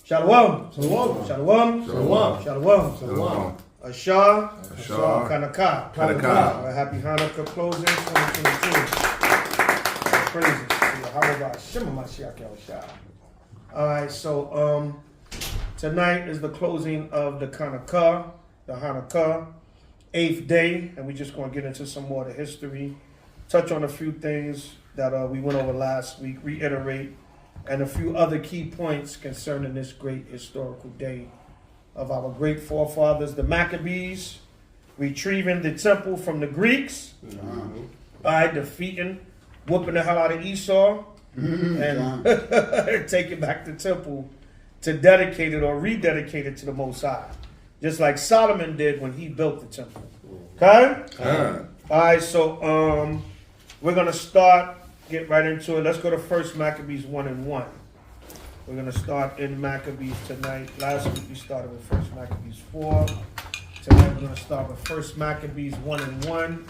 Shalom. Shalom. Shalom. Shalom. Shalom. Shalom. ASHAR. ASHAR. CHAANAKAH. CHAANAKAH. Happy Hanukkah closing 2022. Praises to Yahweh Shema Mashiach Yahushua. All right, so tonight is the closing of the CHAANAKAH, the Hanukkah, 8th day, and we're just going to get into some more of the history, touch on a few things that we went over last week, reiterate, and a few other key points concerning this great historical day of our great forefathers, the Maccabees, retrieving the temple from the Greeks, by defeating, whooping the hell out of Esau, and taking back the temple to dedicate it or rededicate it to the Most High, just like Solomon did when he built the temple. Okay? All right, so we're going to get right into it. Let's go to 1 Maccabees 1 and 1. We're going to start in Maccabees tonight. Last week we started with 1 Maccabees 4. Tonight we're going to start with 1 Maccabees 1 and 1.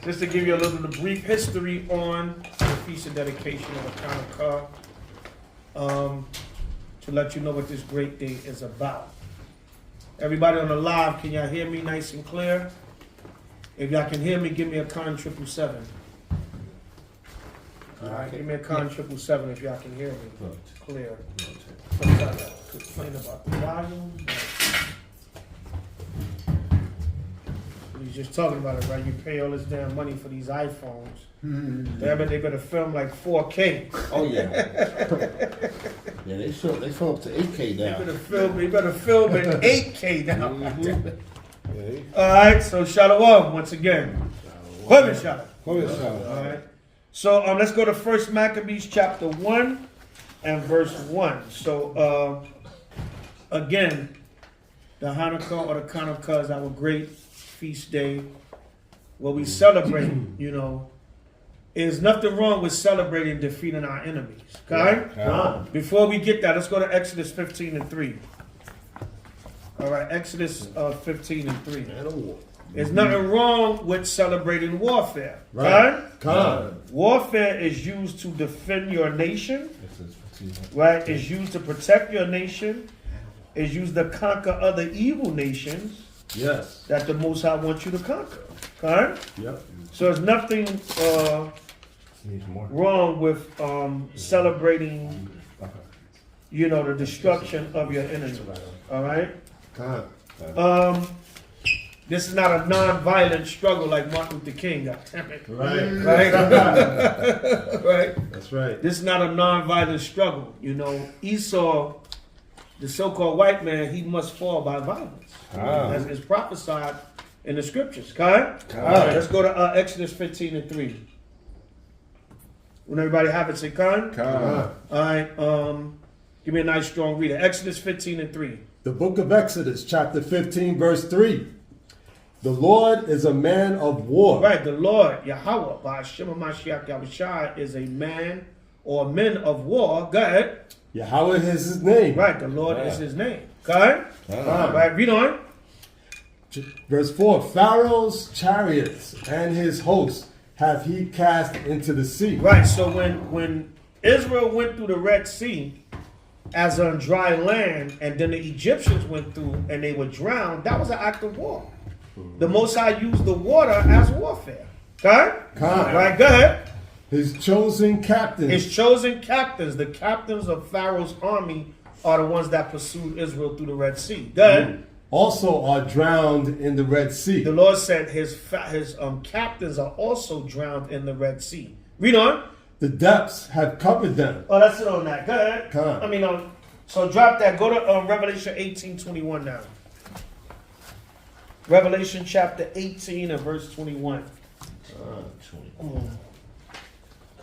Just to give you a little bit of brief history on the Feast of Dedication of the CHAANAKAH, to let you know what this great day is about. Everybody on the live, can y'all hear me nice and clear? If y'all can hear me, give me a con 777. All right, give me a con 777 if y'all can hear me clear. Complain about the volume. He's just talking about it, right? You pay all this damn money for these iPhones. They better film like 4K. Oh yeah. Yeah, they film up to 8K now. They better film in 8K now. All right, so Shalom once again. Shalom. All right. So let's go to 1 Maccabees chapter 1 and verse 1. So again, the Hanukkah or the CHAANAKAH is our great feast day where we celebrate, there's nothing wrong with celebrating defeating our enemies. Okay? Before we get that, let's go to Exodus 15 and 3. All right, Exodus 15 and 3. There's nothing wrong with celebrating warfare. Right? Warfare is used to defend your nation. Right? It's used to protect your nation. It's used to conquer other evil nations. Yes. That the Most High wants you to conquer. Okay? Yep. So there's nothing wrong with celebrating, the destruction of your enemy. All right? This is not a non-violent struggle like Martin Luther King got. Right? Right? That's right. This is not a non-violent struggle. Esau, the so-called white man, he must fall by violence. As is prophesied in the scriptures. Okay? All right, let's go to Exodus 15 and 3. When everybody have it, say Khan. All right, give me a nice strong reader. Exodus 15 and 3. The book of Exodus, chapter 15, verse 3. The Lord is a man of war. Right, the Lord, Yahweh, by Shema Mashiach Yahushua, is a man or men of war. Go ahead. Yahweh is his name. Right, the Lord is his name. Okay? Right, read on. Verse 4. Pharaoh's chariots and his hosts have he cast into the sea. Right, so when Israel went through the Red Sea as on dry land, and then the Egyptians went through and they were drowned, that was an act of war. The Most High used the water as warfare. Okay? Right, go ahead. His chosen captains. The captains of Pharaoh's army are the ones that pursued Israel through the Red Sea. Go ahead. Also are drowned in the Red Sea. The Lord said his captains are also drowned in the Red Sea. Read on. The depths have covered them. Oh, that's it on that. Go ahead. So drop that. Go to Revelation 18:21 now. Revelation chapter 18 and verse 21.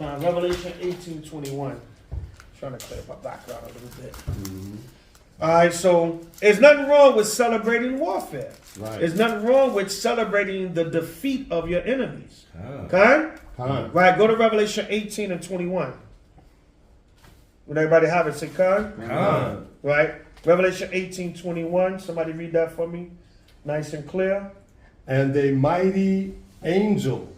Revelation 18:21. Trying to clear my background a little bit. All right, so there's nothing wrong with celebrating warfare. Right. There's nothing wrong with celebrating the defeat of your enemies. Okay? Right, go to Revelation 18 and 21. Would everybody have it? Say Khan. Right, Revelation 18:21. Somebody read that for me. Nice and clear. And a mighty angel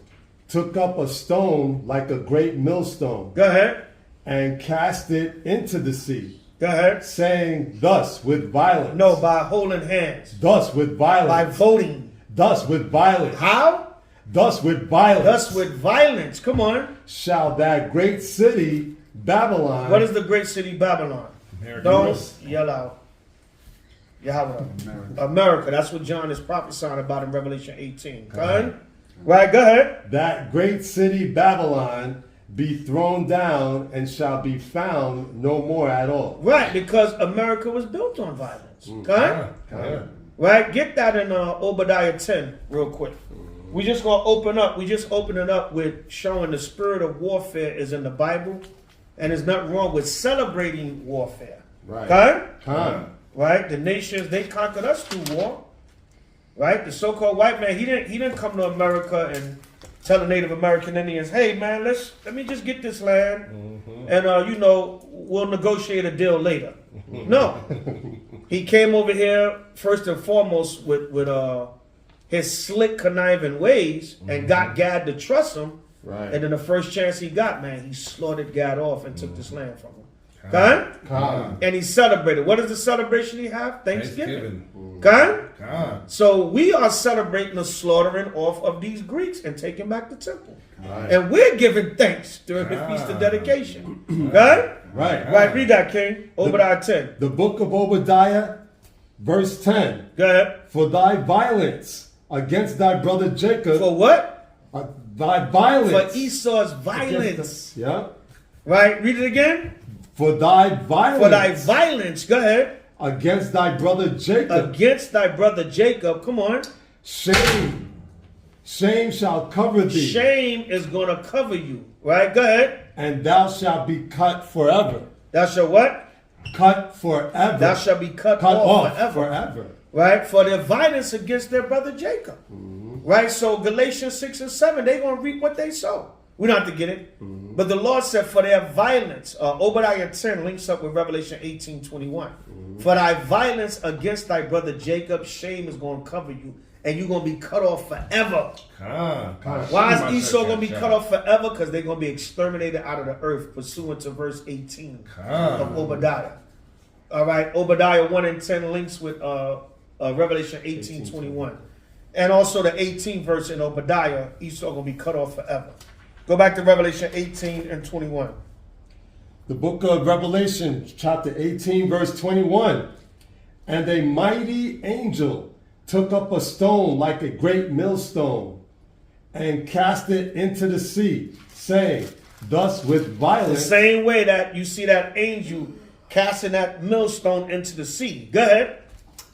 took up a stone like a great millstone. Go ahead. And cast it into the sea. Go ahead. saying, thus with violence. No, by holding hands. Thus with By violence. voting. Thus with violence. How? Thus with violence. Thus with violence. Come on. Shall that great city, Babylon. What is the great city Babylon? America. Don't yell out. Yahweh. America. That's what John is prophesying about in Revelation 18. Go ahead. Right, go ahead. That great city, Babylon, be thrown down and shall be found no more at all. Right, because America was built on violence. Go ahead. Right, get that in Obadiah 10 real quick. We just gonna open up. We just open it up with showing the spirit of warfare is in the Bible, and there's nothing wrong with celebrating warfare. Right. Okay? Right? The nations, they conquered us through war. Right? The so-called white man, he didn't come to America and tell the Native American Indians, hey man, let me just get this land, and we'll negotiate a deal later. No. He came over here first and foremost with his slick conniving ways and got Gad to trust him. Right. And then the first chance he got, man, he slaughtered Gad off and took this land from him. Okay? And he celebrated. What is the celebration he have? Thanksgiving. Okay? So we are celebrating the slaughtering off of these Greeks and taking back the temple. Right. And we're giving thanks during the Feast of Dedication. Okay? Right, read that, King. Obadiah 10. The book of Obadiah, verse 10. Go ahead. For thy violence against thy brother Jacob. For what? Thy violence. For Esau's violence. Yeah. Right, read it again. For thy violence. For thy violence. Go ahead. Against thy brother Jacob. Against thy brother Jacob. Come on. Shame. Shame shall cover thee. Shame is going to cover you. Right, go ahead. And thou shalt be cut forever. Thou shalt what? Cut forever. Thou shalt be cut off forever. Right? For their violence against their brother Jacob. Right? So Galatians 6 and 7, they're going to reap what they sow. We don't have to get it. But the Lord said for their violence, Obadiah 10 links up with Revelation 18:21. For thy violence against thy brother Jacob, shame is going to cover you. And you're going to be cut off forever. Why is Esau going to be cut off forever? Because they're going to be exterminated out of the earth, pursuant to verse 18 of Obadiah. All right, Obadiah 1 and 10 links with Revelation 18:21. And also the 18th verse in Obadiah, Esau going to be cut off forever. Go back to Revelation 18 and 21. The book of Revelation, chapter 18, verse 21. And a mighty angel took up a stone like a great millstone and cast it into the sea, saying, thus with violence. The same way that you see that angel casting that millstone into the sea. Go ahead.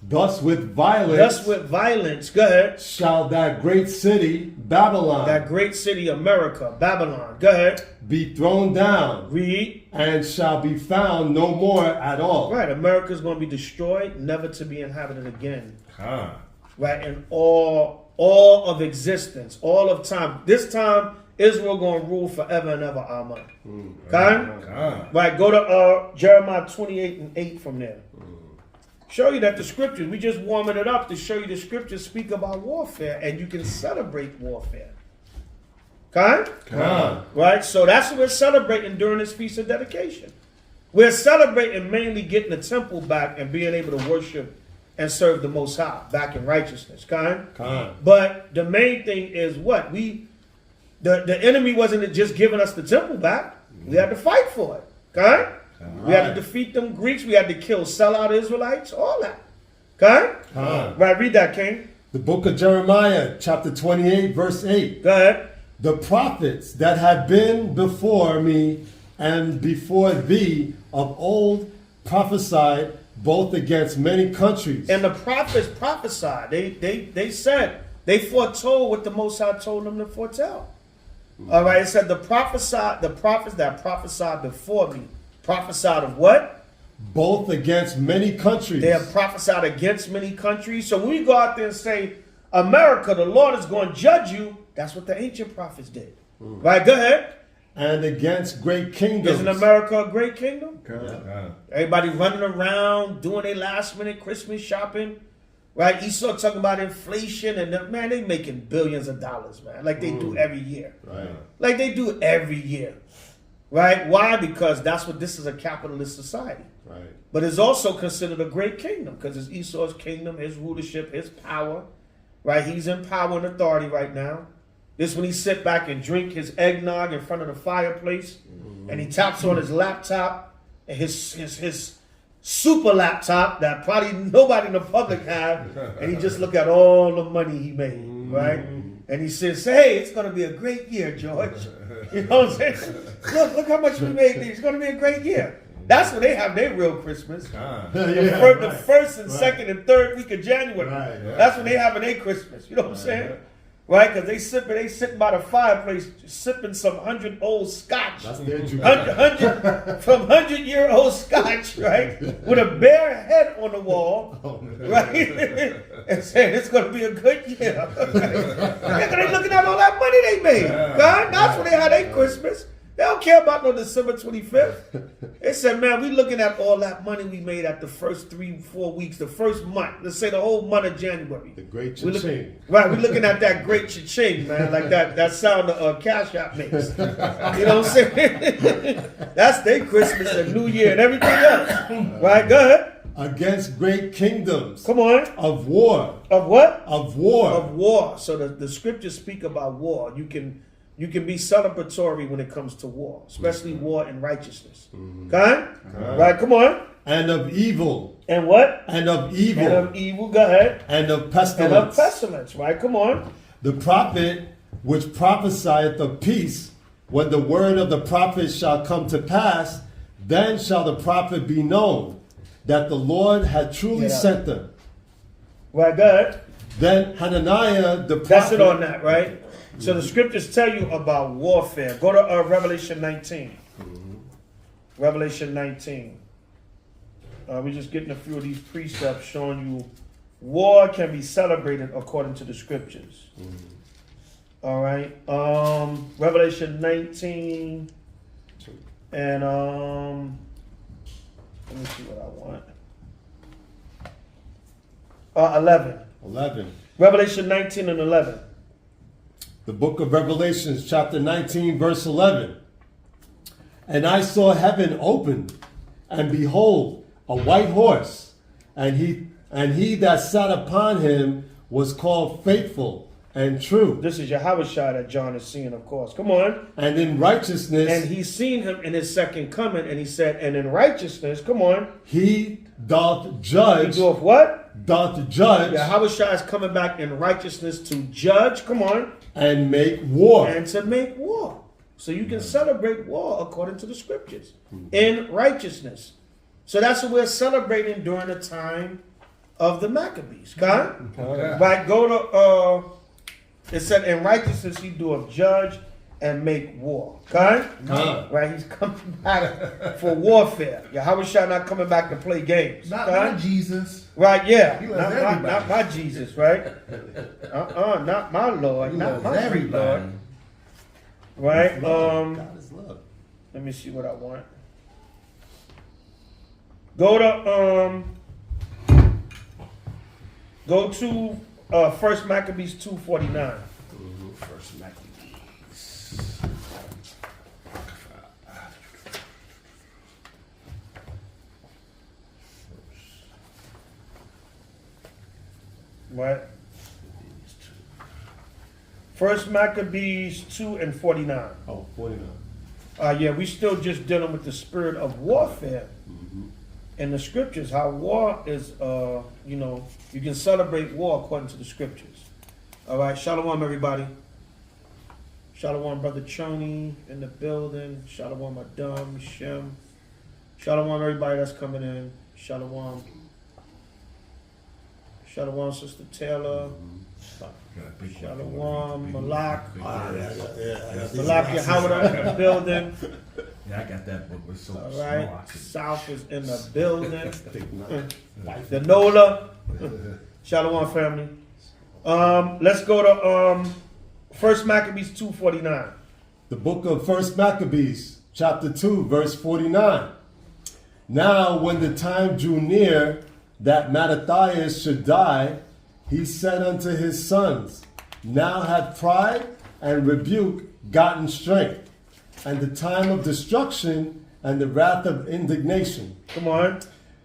Thus with violence. Thus with violence. Go ahead. Shall that great city, Babylon. That great city, America, Babylon. Go ahead. Be thrown down. Read. And shall be found no more at all. Right. America's going to be destroyed, never to be inhabited again. Right. And all of existence, all of time. This time, Israel going to rule forever and ever. Amen. Okay? Right. Go to Jeremiah 28 and 8 from there. Show you that the scriptures, we just warming it up to show you the scriptures speak about warfare and you can celebrate warfare. Okay? Right? So that's what we're celebrating during this Feast of Dedication. We're celebrating mainly getting the temple back and being able to worship and serve the Most High back in righteousness. But the main thing is what? The enemy wasn't just giving us the temple back. We had to fight for it. Okay? We had to defeat them Greeks. We had to kill sellout Israelites. All that. Okay? Right, read that, King. The book of Jeremiah, chapter 28, verse 8. Go ahead. The prophets that have been before me and before thee of old prophesied both against many countries. And the prophets prophesied. They said, they foretold what the Most High told them to foretell. All right, it said the prophets that prophesied before me. Prophesied of what? Both against many countries. They have prophesied against many countries. So when we go out there and say, America, the Lord is going to judge you, that's what the ancient prophets did. Right, go ahead. And against great kingdoms. Isn't America a great kingdom? Yeah. Everybody running around, doing their last minute Christmas shopping. Right? Esau talking about inflation and man, they making billions of dollars, man. Like they do every year. Right. Like they do every year. Right? Why? Because this is a capitalist society. Right. But it's also considered a great kingdom because it's Esau's kingdom, his rulership, his power. Right? He's in power and authority right now. This when he sit back and drink his eggnog in front of the fireplace, and he taps on his laptop, and his super laptop that probably nobody in the public have, and he just look at all the money he made, right? And he says, "Hey, it's going to be a great year, George." You know what I'm saying? Look how much we made. It's going to be a great year. That's when they have their real Christmas. The first and second and third week of January. Right, yeah. That's when they having their Christmas. You know what I'm saying? Right? Because they sitting by the fireplace sipping some 100-old scotch. That's their juice. 100-year-old scotch, right? With a bare head on the wall, right? And saying it's going to be a good year. Right? They looking at all that money they made. Right? That's when they had their Christmas. They don't care about no December 25th. They said, man, we looking at all that money we made at the first 3-4 weeks, the first month. Let's say the whole month of January. The great cha-ching. Right, we're looking at that great cha-ching, man, like that sound Cash App makes. You know what I'm saying? That's their Christmas and New Year and everything else. Right, go ahead. Against great kingdoms. Come on. Of war. Of what? Of war. Of war. So the scriptures speak about war. You can be celebratory when it comes to war, especially war and righteousness. Okay? Right, come on. And of evil. And what? And of evil. And of evil, go ahead. And of pestilence. And of pestilence, right? Come on. The prophet which prophesieth of peace, when the word of the prophet shall come to pass, then shall the prophet be known, that the Lord had truly sent them. Right, go ahead. Then Hananiah the prophet. That's it on that, right? So the scriptures tell you about warfare. Go to Revelation 19. Revelation 19. We're just getting a few of these precepts showing you war can be celebrated according to the scriptures. All right. Revelation 19. And let me see what I want. 11. 11. Revelation 19 and 11. The book of Revelations, chapter 19, verse 11. And I saw heaven opened, and behold, a white horse, and he that sat upon him was called Faithful and True. This is H.O.I that John is seeing, of course. Come on. And in righteousness. And he's seen him in his second coming, and he said, and in righteousness, come on. He doth judge. He doeth what? Doth judge. H.O.I is coming back in righteousness to judge. Come on. And make war. And to make war. So you can celebrate war according to the scriptures. In righteousness. So that's what we're celebrating during the time of the Maccabees. Okay? Right, go to, it said, in righteousness he doeth judge and make war. Okay? Right, he's coming back for warfare. H.O.I not coming back to play games. Not Jesus. Right, yeah. He loves everybody. Not my Jesus, right? Not my Lord. He Not loves my free Lord. everybody. Right? God is love. Let me see what I want. Go to 1 Maccabees 2:49. First Maccabees. What? 1 Maccabees 2 and 49. Oh, 49. Yeah, we still just dealing with the spirit of warfare in the scriptures. How war is, you can celebrate war according to the scriptures. All right, shalom, everybody. Shalom, brother Choni in the building. Shalom, Adam, Shem. Shalom, everybody that's coming in. Shalom. Shalom, Sister Taylor. Shalom, Malak. Malak Yahweh in the building. Yeah, I got that book. It's so All small. right. South is in the building. The Nola. Shalom, family. Let's go to 1 Maccabees 2:49. The book of 1 Maccabees, chapter 2, verse 49. Now, when the time drew near that Mattathias should die, he said unto his sons, now hath pride and rebuke gotten strength. and the time of destruction, and the wrath of indignation. Come on.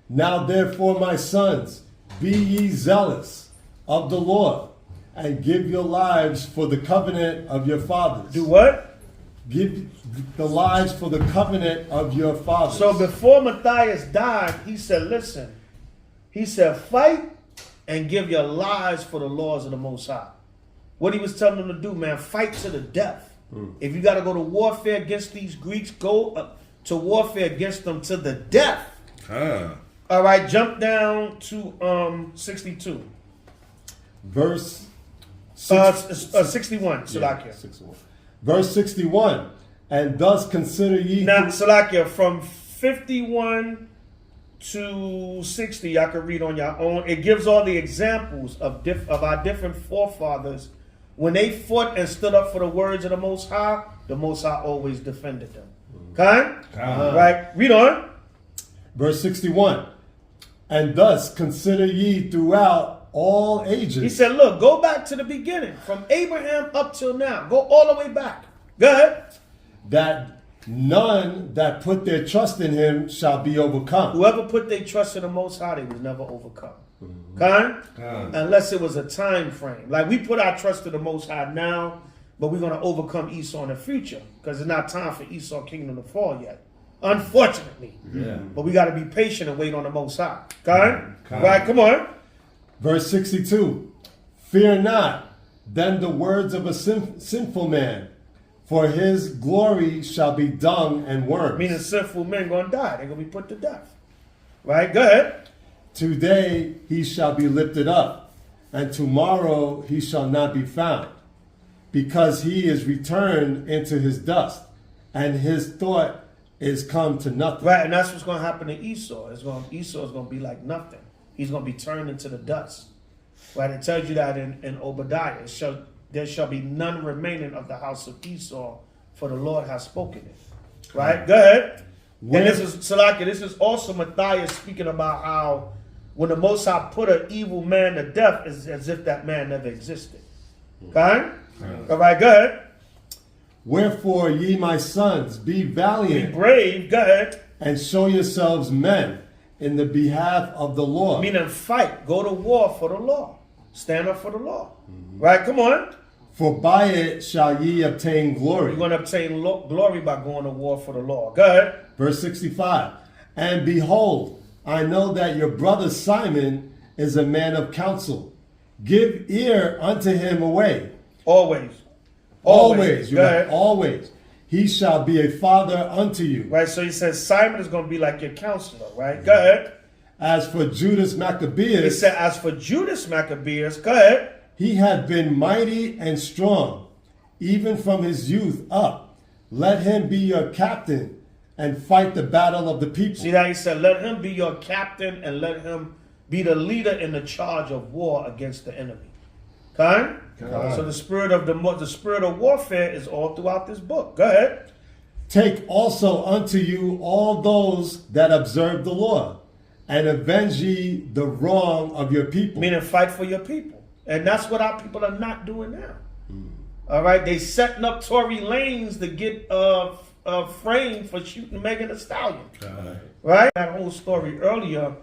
Now therefore, my sons, be ye zealous of the Lord, and give your lives for the covenant of your fathers. Do what? Give the lives for the covenant of your fathers. So before Matthias died, he said, listen, he said, fight and give your lives for the laws of the Most High. What he was telling them to do, man, fight to the death. If you got to go to warfare against these Greeks, go to warfare against them to the death. All right, jump down to 62. Verse 61, Salakia. 61. Verse 61. And thus consider ye... Now, Salakia, from 51 to 60, y'all can read on your own. It gives all the examples of our different forefathers. When they fought and stood up for the words of the Most High always defended them. Okay? Right? Read on. Verse 61. And thus consider ye throughout all ages. He said, look, go back to the beginning. From Abraham up till now. Go all the way back. Go ahead. That none that put their trust in him shall be overcome. Whoever put their trust in the Most High, they was never overcome. Unless it was a time frame. Like we put our trust in the Most High now, but we're going to overcome Esau in the future because it's not time for Esau kingdom to fall yet. Unfortunately. But we got to be patient and wait on the Most High. Right, come on. Verse 62. Fear not, then the words of a sinful man, for his glory shall be dung and worms. Meaning sinful men going to die. They're going to be put to death. Right, go ahead. Today he shall be lifted up, and tomorrow he shall not be found, because he is returned into his dust, and his thought is come to nothing. Right, and that's what's going to happen to Esau. Esau is going to be like nothing. He's going to be turned into the dust. Right, it tells you that in Obadiah. There shall be none remaining of the house of Esau, for the Lord has spoken it. Right, go ahead. And this is Salakia. This is also Matthias speaking about how when the Most High put an evil man to death, it's as if that man never existed. Okay? All right, go ahead. Wherefore, ye my sons, be valiant, be brave, go ahead, and show yourselves men in the behalf of the Lord. Meaning fight, go to war for the law, stand up for the law. Right, come on. For by it shall ye obtain glory. You're going to obtain glory by going to war for the law. Go ahead. Verse 65. And behold, I know that your brother Simon is a man of counsel. Give ear unto him away. Always. Always. Go ahead. Always. He shall be a father unto you. Right, so he says Simon is going to be like your counselor, right? Go ahead. As for Judas Maccabeus. He said, as for Judas Maccabeus, go ahead. He had been mighty and strong, even from his youth up. Let him be your captain and fight the battle of the people. See that he said, let him be your captain and let him be the leader in the charge of war against the enemy. Okay? So the spirit of warfare is all throughout this book. Go ahead. Take also unto you all those that observe the law, and avenge ye the wrong of your people. Meaning fight for your people. And that's what our people are not doing now. All right? They setting up Tory Lanez to get framed for shooting Megan Thee Stallion. Right? That whole story earlier.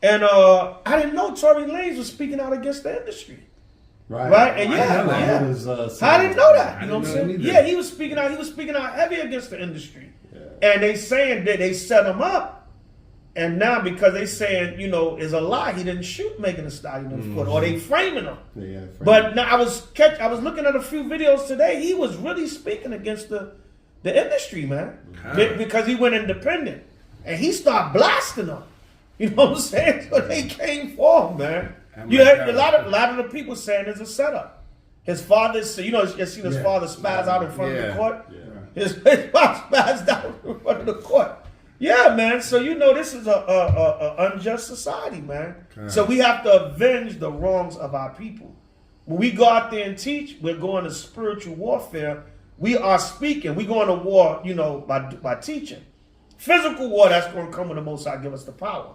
And I didn't know Tory Lanez was speaking out against the industry. Right? And I didn't know that. You know what I'm saying? Yeah, he was speaking out. He was speaking out heavy against the industry. Yeah. And they saying that they set him up. And now because they saying, is a lie, he didn't shoot Megan Thee Stallion in the foot, or they framing him. But now I was looking at a few videos today. He was really speaking against the industry, man, because he went independent and he started blasting them. You know what I'm saying? So they came for him, man. You heard a lot of the people saying it's a setup. His father, you seen his father spaz out in front of the court. Yeah. His father spazzed out in front of the court. Yeah, man. So this is a unjust society, man. So we have to avenge the wrongs of our people. When we go out there and teach, we're going to spiritual warfare. We are speaking. We're going to war, by teaching. Physical war, that's going to come when the Most High give us the power.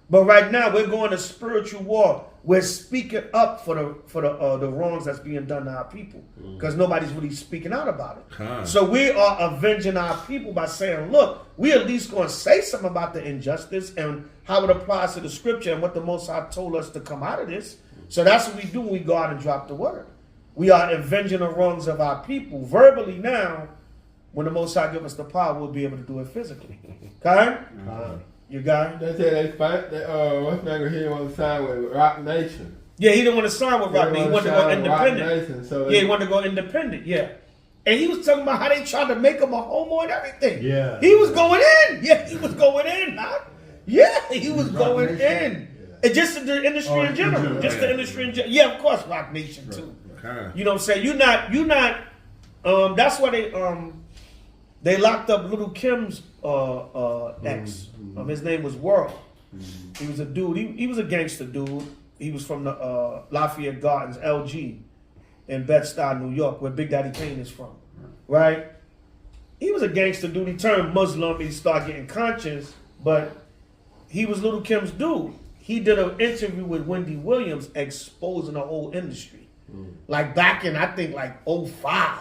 But right now we're going to spiritual war. We're speaking up for the wrongs that's being done to our people, because nobody's really speaking out about it. So we are avenging our people by saying, look, we at least going to say something about the injustice and how it applies to the scripture and what the Most High told us to come out of this. So that's what we do when we go out and drop the word. We are avenging the wrongs of our people verbally now. When the Most High give us the power, we'll be able to do it physically. Okay? You got it? They said what's nigga here on the side with Rock Nation. Yeah, he didn't want to sign with Rock Nation. He wanted to go independent. Nation, so he wanted to go independent, yeah. And he was talking about how they tried to make him a homo and everything. Yeah. He was going in. Yeah, he was going in, huh? Yeah, he was going in. And just the industry in general. Just the industry in general. Yeah, of course, Rock Nation too. You know what I'm saying? You're not that's why they locked up Little Kim's ex. His name was World. He was a dude. He was a gangster dude. He was from the Lafayette Gardens, LG, in Bed-Stuy, New York, where Big Daddy Kane is from. Right? He was a gangster dude. He turned Muslim. He started getting conscious, but he was Little Kim's dude. He did an interview with Wendy Williams exposing the whole industry. Like back in, I think, like 05.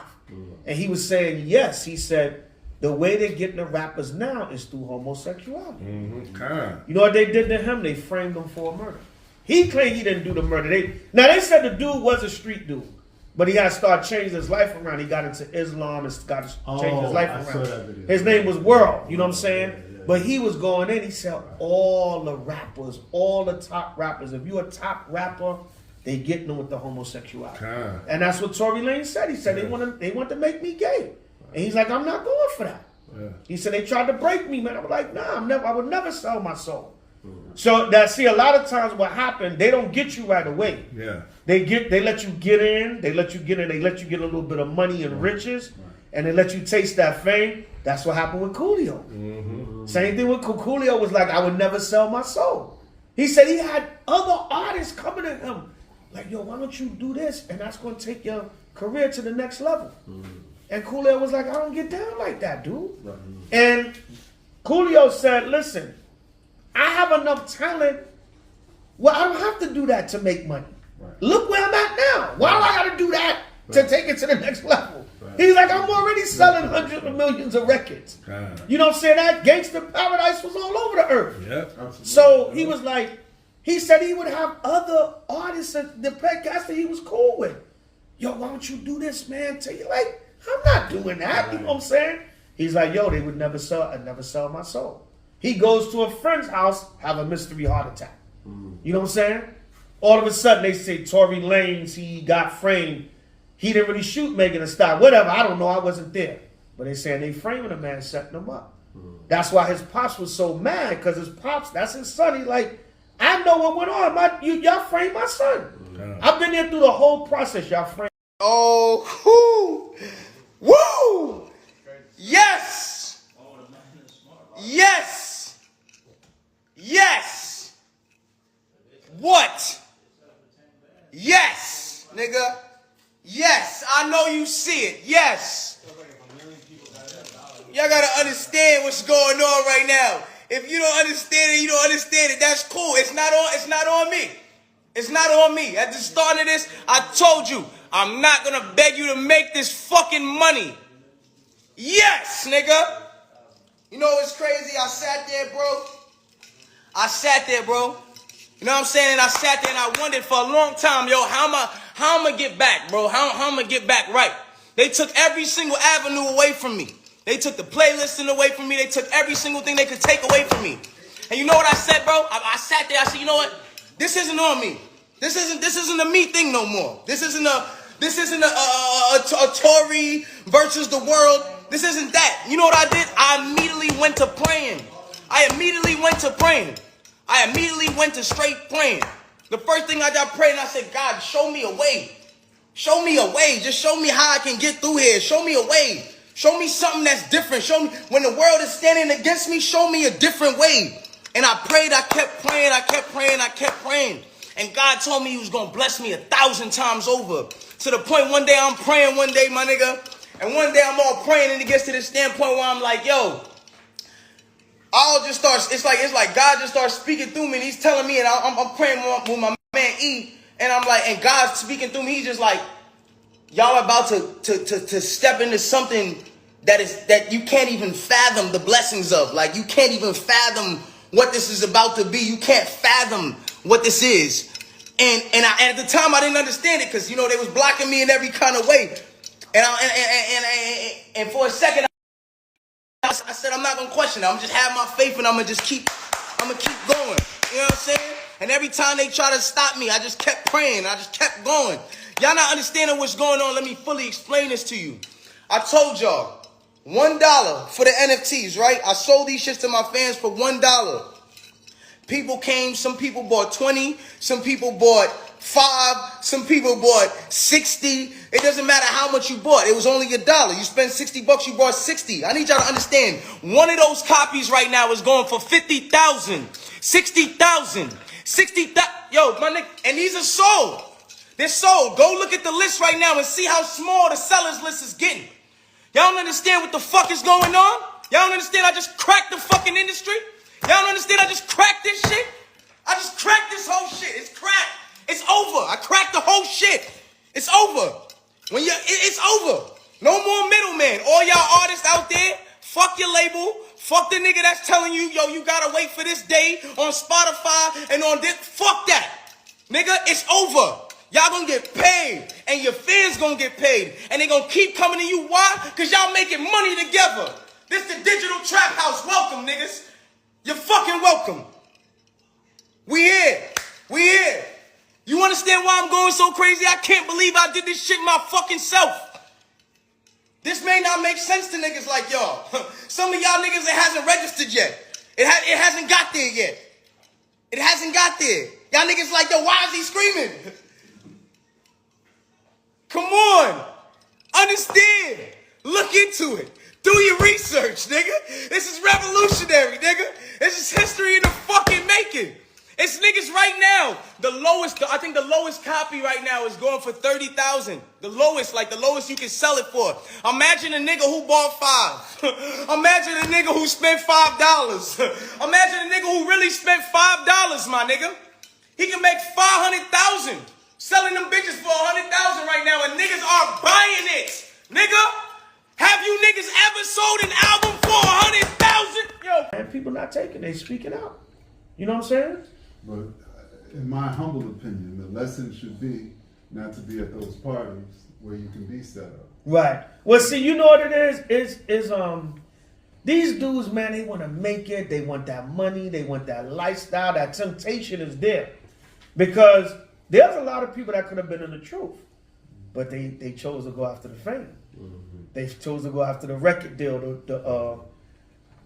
And he was saying, yes, he said, the way they're getting the rappers now is through homosexuality. You know what they did to him? They framed him for a murder. He claimed he didn't do the murder. They said the dude was a street dude, but he had to start changing his life around. He got into Islam and got to change his life around. His name was World, you know what I'm saying? But he was going in, he said all the rappers, all the top rappers, if you're a top rapper, they getting them with the homosexuality. And that's what Tory Lanez said. He said they want to make me gay. And he's like, I'm not going for that. He said, they tried to break me, man. I was like, nah, I would never sell my soul. So a lot of times what happened, they don't get you right away. They let you get in, they let you get a little bit of money and riches, and they let you taste that fame. That's what happened with Coolio. Same thing with Coolio was like, I would never sell my soul. He said he had other artists coming to him, like, yo, why don't you do this? And that's going to take your career to the next level. And Coolio was like, I don't get down like that, dude. And Coolio said, listen, I have enough talent. Well, I don't have to do that to make money. Look where I'm at now. Why do I got to do that to take it to the next level? He's like, I'm already selling hundreds of millions of records. You know what I'm saying? That Gangsta Paradise was all over the earth. So he was like, he said he would have other artists that the podcast that he was cool with. Yo, why don't you do this, man? Tell you like, I'm not doing that. You know what I'm saying? He's like, yo, they would never sell my soul. He goes to a friend's house, have a mystery heart attack. You know what I'm saying? All of a sudden, they say Tory Lanez, he got framed. He didn't really shoot Megan Thee Stallion. Whatever, I don't know. I wasn't there. But they saying they framing a man, setting him up. That's why his pops was so mad, because his pops, that's his son. He like, I know what went on. Y'all framed my son. I've been there through the whole process. Y'all framed. Oh, woo! Yes! Yes! Yes! What? Yes, nigga. Yes, I know you see it. Yes. Y'all gotta understand what's going on right now. If you don't understand it, you don't understand it. That's cool. It's not on me. It's not on me. At the start of this, I told you, I'm not gonna beg you to make this fucking money. Yes, nigga. You know what's crazy? I sat there, bro. You know what I'm saying? And I sat there and I wondered for a long time, yo, how am I get back, bro? How am I get back right? They took every single avenue away from me. They took the playlisting away from me. They took every single thing they could take away from me. And you know what I said, bro? I sat there. I said, you know what? This isn't on me. This isn't a me thing no more. This isn't a Tory versus the world. This isn't that. You know what I did? I immediately went to praying. I immediately went to straight praying. The first thing I prayed, and I said, God, show me a way. Show me a way. Just show me how I can get through here. Show me a way. Show me something that's different. Show me when the world is standing against me, show me a different way. And I prayed, I kept praying. And God told me he was going to bless me 1,000 times over. To the point one day I'm praying one day, my nigga. And one day I'm all praying and it gets to this standpoint where I'm like, yo, I'll just start. It's like God just starts speaking through me, and He's telling me, and I'm praying with my man E, and I'm like, and God's speaking through me. He's just like, y'all are about to step into something that you can't even fathom the blessings of. Like, you can't even fathom what this is about to be. You can't fathom what this is. And at the time I didn't understand it because, you know, they was blocking me in every kind of way. And for a second I said, I'm not gonna question it. I'm just have my faith and I'm gonna keep going. You know what I'm saying? And every time they try to stop me, I just kept praying. I just kept going. Y'all not understanding what's going on. Let me fully explain this to you. I told y'all, $1 for the NFTs, right? I sold these shits to my fans for $1. People came, some people bought 20, some people bought 5, some people bought 60. It doesn't matter how much you bought. It was only $1. You spent $60, you bought 60. I need y'all to understand, one of those copies right now is going for 50,000, 60,000, 60,000. Yo, my nigga, and these are sold. They're sold. Go look at the list right now and see how small the sellers list is getting. Y'all don't understand what the fuck is going on? Y'all don't understand I just cracked the fucking industry? Y'all don't understand I just cracked this shit? I just cracked this whole shit. It's cracked. It's over. I cracked the whole shit. It's over. It's over. No more middleman. All y'all artists out there, fuck your label. Fuck the nigga that's telling you, yo, you gotta wait for this day on Spotify and on this. Fuck that. Nigga, it's over. Y'all gonna get paid, and your fans gonna get paid, and they gonna keep coming to you. Why? Because y'all making money together. This the digital trap house. Welcome, niggas. You're fucking welcome. We here. We here. You understand why I'm going so crazy? I can't believe I did this shit my fucking self. This may not make sense to niggas like y'all. Some of y'all niggas, it hasn't registered yet. It hasn't got there yet. It hasn't got there. Y'all niggas like, yo, why is he screaming? Come on. Understand. Look into it. Do your research, nigga. This is revolutionary, nigga. This is history in the fucking making. It's niggas right now. I think the lowest copy right now is going for 30,000. The lowest, like the lowest you can sell it for. Imagine a nigga who bought 5. Imagine a nigga who spent $5. Imagine a nigga who really spent $5, my nigga. He can make 500,000 selling them bitches for 100,000 right now, and niggas are buying it, nigga. Have you niggas ever sold an album for 100,000? Yo, And people not taking, they speaking out. You know what I'm saying? But in my humble opinion, the lesson should be not to be at those parties where you can be set up. Right. Well, see, you know what it is? These dudes, man, they want to make it. They want that money. They want that lifestyle. That temptation is there. Because there's a lot of people that could have been in the truth. But they chose to go after the fame. Mm-hmm. They chose to go after the record deal.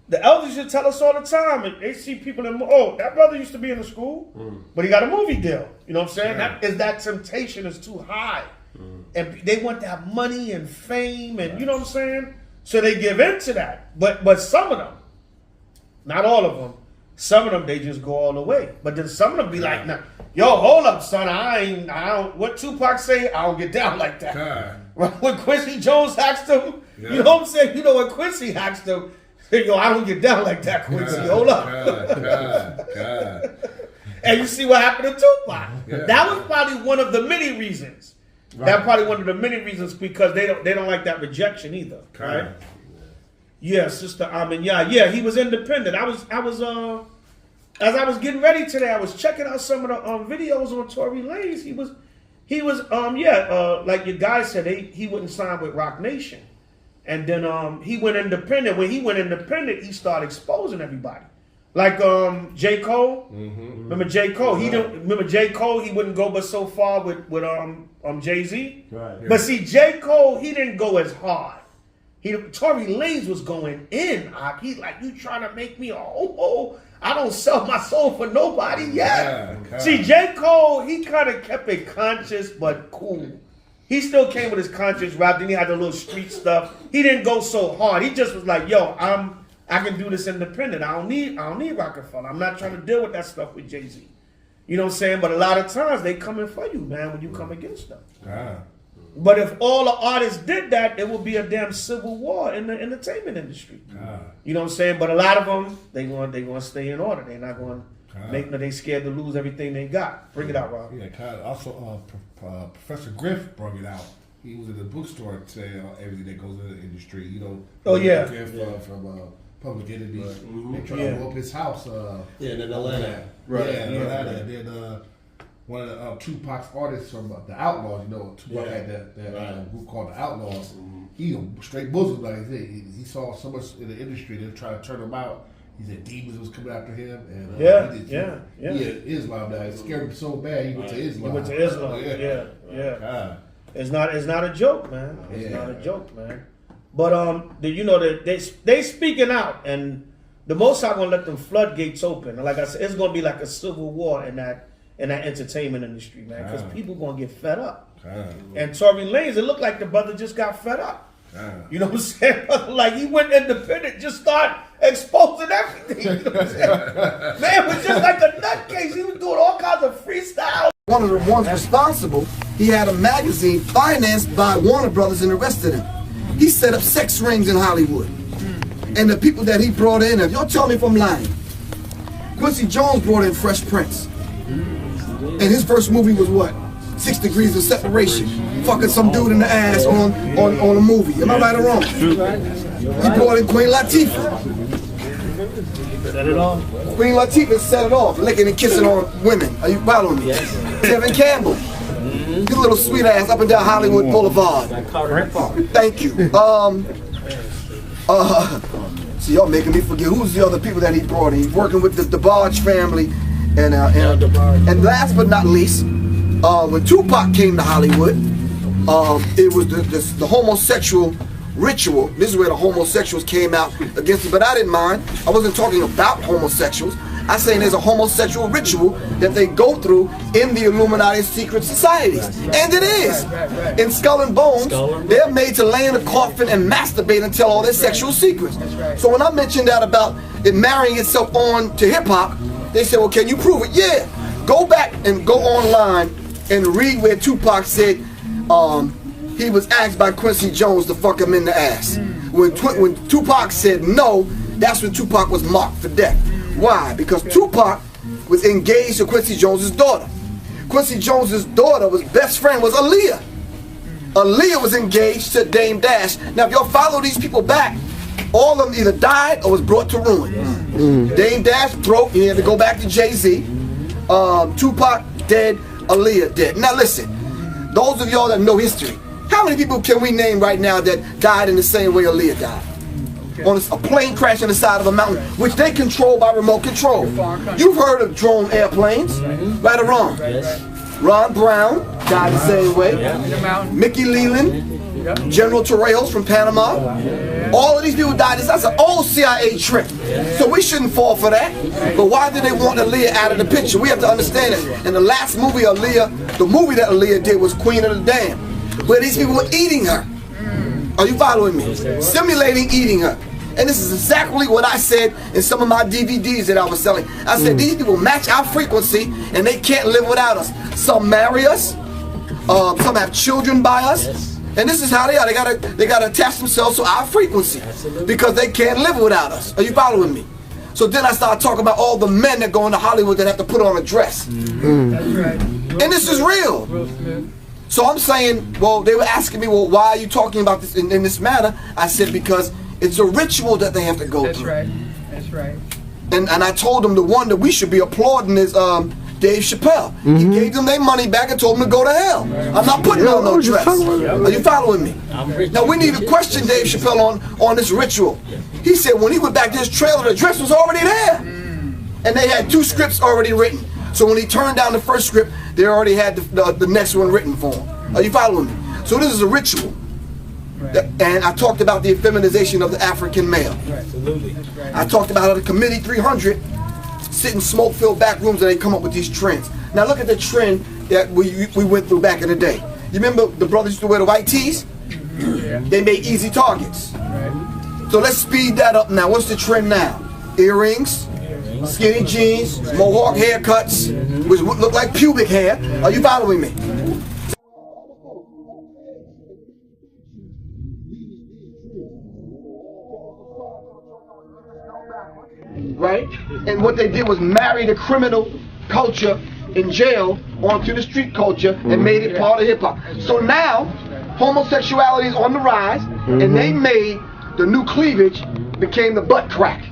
The elders should tell us all the time. They see people in, that brother used to be in the school, but he got a movie deal. You know what I'm saying? Yeah. That temptation is too high. And they want that money and fame and, you know what I'm saying? So they give in to that. But some of them, not all of them, some of them, they just go all the way. But then some of them be like, nah, yo, hold up, son. I don't, what Tupac say? I don't get down like that. When Quincy Jones asked him, you know what I'm saying? You know what Quincy asked him? Yo, I don't get down like that, Quincy. Hold up. And you see what happened to Tupac. Yeah. That was probably one of the many reasons. Right. That probably one of the many reasons because they don't like that rejection either. Right? Yeah, Sister Amin. Yeah, he was independent. I was as I was getting ready today, I was checking out some of the videos on Tory Lanez. He was like your guy said, he wouldn't sign with Rock Nation. And then he went independent. When he went independent, he started exposing everybody. Like J. Cole. Mm-hmm. Remember J. Cole? Remember J. Cole, he wouldn't go but so far with Jay-Z. Right. Yeah. But see, J. Cole, he didn't go as hard. Tory Lanez was going in. He's like, you trying to make me a homo? I don't sell my soul for nobody yet. Yeah, see, J. Cole, he kind of kept it conscious but cool. He still came with his conscious rap. Then he had the little street stuff. He didn't go so hard. He just was like, yo, I can do this independent. I don't need Rockefeller. I'm not trying to deal with that stuff with Jay-Z. You know what I'm saying? But a lot of times they coming for you, man, when you come against them. But if all the artists did that, it would be a damn civil war in the entertainment industry. You know what I'm saying? But a lot of them, they gonna stay in order. They're not going to make no. They scared to lose everything they got. Bring it out, Rob. Yeah, kind of. Also, Professor Griff brought it out. He was in the bookstore today. Everything that goes in the industry, you know. Oh yeah. Griff from Public Enemy. Mm-hmm. They tried to blow up his house. Yeah, in Atlanta. Right. Yeah, Yeah, yeah. Atlanta. And then one of the Tupac's artists from the Outlaws. You know, Tupac had that group called the Outlaws. He a straight Muslim, like I said. He saw so much in the industry. They tried to turn him out. He said demons was coming after him, and he had Islam now. It scared him so bad he went to Islam. He went to Islam. Yeah. God. It's not a joke, man. It's not a joke, man. But you know that they speaking out, and the Most High gonna let them floodgates open. And like I said, it's gonna be like a civil war in that entertainment industry, man, because people gonna get fed up. And Tory Lanez, it looked like the brother just got fed up. You know what I'm saying? Like he went independent, just started exposing everything. You know what I'm saying? Man was just like a nutcase. He was doing all kinds of freestyle. One of the ones responsible, he had a magazine financed by Warner Brothers and the rest of them. He set up sex rings in Hollywood. And the people that he brought in, if y'all tell me if I'm lying, Quincy Jones brought in Fresh Prince. And his first movie was what? 6 Degrees of Separation. Fucking some dude in the ass on a movie. Am I right or wrong? He brought in Queen Latifah. Set it off. Queen Latifah set it off, licking and kissing on women. Are you following me? Yes. Tevin Campbell. His little sweet ass up and down Hollywood Boulevard. Thank you. So y'all making me forget who's the other people that he brought in. He's working with the Barge family, and last but not least, when Tupac came to Hollywood, it was the homosexual ritual. This is where the homosexuals came out against it, but I didn't mind. I wasn't talking about homosexuals. I'm saying there's a homosexual ritual that they go through in the Illuminati secret societies. And it is. In Skull and Bones, they're made to lay in a coffin and masturbate and tell all their sexual secrets. So when I mentioned that about it marrying itself on to hip-hop, they said, well, can you prove it? Yeah. Go back and go online and read where Tupac said he was asked by Quincy Jones to fuck him in the ass. When Tupac said no, that's when Tupac was marked for death. Why? Because Tupac was engaged to Quincy Jones's daughter. Quincy Jones's daughter's best friend was Aaliyah. Aaliyah was engaged to Dame Dash. Now, if y'all follow these people back, all of them either died or was brought to ruin. Dame Dash broke. He had to go back to Jay-Z. Tupac dead. Aaliyah dead. Now listen, those of y'all that know history, how many people can we name right now that died in the same way Aaliyah died? On a plane crash on the side of a mountain, which they control by remote control. You've heard of drone airplanes, right or wrong? Ron Brown died the same way. Mickey Leland, General Torrijos from Panama. All of these people died. That's an old CIA trick. So we shouldn't fall for that. But why did they want Aaliyah out of the picture? We have to understand it. And the last movie the movie that Aaliyah did was Queen of the Damned, where these people were eating her. Are you following me? Simulating eating her. And this is exactly what I said in some of my DVDs that I was selling. I said, these people match our frequency and they can't live without us. Some marry us, some have children by us, and this is how they are. They gotta attach themselves to our frequency because they can't live without us. Are you following me? So then I started talking about all the men that go into Hollywood that have to put on a dress. That's right. And this is real. So I'm saying, well, they were asking me, well, why are you talking about this in this manner? I said, because it's a ritual that they have to go through. That's right. That's right. And I told them the one that we should be applauding is Dave Chappelle. He gave them their money back and told them to go to hell. I'm not putting on no dress. Are you following me? Now we need to question Dave Chappelle on this ritual. He said when he went back to his trailer, the dress was already there. And they had 2 scripts already written. So when he turned down the first script, they already had the next one written for him. Are you following me? So this is a ritual. And I talked about the effeminization of the African male. Absolutely. I talked about how the Committee 300 sit in smoke-filled back rooms and they come up with these trends. Now look at the trend that we went through back in the day. You remember the brothers used to wear the white tees? They made easy targets. So let's speed that up now. What's the trend now? Earrings, skinny jeans, mohawk haircuts, which look like pubic hair. Are you following me? right? And what they did was marry the criminal culture in jail onto the street culture and made it part of hip hop. So now homosexuality is on the rise, and they made the new cleavage became the butt crack.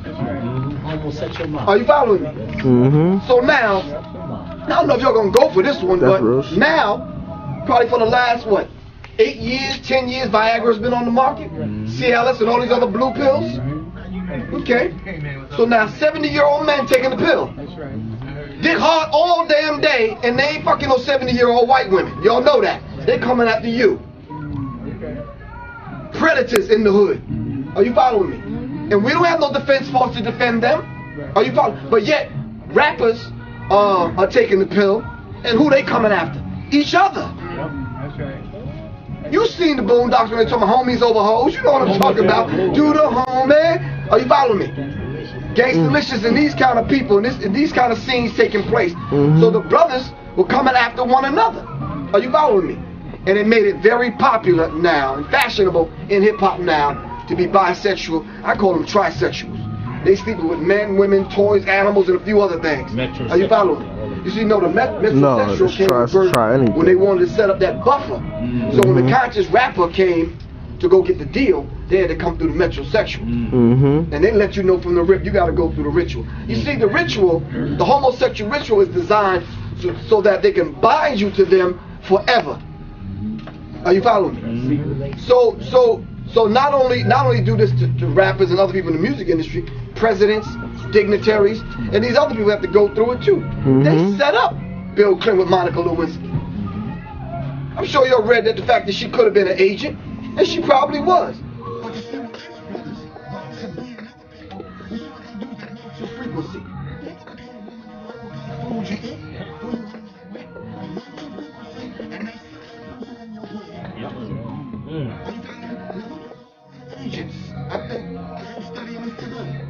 Are you following me? So now, I don't know if y'all gonna go for this one, but now, probably for the last, what, 8 years, 10 years, Viagra's been on the market, Cialis and all these other blue pills. Okay, so now 70-year-old men taking the pill. Dick hard all damn day, and they ain't fucking no 70-year-old white women. Y'all know that. They coming after you. Predators in the hood. Are you following me? And we don't have no defense force to defend them. Are you following? But yet, rappers are taking the pill, and who they coming after? Each other. You seen the Boondocks when they talking about homies over hoes. You know what I'm talking about. Do the homie. Are you following me? Gangstalicious and these kind of people and these kind of scenes taking place. So the brothers were coming after one another. Are you following me? And it made it very popular now and fashionable in hip hop now to be bisexual. I call them trisexuals. They sleeping with men, women, toys, animals, and a few other things. Are you following me? You see, no, the metrosexual came first when they wanted to set up that buffer. So when the conscious rapper came to go get the deal, they had to come through the metrosexual. And they let you know from the rip, you got to go through the ritual. You see, the ritual, the homosexual ritual is designed so that they can bind you to them forever. Are you following me? So not only do this to rappers and other people in the music industry, presidents, dignitaries, and these other people have to go through it too. They set up Bill Clinton with Monica Lewinsky. I'm sure y'all read that the fact that she could have been an agent, and she probably was. Frequency. Agents. I think studying this today.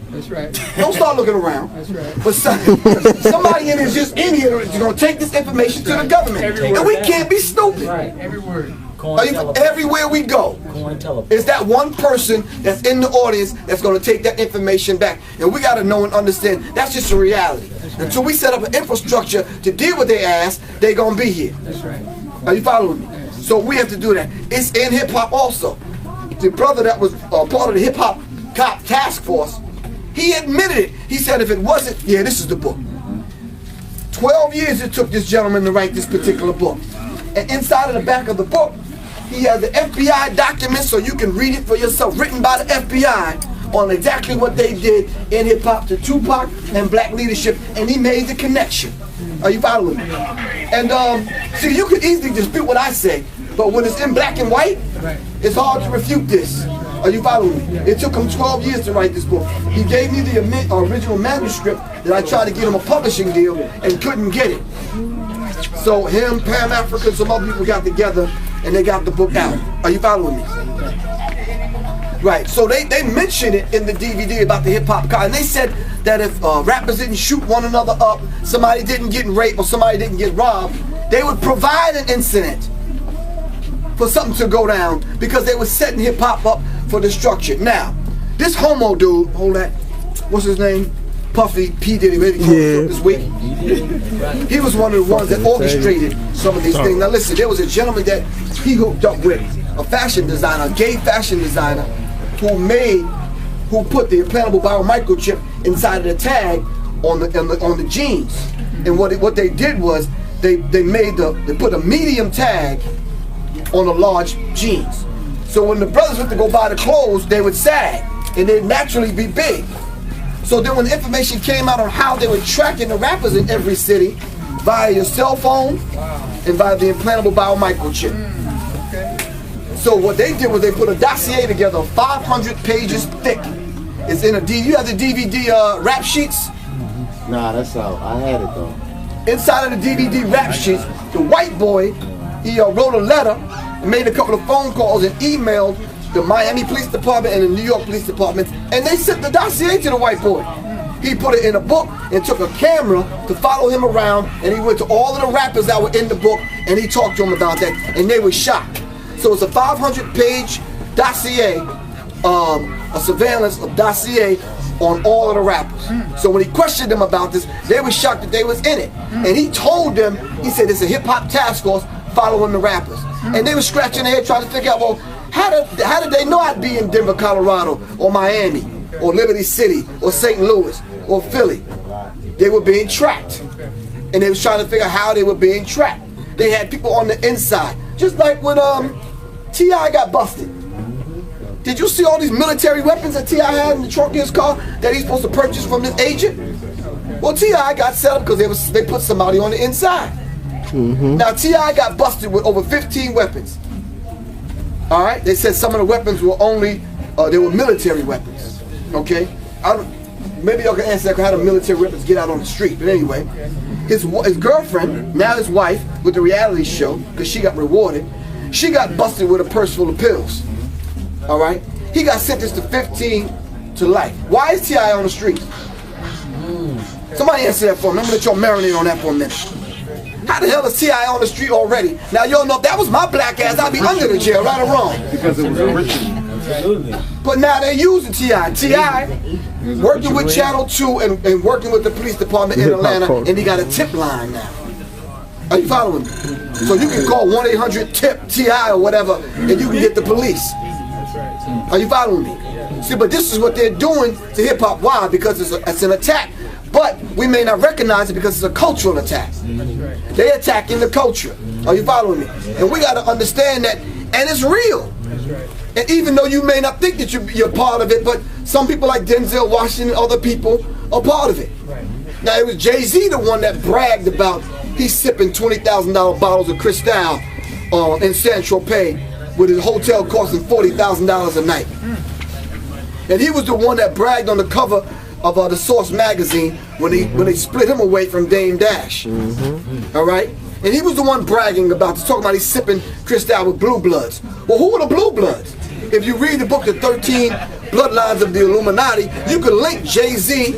That's right. Don't start looking around. That's right. But somebody in is just in here is going to take this information to the government. And we can't be stupid. Right. Every word. Everywhere we go, is that one person that's in the audience that's going to take that information back. And we got to know and understand that's just a reality. Until we set up an infrastructure to deal with their ass, they're going to be here. That's right. Are you following me? So we have to do that. It's in hip hop also. The brother that was part of the hip hop cop task force, he admitted it. He said if it wasn't, yeah, this is the book. 12 years it took this gentleman to write this particular book. And inside of the back of the book, he has the FBI documents so you can read it for yourself, written by the FBI on exactly what they did in hip hop to Tupac and black leadership, and he made the connection. Are you following me? And see, you could easily dispute what I say, but when it's in black and white, it's hard to refute this. Are you following me? It took him 12 years to write this book. He gave me the original manuscript that I tried to get him a publishing deal and couldn't get it. So him, Pam Africa, and some other people got together and they got the book out. Are you following me? Right, so they mentioned it in the DVD about the hip hop car, and they said that if rappers didn't shoot one another up, somebody didn't get raped or somebody didn't get robbed, they would provide an incident for something to go down because they were setting hip hop up for destruction. Now, this homo dude, hold that, what's his name? Puffy, P. Diddy, maybe this week. He was one of the ones that orchestrated some of these things. Now listen, there was a gentleman that he hooked up with, a fashion designer, a gay fashion designer, who put the implantable biomicrochip inside of the tag on the jeans. And what they did was they put a medium tag on the large jeans. So when the brothers went to go buy the clothes, they would sag and they'd naturally be big. So then when the information came out on how they were tracking the rappers in every city via your cell phone and via the implantable biomicrochip. So what they did was they put a dossier together 500 pages thick. It's in a DVD. You have the DVD rap sheets? Nah, that's out. I had it though. Inside of the DVD rap sheets, the white boy, he wrote a letter and made a couple of phone calls and emailed the Miami Police Department and the New York Police Department, and they sent the dossier to the white boy. He put it in a book and took a camera to follow him around, and he went to all of the rappers that were in the book and he talked to them about that, and they were shocked. So it's a 500-page dossier, a surveillance of dossier on all of the rappers. So when he questioned them about this, they were shocked that they was in it. And he told them, he said it's a hip-hop task force following the rappers. And they were scratching their head trying to figure out, well, how did they know I'd be in Denver, Colorado, or Miami, or Liberty City, or St. Louis, or Philly? They were being tracked. And they was trying to figure out how they were being tracked. They had people on the inside. Just like when T.I. got busted. Did you see all these military weapons that T.I. had in the trunk of his car that he's supposed to purchase from this agent? Well, T.I. got set up because they put somebody on the inside. Now, T.I. got busted with over 15 weapons. All right? They said some of the weapons were only, they were military weapons. Okay? Maybe y'all can answer that, how do military weapons get out on the street? But anyway, his girlfriend, now his wife, with the reality show, because she got rewarded, she got busted with a purse full of pills. All right, he got sentenced to 15 to life. Why is T.I. on the street? Somebody answer that for me. I'm gonna let y'all marinate on that for a minute. How the hell is T.I. on the street already? Now y'all know if that was my black ass, I'd be under the jail, right or wrong. Because it was original. But now they're using T.I. T.I. working with Channel 2 and working with the police department in Atlanta, and he got a tip line now. Are you following me? So you can call 1-800-TIP-TI or whatever, and you can get the police. Are you following me? See, but this is what they're doing to hip-hop. Why? Because it's an attack. But we may not recognize it because it's a cultural attack. They're attacking the culture. Are you following me? And we got to understand that, and it's real. And even though you may not think that you're part of it, but some people like Denzel Washington and other people are part of it. Now, it was Jay-Z the one that bragged about he's sipping $20,000 bottles of Cristal in Saint-Tropez, with his hotel costing $40,000 a night. And he was the one that bragged on the cover of the Source magazine when they split him away from Dame Dash. All right? And he was the one bragging about, talking about he's sipping Cristal with Blue Bloods. Well, who are the Blue Bloods? If you read the book, The 13 Bloodlines of the Illuminati, you can link Jay-Z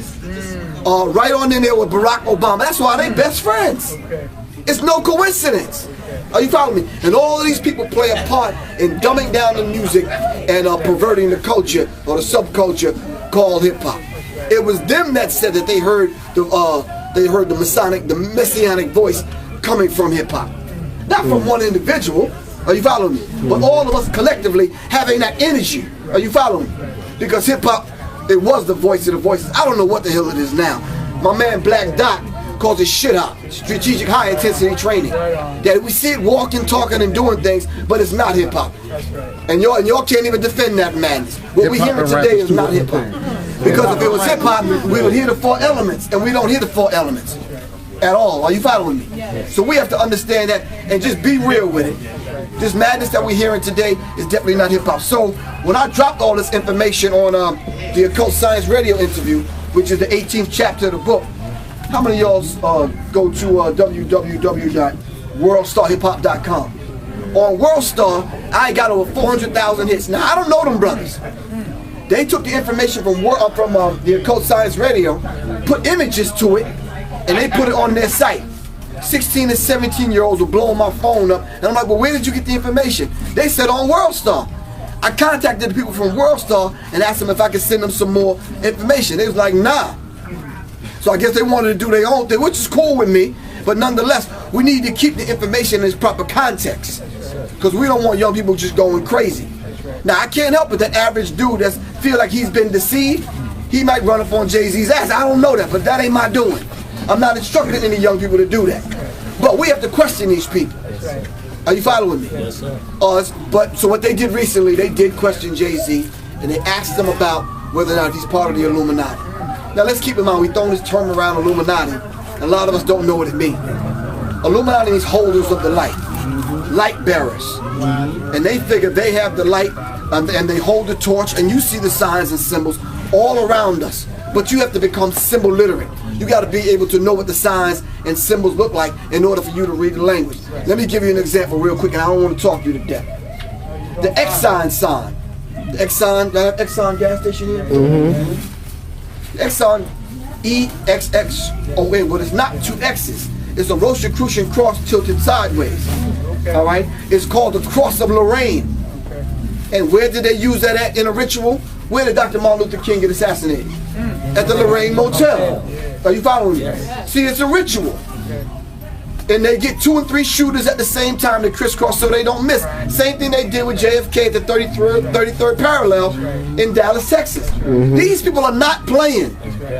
right on in there with Barack Obama. That's why they best friends. It's no coincidence. Are you following me? And all of these people play a part in dumbing down the music and perverting the culture or the subculture called hip hop. It was them that said that they heard the messianic voice coming from hip hop, not from one individual. Are you following me? But all of us collectively having that energy. Are you following me? Because hip hop, it was the voice of the voices. I don't know what the hell it is now. My man Black Dot calls it shit hop, strategic high intensity training. That we see it walking, talking, and doing things, but it's not hip hop. And y'all can't even defend that madness. What we hearing today is not hip hop. Because if it was hip hop, we would hear the 4 elements, and we don't hear the 4 elements at all. Are you following me? So we have to understand that and just be real with it. This madness that we're hearing today is definitely not hip hop. So when I dropped all this information on the Occult Science Radio interview, which is the 18th chapter of the book, how many of y'all go to www.worldstarhiphop.com? On WorldStar, I got over 400,000 hits. Now I don't know them brothers. They took the information from the Occult Science Radio, put images to it, and they put it on their site. 16 and 17-year-olds were blowing my phone up, and I'm like, well, where did you get the information? They said on WorldStar. I contacted the people from WorldStar and asked them if I could send them some more information. They was like, nah. So I guess they wanted to do their own thing, which is cool with me, but nonetheless, we need to keep the information in its proper context, because we don't want young people just going crazy. Now, I can't help it, the average dude that feel like he's been deceived, he might run up on Jay-Z's ass. I don't know that, but that ain't my doing. I'm not instructing any young people to do that. But we have to question these people. Are you following me? Yes, sir. So what they did recently, they did question Jay-Z, and they asked him about whether or not he's part of the Illuminati. Now let's keep in mind, we throw this term around Illuminati, and a lot of us don't know what it means. Illuminati means holders of the light, light bearers. And they figure they have the light, and they hold the torch, and you see the signs and symbols all around us. But you have to become symbol literate. You got to be able to know what the signs and symbols look like in order for you to read the language. Let me give you an example real quick, and I don't want to talk you to death. The Exxon sign. The Exxon, do I have Exxon gas station here? The Exxon EXXON, but it's not two X's. It's a Rosicrucian cross tilted sideways. All right? It's called the Cross of Lorraine. And where did they use that at in a ritual? Where did Dr. Martin Luther King get assassinated? At the Lorraine Motel. Are you following me? See, it's a ritual. And they get 2 and 3 shooters at the same time to crisscross so they don't miss. Same thing they did with JFK at the 33rd parallel in Dallas, Texas. These people are not playing.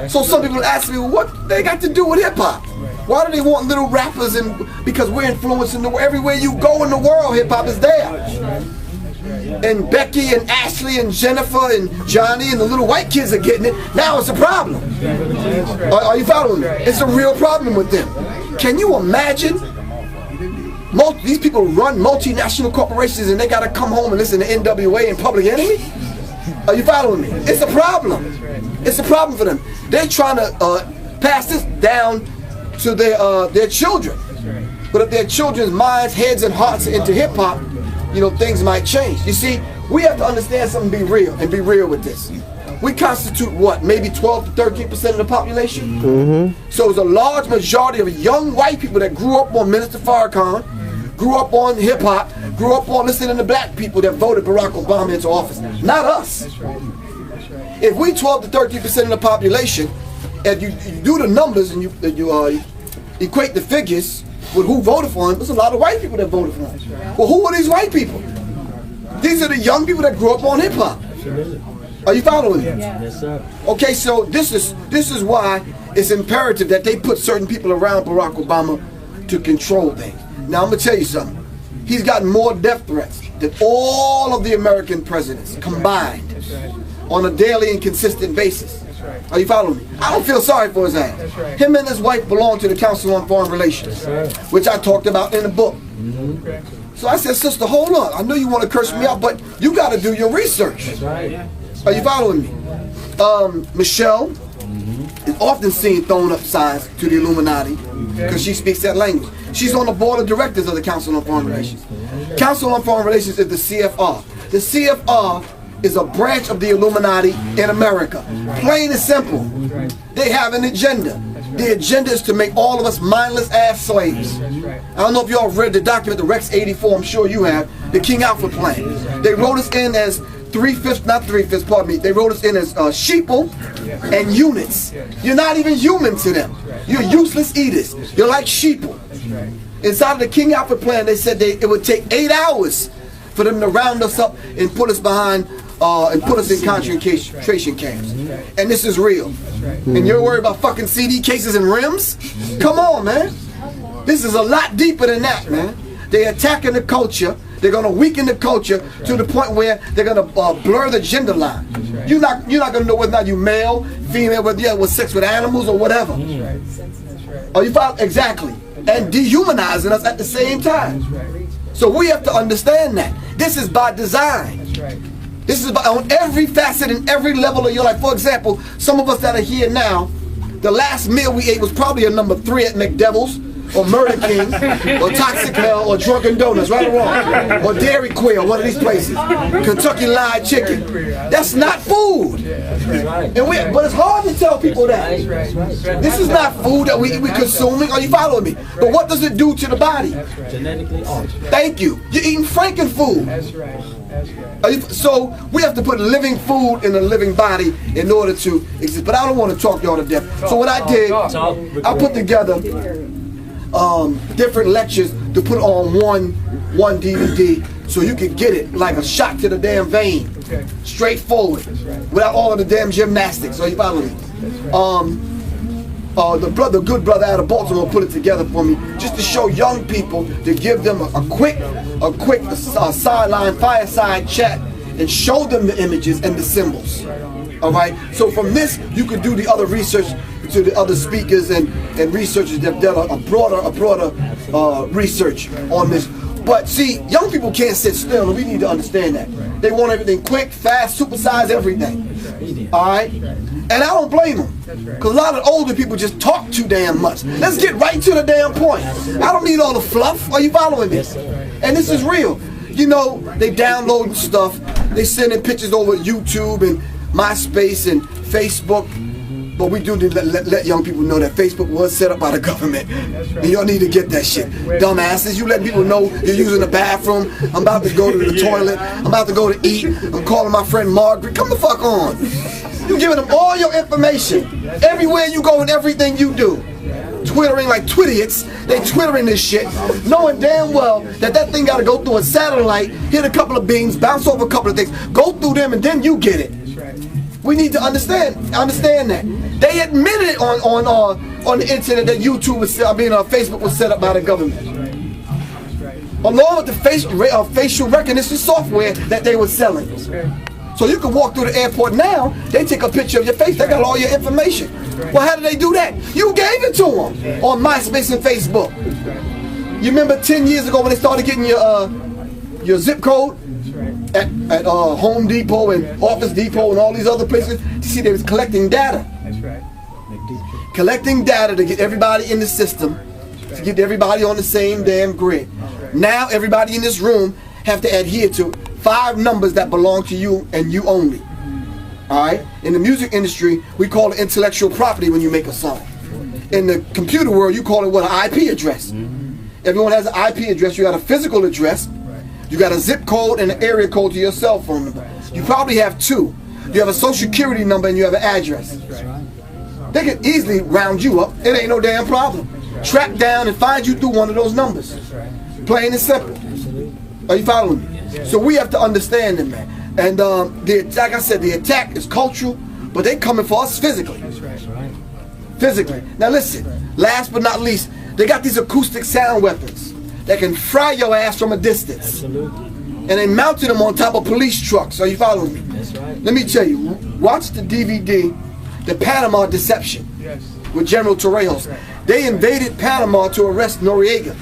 So some people ask me, well, what they got to do with hip-hop? Why do they want little rappers? And because we're influencing the world. Everywhere you go in the world, hip-hop is there. And Becky and Ashley and Jennifer and Johnny and the little white kids are getting it. Now it's a problem. Are you following me? It's a real problem with them. Can you imagine? These people run multinational corporations and they got to come home and listen to NWA and Public Enemy? Are you following me? It's a problem. It's a problem for them. They're trying to pass this down to their children. But if their children's minds, heads, and hearts are into hip-hop, you know, things might change. You see, we have to understand something, be real, and be real with this. We constitute what, maybe 12 to 13% of the population? So it's a large majority of young white people that grew up on Minister Farrakhan, grew up on hip-hop, grew up on listening to black people that voted Barack Obama into office. Not us. If we 12 to 13% of the population, if you do the numbers and you equate the figures with who voted for him, there's a lot of white people that voted for him. Well, who are these white people? These are the young people that grew up on hip-hop. Are you following me? Yes, sir. Okay, so this is why it's imperative that they put certain people around Barack Obama to control things. Now, I'm going to tell you something. He's gotten more death threats than all of the American presidents combined on a daily and consistent basis. Are you following me? I don't feel sorry for his ass. Him and his wife belong to the Council on Foreign Relations, which I talked about in the book. So I said, sister, hold on. I know you want to curse me out, but you got to do your research. Are you following me? Michelle is often seen throwing up signs to the Illuminati because she speaks that language. She's on the board of directors of the Council on Foreign Relations. Council on Foreign Relations is the CFR. The CFR is a branch of the Illuminati in America. Plain and simple. They have an agenda. The agenda is to make all of us mindless ass slaves. I don't know if y'all read the document, the Rex 84, I'm sure you have, the King Alfred Plan. They wrote us in as pardon me, they wrote us in as sheeple and units. You're not even human to them. You're useless eaters. You're like sheeple. Inside of the King Alfred Plan, they said it would take 8 hours for them to round us up and put us behind and put us in concentration camps. And this is real. And you're worried about fucking CD cases and rims? Come on, man. This is a lot deeper than that, man. They're attacking the culture. They're going to weaken the culture to the point where they're going to blur the gender line. You're not going to know whether or not you're male, female, whether you have sex with animals or whatever. Are you following? Exactly. And dehumanizing us at the same time. So we have to understand that. This is by design. This is on every facet and every level of your life. For example, some of us that are here now, the last meal we ate was probably a number 3 at McDevil's, or Murder King, or Toxic Hell, or Drunken Donuts, right or wrong, or Dairy Queen, one of these places, Kentucky Fried Chicken. That's not food. But it's hard to tell people that. This is not food that we consuming. Are you following me? But what does it do to the body? Genetically altered. Thank you. You're eating Franken food. That's right. That's right. So we have to put living food in a living body in order to exist. But I don't want to talk y'all to death. So what I did, I put together different lectures to put on one DVD so you could get it like a shot to the damn vein, straightforward, without all of the damn gymnastics. So you follow me? The good brother out of Baltimore put it together for me just to show young people, to give them a quick sideline fireside chat and show them the images and the symbols. All right. So from this, you could do the other research to the other speakers and researchers that done a broader research on this. But see, young people can't sit still, and we need to understand that. They want everything quick, fast, supersize everything. All right? And I don't blame them. Because a lot of older people just talk too damn much. Let's get right to the damn point. I don't need all the fluff. Are you following me? And this is real. You know, they download stuff. They sending pictures over YouTube and MySpace and Facebook. But we do need to let young people know that Facebook was set up by the government. And y'all need to get that shit. Dumbasses, you let people know you're using the bathroom. I'm about to go to the toilet. I'm about to go to eat. I'm calling my friend Margaret. Come the fuck on. You giving them all your information. Everywhere you go and everything you do. Twittering like twidiots. They twittering this shit, knowing damn well that that thing got to go through a satellite, hit a couple of beams, bounce over a couple of things, go through them, and then you get it. We need to understand that. They admitted it on the internet that YouTube was, Facebook was set up by the government, along with the facial recognition software that they were selling. So you can walk through the airport now. They take a picture of your face. They got all your information. Well, how did they do that? You gave it to them on MySpace and Facebook. You remember 10 years ago when they started getting your zip code? At Home Depot and Office Depot and all these other places. You see, they was collecting data. That's right. Collecting data to get everybody in the system, to get everybody on the same damn grid. Now everybody in this room have to adhere to 5 numbers that belong to you and you only. Alright? In the music industry, we call it intellectual property when you make a song. In the computer world, you call it what? An IP address. Everyone has an IP address. You got a physical address. You got a zip code and an area code to your cell phone number. You probably have 2. You have a social security number and you have an address. They can easily round you up. It ain't no damn problem. Track down and find you through one of those numbers. Plain and simple. Are you following me? So we have to understand it, man. And like I said, the attack is cultural, but they coming for us physically. Physically. Now listen, last but not least, they got these acoustic sound weapons that can fry your ass from a distance. And they mounted them on top of police trucks. Are you following me? That's right. Let me tell you, watch the DVD, The Panama Deception, with General Torrijos. They invaded Panama to arrest Noriega,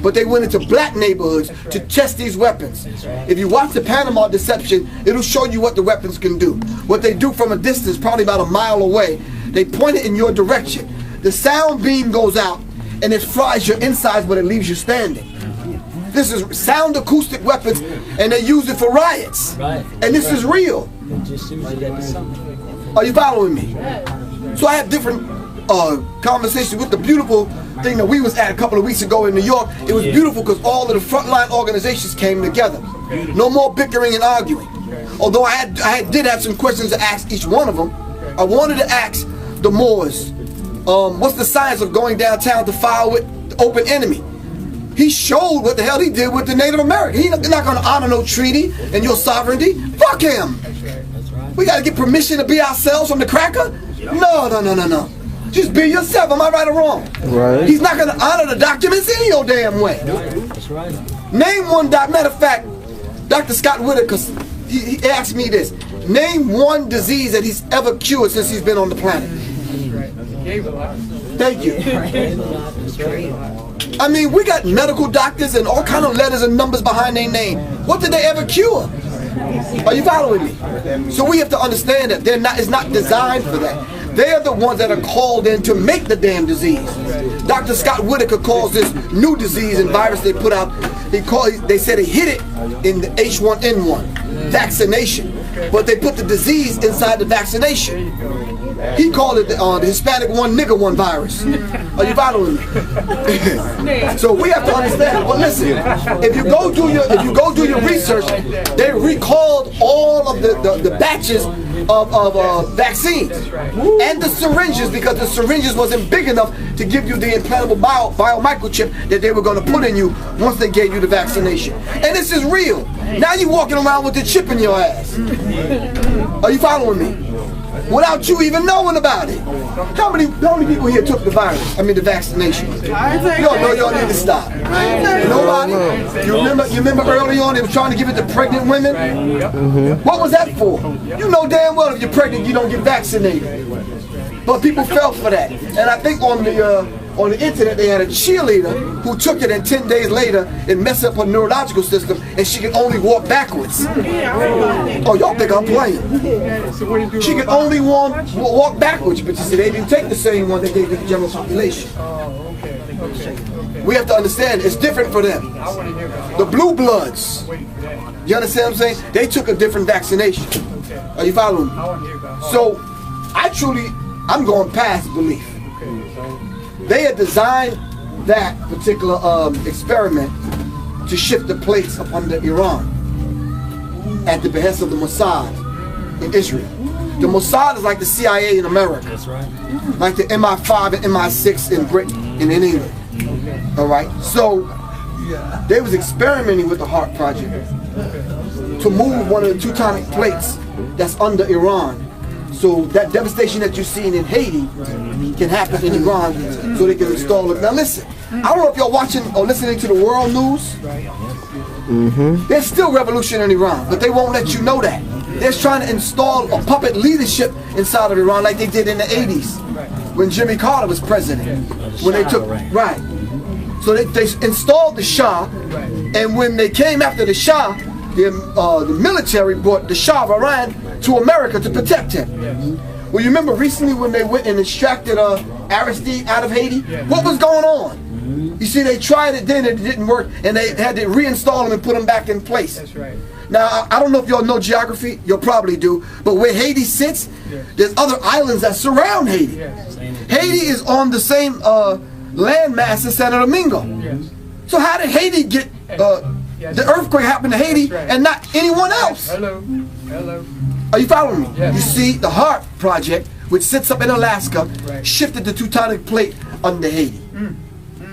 but they went into black neighborhoods to test these weapons. If you watch The Panama Deception, it'll show you what the weapons can do. What they do from a distance, probably about a mile away, they point it in your direction. The sound beam goes out, and it fries your insides, but it leaves you standing. This is sound acoustic weapons, and they use it for riots. And this is real. Are you following me? So I have different conversations with the beautiful thing that we was at a couple of weeks ago in New York. It was beautiful because all of the frontline organizations came together. No more bickering and arguing. Although I did have some questions to ask each one of them. I wanted to ask the Moors, what's the science of going downtown to file with the open enemy? He showed what the hell he did with the Native American. He's not going to honor no treaty and your sovereignty. Fuck him. We got to get permission to be ourselves from the cracker? No. Just be yourself. Am I right or wrong? Right. He's not going to honor the documents any your damn way. That's right. Name one matter of fact, Dr. Scott Whitaker, he asked me this. Name one disease that he's ever cured since he's been on the planet. Thank you. I mean, we got medical doctors and all kind of letters and numbers behind their name. What did they ever cure? Are you following me? So we have to understand that it's not designed for that. They are the ones that are called in to make the damn disease. Dr. Scott Whitaker calls this new disease and virus they put out. They said they hid it in the H1N1 vaccination, but they put the disease inside the vaccination. He called it the Hispanic one, nigger one virus. Are you following me? So we have to understand. But listen, if you go do your research, they recalled all of the batches of vaccines and the syringes, because the syringes wasn't big enough to give you the implantable bio microchip that they were going to put in you once they gave you the vaccination. And this is real. Now you're walking around with the chip in your ass. Are you following me? Without you even knowing about it. How many people here took the virus? I mean the vaccination. Y'all need to stop. Nobody? You remember early on they were trying to give it to pregnant women? What was that for? You know damn well if you're pregnant you don't get vaccinated. But people fell for that. And I think on the on the internet they had a cheerleader who took it and 10 days later it messed up her neurological system and she could only walk backwards. Oh, y'all think I'm playing. She could only walk backwards, but you see they didn't take the same one they gave to the general population. We have to understand it's different for them. The blue bloods, you understand what I'm saying? They took a different vaccination. Are you following me? So I'm going past belief. They had designed that particular experiment to shift the plates up under Iran at the behest of the Mossad in Israel. The Mossad is like the CIA in America. That's right. Like the MI5 and MI6 in Britain and in England. All right. So they was experimenting with the HART project to move one of the tectonic plates that's under Iran. So that devastation that you're seeing in Haiti can happen in Iran, so they can install it. Now listen, I don't know if y'all watching or listening to the world news. There's still revolution in Iran, but they won't let you know that. They're trying to install a puppet leadership inside of Iran like they did in the 80s when Jimmy Carter was president. When they took, so they installed the Shah, and when they came after the Shah, the military brought the Shah of Iran to America to protect him. Well, you remember recently when they went and extracted Aristide out of Haiti? What was going on? You see, they tried it then and it didn't work, and they had to reinstall him and put him back in place. That's right. Now, I don't know if y'all know geography. You'll probably do. But where Haiti sits, there's other islands that surround Haiti. Haiti is on the same landmass as Santo Domingo. So how did Haiti get the earthquake happen to Haiti and not anyone else? Hello. Are you following me? You see, the HART project, which sits up in Alaska, shifted the tectonic plate under Haiti.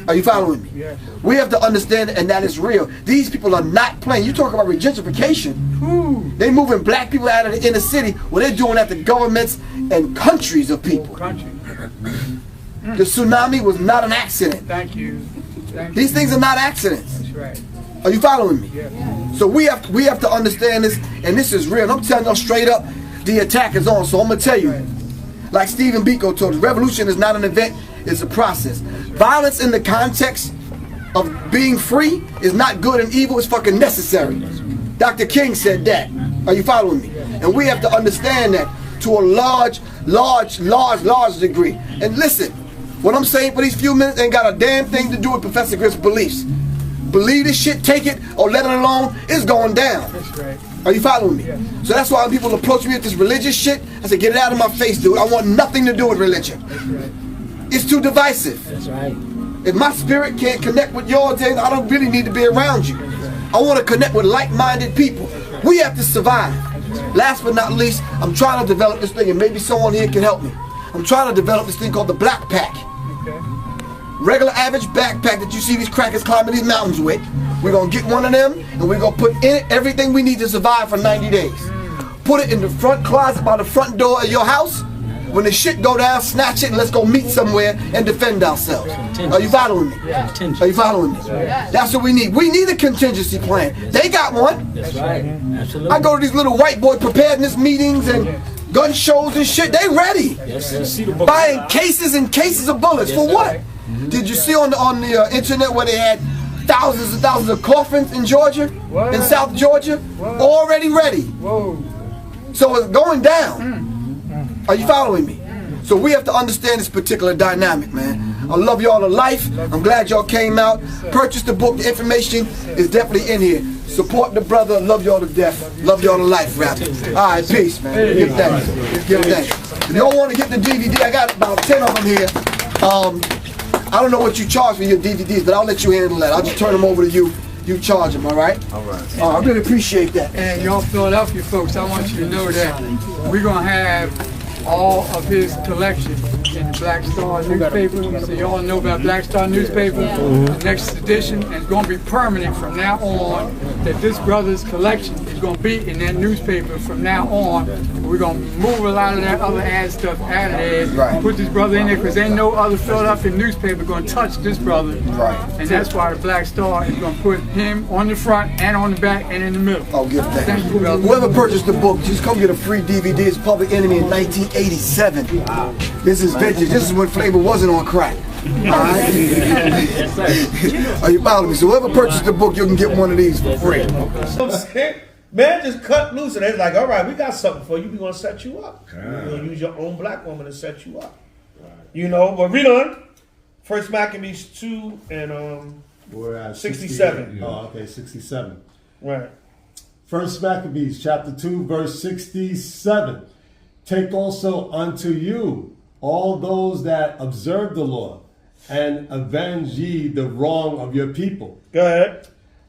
Are you following me? We have to understand, and that is real. These people are not playing. You talk about gentrification. They moving black people out of the inner city. Well, they're doing that to governments and countries of people. The tsunami was not an accident. Thank you. These things are not accidents. That's right. Are you following me? So we have to understand this, and this is real. And I'm telling y'all straight up, the attack is on. So I'm gonna tell you, like Stephen Biko told us, revolution is not an event, it's a process. Violence in the context of being free is not good and evil, it's fucking necessary. Dr. King said that. Are you following me? And we have to understand that to a large degree. And listen, what I'm saying for these few minutes ain't got a damn thing to do with Professor Griff's beliefs. Believe this shit, take it, or let it alone, it's going down. That's right. Are you following me? So that's why when people approach me with this religious shit, I say, get it out of my face, dude. I want nothing to do with religion. That's right. It's too divisive. That's right. If my spirit can't connect with yours, then I don't really need to be around you. I want to connect with like-minded people. We have to survive. Last but not least, I'm trying to develop this thing, and maybe someone here can help me. I'm trying to develop this thing called the Black Pack. Regular average backpack that you see these crackers climbing these mountains with. We're going to get one of them, and we're going to put in it everything we need to survive for 90 days. Put it in the front closet by the front door of your house. When the shit go down, snatch it and let's go meet somewhere and defend ourselves. Are you following me? Are you following me? That's what we need. We need a contingency plan. They got one. That's right. Absolutely. I go to these little white boy preparedness meetings and gun shows and shit. They ready. Buying cases and cases of bullets. For what? Did you see on the internet where they had thousands and thousands of coffins in Georgia, in South Georgia, already ready? So it's going down. Are you following me? So we have to understand this particular dynamic, man. I love y'all to life. I'm glad y'all came out. Purchase the book. The information is definitely in here. Support the brother. Love y'all to death. Love y'all to life, rap. All right, peace, man. Give thanks. Give thanks. If y'all want to get the DVD, I got about 10 of them here. I don't know what you charge for your DVDs, but I'll let you handle that. I'll just turn them over to you. You charge them, all right? All right. I really appreciate that. And y'all Philadelphia folks, I want you to know that we're going to have all of his collection in the Black Star newspaper. So y'all know about Black Star newspaper. The next edition is going to be permanent from now on, that this brother's collection is going to be in that newspaper from now on. We're going to move a lot of that other ad stuff out of there, put this brother in there, because ain't no other Philadelphia newspaper going to touch this brother. And that's why the Black Star is going to put him on the front and on the back and in the middle. I'll give that. Thank you, brother. Whoever purchased the book, just come get a free DVD. It's Public Enemy in 1987. This is vintage. This is when Flavor wasn't on crack. Alright? Yes, sir. Are you following me? So whoever purchased the book, you can get one of these for free. You know what I'm saying? Man just cut loose and they're like, all right, we got something for you. We're going to set you up. We're going to use your own black woman to set you up. You know, but read on. First Maccabees 2 and We're at 67. Oh, okay, 67. Right. First Maccabees chapter 2, verse 67. Take also unto you all those that observe the law, and avenge ye the wrong of your people. Go ahead.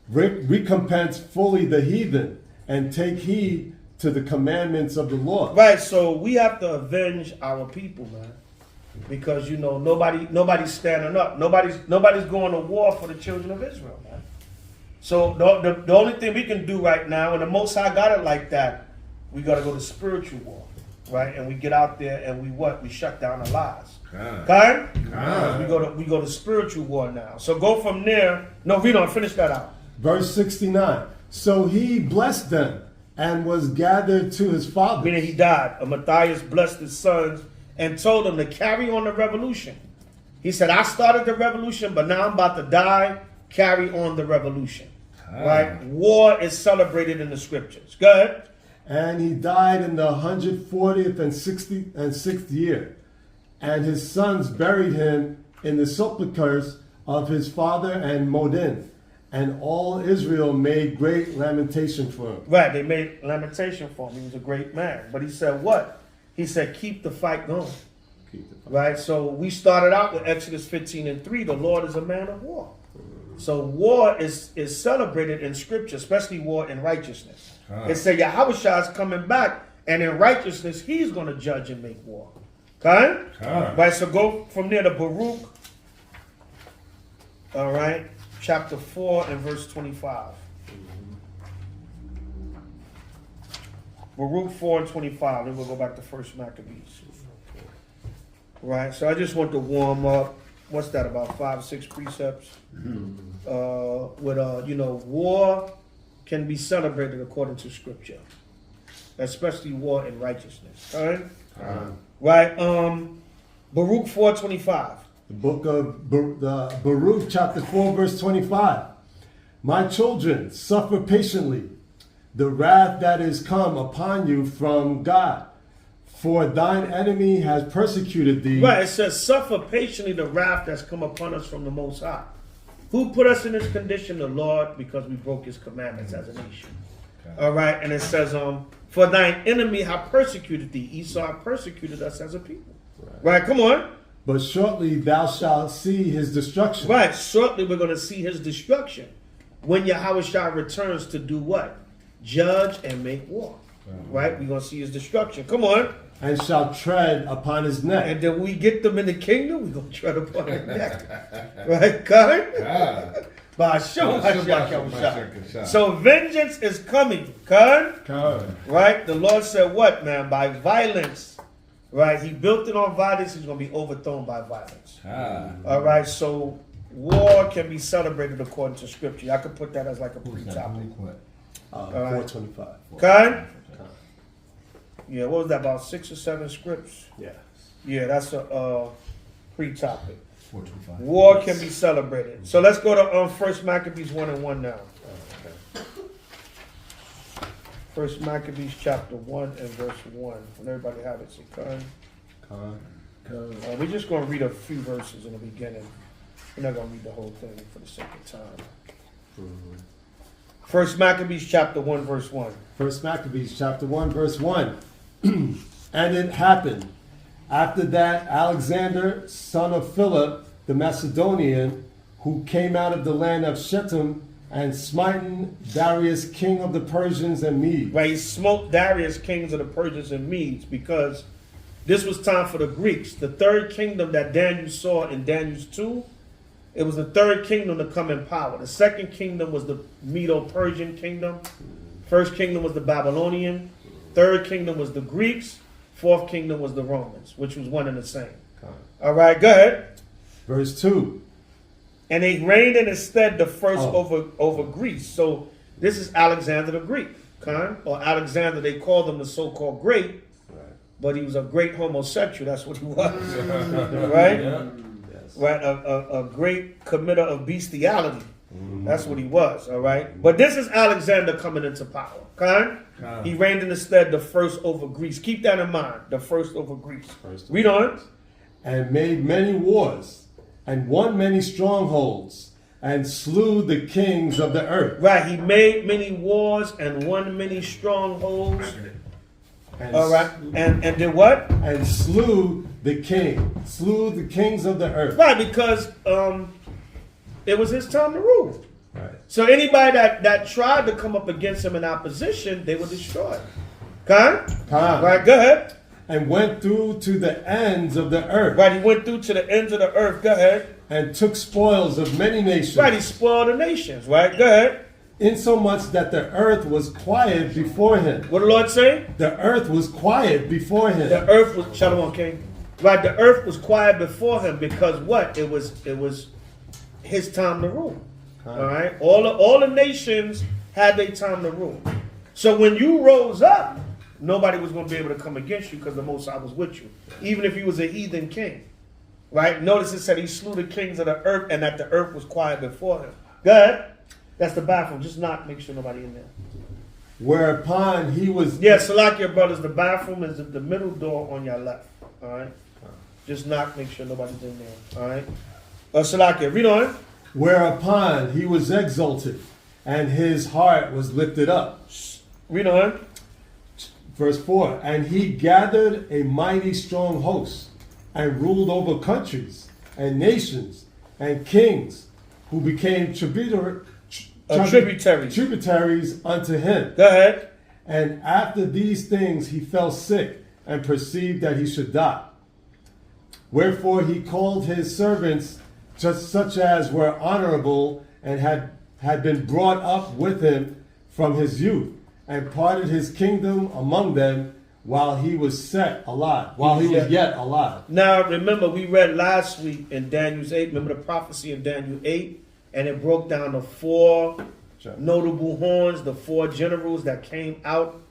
Recompense fully the heathen, and take heed to the commandments of the Lord. Right, so we have to avenge our people, man. Because, you know, nobody's standing up. Nobody's going to war for the children of Israel, man. So the only thing we can do right now, and the Most High got it like that, we got to go to spiritual war, right? And we get out there and we shut down the lies. Okay? We go to spiritual war now. So go from there. No, read on. Finish that out. Verse 69. So he blessed them and was gathered to his father. Meaning he died. And Matthias blessed his sons and told them to carry on the revolution. He said, I started the revolution, but now I'm about to die. Carry on the revolution. Right? War is celebrated in the scriptures. Go ahead. And he died in the 140th and 6th year. And his sons buried him in the sepulchres of his father and Modin. And all Israel made great lamentation for him. Right, they made lamentation for him. He was a great man. But he said what? He said, keep the fight going. Right, so we started out with Exodus 15:3. The Lord is a man of war. So war is celebrated in scripture, especially war in righteousness. It said Yahweh is coming back, and in righteousness, he's going to judge and make war. Okay? Right, so go from there to Baruch. All right, chapter 4 and verse 25. Baruch 4 and 25. Then we'll go back to First Maccabees. Right, so I just want to warm up. What's that, about 5 or 6 precepts? You know, war can be celebrated according to scripture, especially war in righteousness. All right? Right, Baruch 4:25. The book of Baruch chapter 4 verse 25. My children, suffer patiently the wrath that is come upon you from God. For thine enemy has persecuted thee. Right, it says, suffer patiently the wrath that's come upon us from the Most High. Who put us in this condition? The Lord, because we broke his commandments as a nation. All right, and it says, for thine enemy have persecuted thee. Esau persecuted us as a people. Right, come on. But shortly thou shalt see his destruction. Right, shortly we're going to see his destruction. When Yahweh returns to do what? Judge and make war. Right, we're going to see his destruction. Come on. And shall tread upon his neck. And then we get them in the kingdom, we're going to tread upon his neck. Right, God? By HaNUKKAH. So vengeance is coming, right? The Lord said what, man? By violence, right? He built it on violence. He's going to be overthrown by violence. All right, so war can be celebrated according to scripture. I could put that as like a pre-topic. 425. Okay? Yeah, what was that, about 6 or 7 scripts? Yeah. Yeah, that's a pre-topic. War can be celebrated. So let's go to First Maccabees 1 and 1 now. First Maccabees chapter 1 and verse 1. When everybody have it, so we're just going to read a few verses in the beginning. We're not going to read the whole thing for the sake of time. First Maccabees chapter 1 verse 1. First Maccabees chapter 1 verse 1. And it happened after that Alexander, son of Philip, the Macedonian, who came out of the land of Shittim and smitten Darius, king of the Persians and Medes. Right, he smote Darius, kings of the Persians and Medes, because this was time for the Greeks. The third kingdom that Daniel saw in Daniel 2, it was the third kingdom to come in power. The second kingdom was the Medo-Persian kingdom. First kingdom was the Babylonian. Third kingdom was the Greeks. Fourth kingdom was the Romans, which was one and the same. All right, go ahead. Verse 2. And they reigned in his stead the first over Greece. So this is Alexander the Greek, or Alexander, they called him the so-called great, but he was a great homosexual. That's what he was, right? Right, a great committer of bestiality. That's what he was, all right? But this is Alexander coming into power, okay? He reigned in the stead the first over Greece. Keep that in mind, the first over Greece. Read on. And made many wars, and won many strongholds, and slew the kings of the earth. Right, he made many wars and won many strongholds. And All right, and did what? And slew the kings of the earth. Right, because it was his time to rule. Right. So anybody that tried to come up against him in opposition, they were destroyed. Okay? Right, go ahead. And went through to the ends of the earth. Right, he went through to the ends of the earth. Go ahead. And took spoils of many nations. Right, he spoiled the nations. Right, go ahead. Insomuch that the earth was quiet before him. What the Lord say? The earth was quiet before him. The earth was, Shalom King. Right, the earth was quiet before him because what? It was his time to rule. All right, all the nations had their time to rule. So when you rose up, nobody was going to be able to come against you because the Most High was with you, even if you was a heathen king. Right? Notice it said he slew the kings of the earth and that the earth was quiet before him. Go ahead. That's the bathroom. Just make sure nobody in there. Whereupon he was... Yeah, Salakia, brothers, the bathroom is the middle door on your left. All right? Just make sure nobody's in there. All right? Salakia, read on. Whereupon he was exalted, and his heart was lifted up. Read on. Verse 4, and he gathered a mighty strong host, and ruled over countries, and nations, and kings, who became tributaries unto him. Go ahead. And after these things he fell sick, and perceived that he should die. Wherefore he called his servants, just such as were honorable, and had been brought up with him from his youth, and parted his kingdom among them while he was yet alive. Now remember, we read last week in Daniel's 8, remember the prophecy in Daniel 8, and it broke down the 4 notable horns, the 4 generals that came out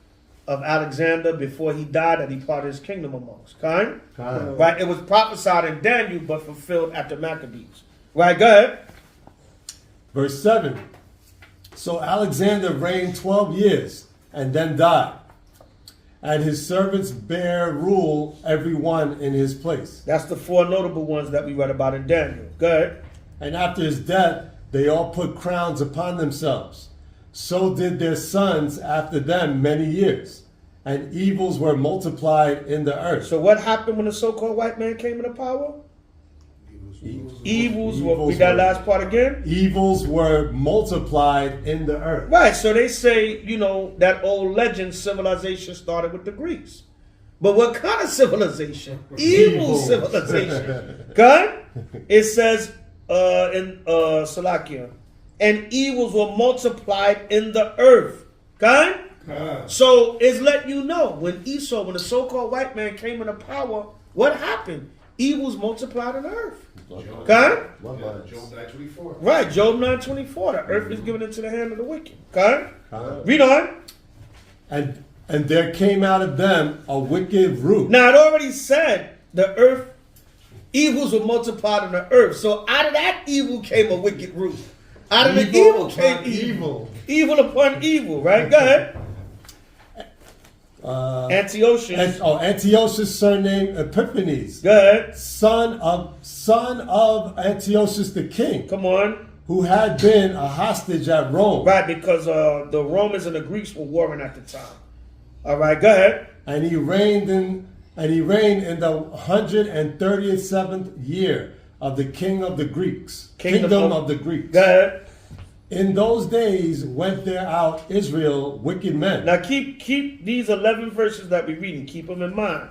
of Alexander before he died, that he parted his kingdom amongst. Okay? Right? It was prophesied in Daniel, but fulfilled after Maccabees. Right? Go ahead. Verse 7. So Alexander reigned 12 years, and then died. And his servants bare rule, every one in his place. That's the 4 notable ones that we read about in Daniel. Go ahead. And after his death, they all put crowns upon themselves. So did their sons after them many years. And evils were multiplied in the earth. So what happened when the so-called white man came into power? Evils were, read that last part again. Evils were multiplied in the earth. Right, so they say, that old legend, civilization started with the Greeks. But what kind of civilization? Evil civilization. Okay? It says in Salakia, and evils were multiplied in the earth. Okay? So it's letting you know, when Esau, when the so-called white man came into power, what happened? Evils multiplied in the earth. Okay? Job 9:24. Right, Job 9:24. The earth is given into the hand of the wicked. Okay? Read on. And there came out of them a wicked root. Now it already said the earth, evils were multiplied in the earth. So out of that evil came a wicked root. Out of the evil came evil. Evil upon evil, right? Go ahead. Antiochus. Antiochus, surname Epiphanes. Go ahead. Son of Antiochus the king. Come on. Who had been a hostage at Rome. Right, because the Romans and the Greeks were warring at the time. All right, go ahead. And he reigned in the 137th year of the king of the Greeks. Kingdom of the Greeks. Go ahead. In those days went there out Israel wicked men. Now keep these 11 verses that we're reading, keep them in mind.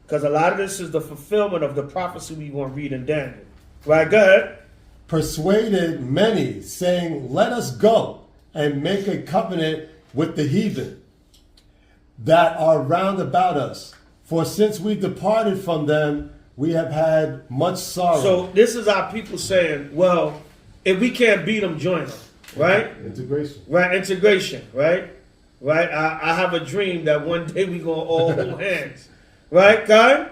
Because a lot of this is the fulfillment of the prophecy we want to read in Daniel. Right, go ahead. Persuaded many, saying, let us go and make a covenant with the heathen that are round about us. For since we departed from them, we have had much sorrow. So this is our people saying, well, if we can't beat them, join them. Right? Integration. Right, integration. Right? Right? I have a dream that one day we're going to all hold hands. Right, God?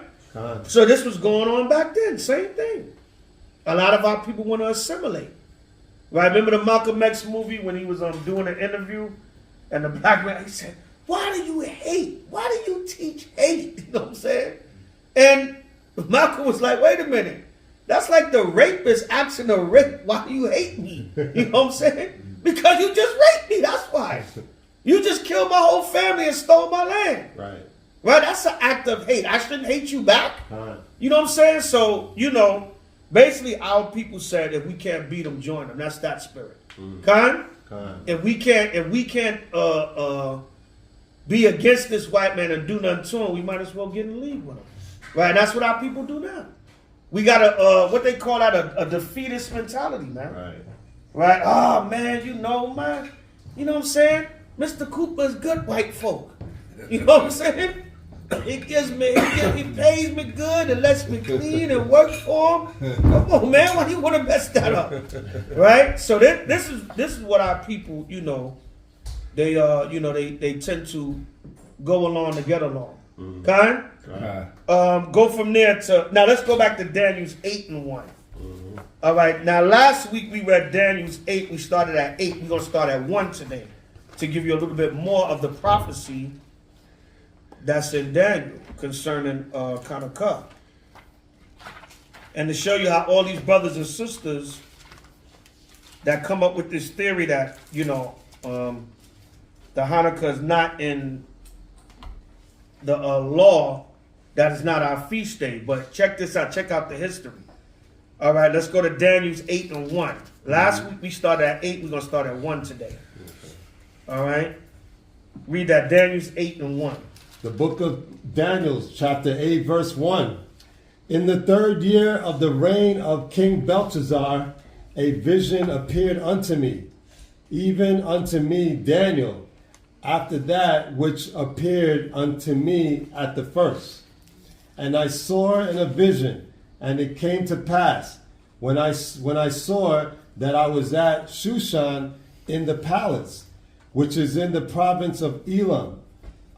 So this was going on back then. Same thing. a lot of our people want to assimilate. Right? Remember the Malcolm X movie when he was doing an interview, and the black man, he said, "Why do you hate? Why do you teach hate?" You know what I'm saying? And Malcolm was like, "Wait a minute. That's like the rapist asking a rape, why do you hate me?" You know what I'm saying? Because you just raped me, that's why. You just killed my whole family and stole my land. Right. Right? That's an act of hate. I shouldn't hate you back. You know what I'm saying? So, you know, basically our people said if we can't beat them, join them. That's that spirit. If we can't be against this white man and do nothing to him, we might as well get in league with him. Right? And that's what our people do now. We got what they call that, a defeatist mentality, man. Right. Right? Oh, man, you know what I'm saying? Mr. Cooper's good white folk. You know what I'm saying? He pays me good and lets me clean and work for him. Come on, man, why do you want to mess that up? Right? So this is what our people, you know, they tend to go along to get along. Okay? Go from there to now. Let's go back to Daniel's 8:1. All right. Now last week we read Daniel's 8. We started at 8. We're gonna start at 1 today to give you a little bit more of the prophecy that's in Daniel concerning CHAANAKAH, and to show you how all these brothers and sisters that come up with this theory that the Hanukkah is not in the law, that is not our feast day. But check this out. Check out the history. All right, let's go to Daniel's 8:1. Last week we started at 8. We're going to start at 1 today. All right. Read that, Daniel's 8:1. The book of Daniel, chapter 8, verse 1. In the 3rd year of the reign of King Belshazzar, a vision appeared unto me, even unto me, Daniel, after that which appeared unto me at the first. And I saw in a vision, and it came to pass, when I saw that I was at Shushan in the palace, which is in the province of Elam.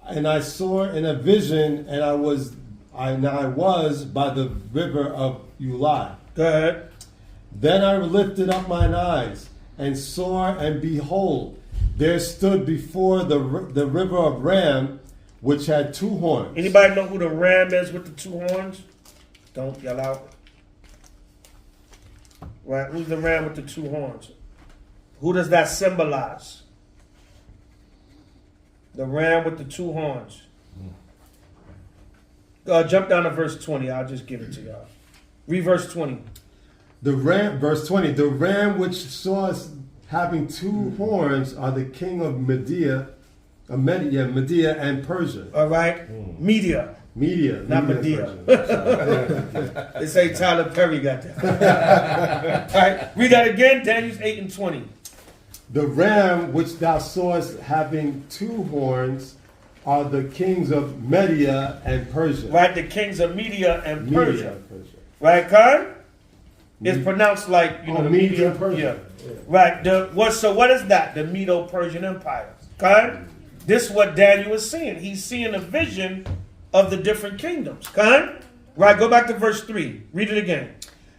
And I saw in a vision, and I was by the river of Ulai. Go ahead. Then I lifted up mine eyes, and saw, and behold, there stood before the river of Ram, which had 2 horns. Anybody know who the ram is with the 2 horns? Don't yell out. Right, who's the ram with the 2 horns? Who does that symbolize? The ram with the 2 horns. Jump down to verse 20. I'll just give it to y'all. Read verse 20. Verse 20. The ram which saw us having 2 horns are the king of Media and Persia. All right. Media. Not Medea. They say Tyler Perry got that. All right. Read that again. Daniel's 8:20. The ram which thou sawest having 2 horns are the kings of Media and Persia. Right, the kings of Media and Persia. Right, Khan? It's pronounced like, the Media and Persia. Yeah. Right. So what is that? The Medo-Persian Empire. Khan? This is what Daniel is seeing. He's seeing a vision of the different kingdoms. Khan? Right, go back to verse 3. Read it again.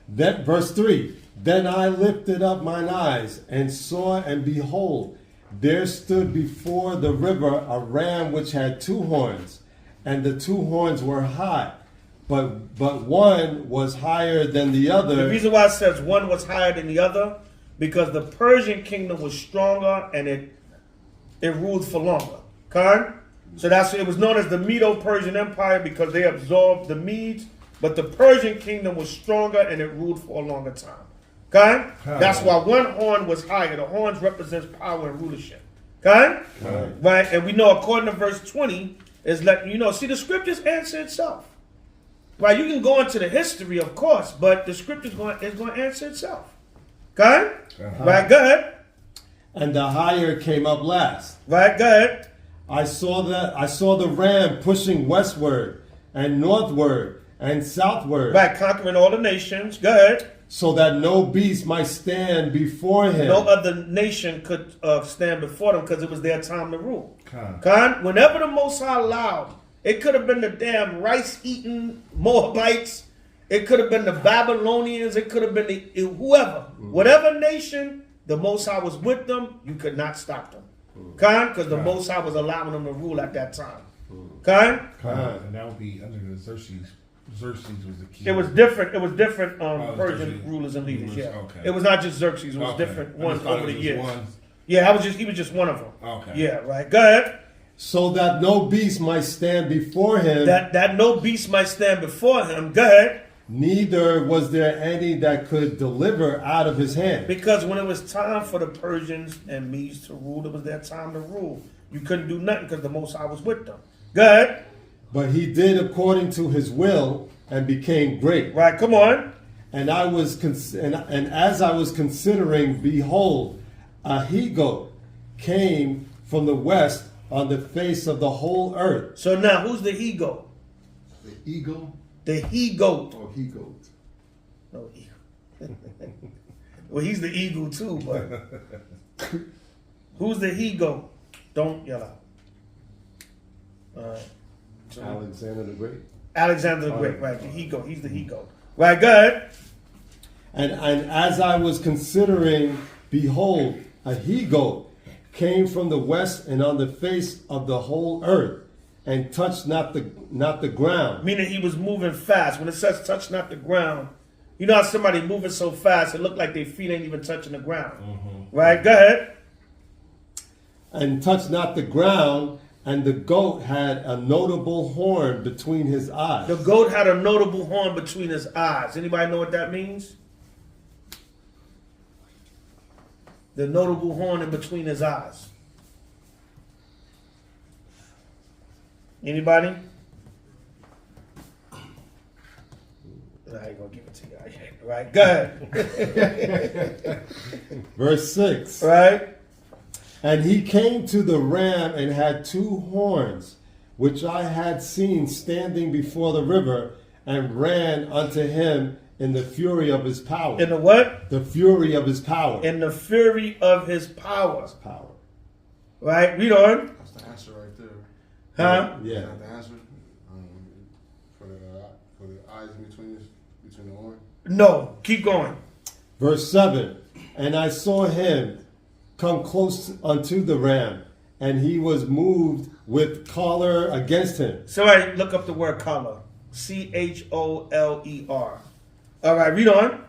Then verse 3. Then I lifted up mine eyes and saw, and behold, there stood before the river a ram which had 2 horns, and the 2 horns were high, but one was higher than the other. The reason why it says one was higher than the other, because the Persian kingdom was stronger and it ruled for longer. Khan? So that's it was known as the Medo-Persian Empire because they absorbed the Medes, but the Persian kingdom was stronger and it ruled for a longer time. Okay? That's why one horn was higher. The horns represents power and rulership. Okay? Right? And we know according to verse 20 is letting you know. See, the scriptures answer itself. Right? You can go into the history, of course, but the scriptures is going to answer itself. Okay? Right? Go ahead. And the higher came up last. Right? Go ahead. I saw the ram pushing westward and northward and southward. Right? Conquering all the nations. Go ahead. So that no beast might stand before him. No other nation could stand before them because it was their time to rule. Whenever the Most High allowed, it could have been the damn rice-eating Moabites It could have been the Babylonians. It could have been whoever. Whatever nation, the Most High was with them. You could not stop them. Because the Most High was allowing them to rule at that time. And that would be under the Xerxes. Xerxes was the king. It was different. It was different Persian Xerxes. rulers and leaders. Yeah. Okay. It was not just Xerxes. It was different I ones just thought over it the was years. one. Yeah, he was just one of them. Okay. Yeah, right. Go ahead. So that no beast might stand before him. That no beast might stand before him. Go ahead. Neither was there any that could deliver out of his hand. Because when it was time for the Persians and Medes to rule, it was their time to rule. You couldn't do nothing because the Most High was with them. Go ahead. But he did according to his will and became great. Right, come on. And I was and as I was considering, behold, a he-goat came from the west on the face of the whole earth. So now, who's the he-goat? The eagle The he-goat. or he-goat? No, eagle. Well, he's the eagle too, but who's the he-goat? Don't yell out. All right. Alexander the Great. Alexander the Great, right? The he-goat. He's the he-goat. Right, go ahead. And as I was considering, behold, a he-goat came from the west and on the face of the whole earth, and touched not the ground. Meaning he was moving fast. When it says touch not the ground, you know how somebody moving so fast, it looked like their feet ain't even touching the ground. Right, go ahead. And touched not the ground, and the goat had a notable horn between his eyes. The goat had a notable horn between his eyes. Anybody know what that means? The notable horn in between his eyes. Anybody? I ain't gonna give it to you. Right, go ahead. Verse 6. Right? And he came to the ram and had two horns, which I had seen standing before the river, and ran unto him in the fury of his power. In the what? The fury of his power. In the fury of his power. Power. Right? Read on. That's the answer right there. Huh? Yeah. Is that the answer? For the eyes between the horn? No. Keep going. Verse 7. And I saw him come close unto the ram, and he was moved with choler against him. Somebody look up the word choler. CHOLER. All right, read on.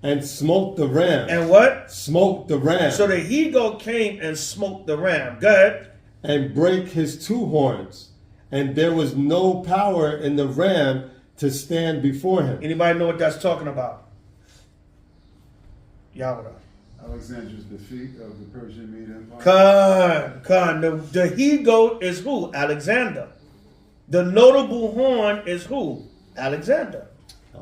And smote the ram. And what? Smote the ram. So the he-goat came and smoked the ram. Go ahead. And brake his two horns. And there was no power in the ram to stand before him. Anybody know what that's talking about? Yahweh. Alexander's defeat of the Persian Mede Empire. Khan. The he-goat is who? Alexander. The notable horn is who? Alexander.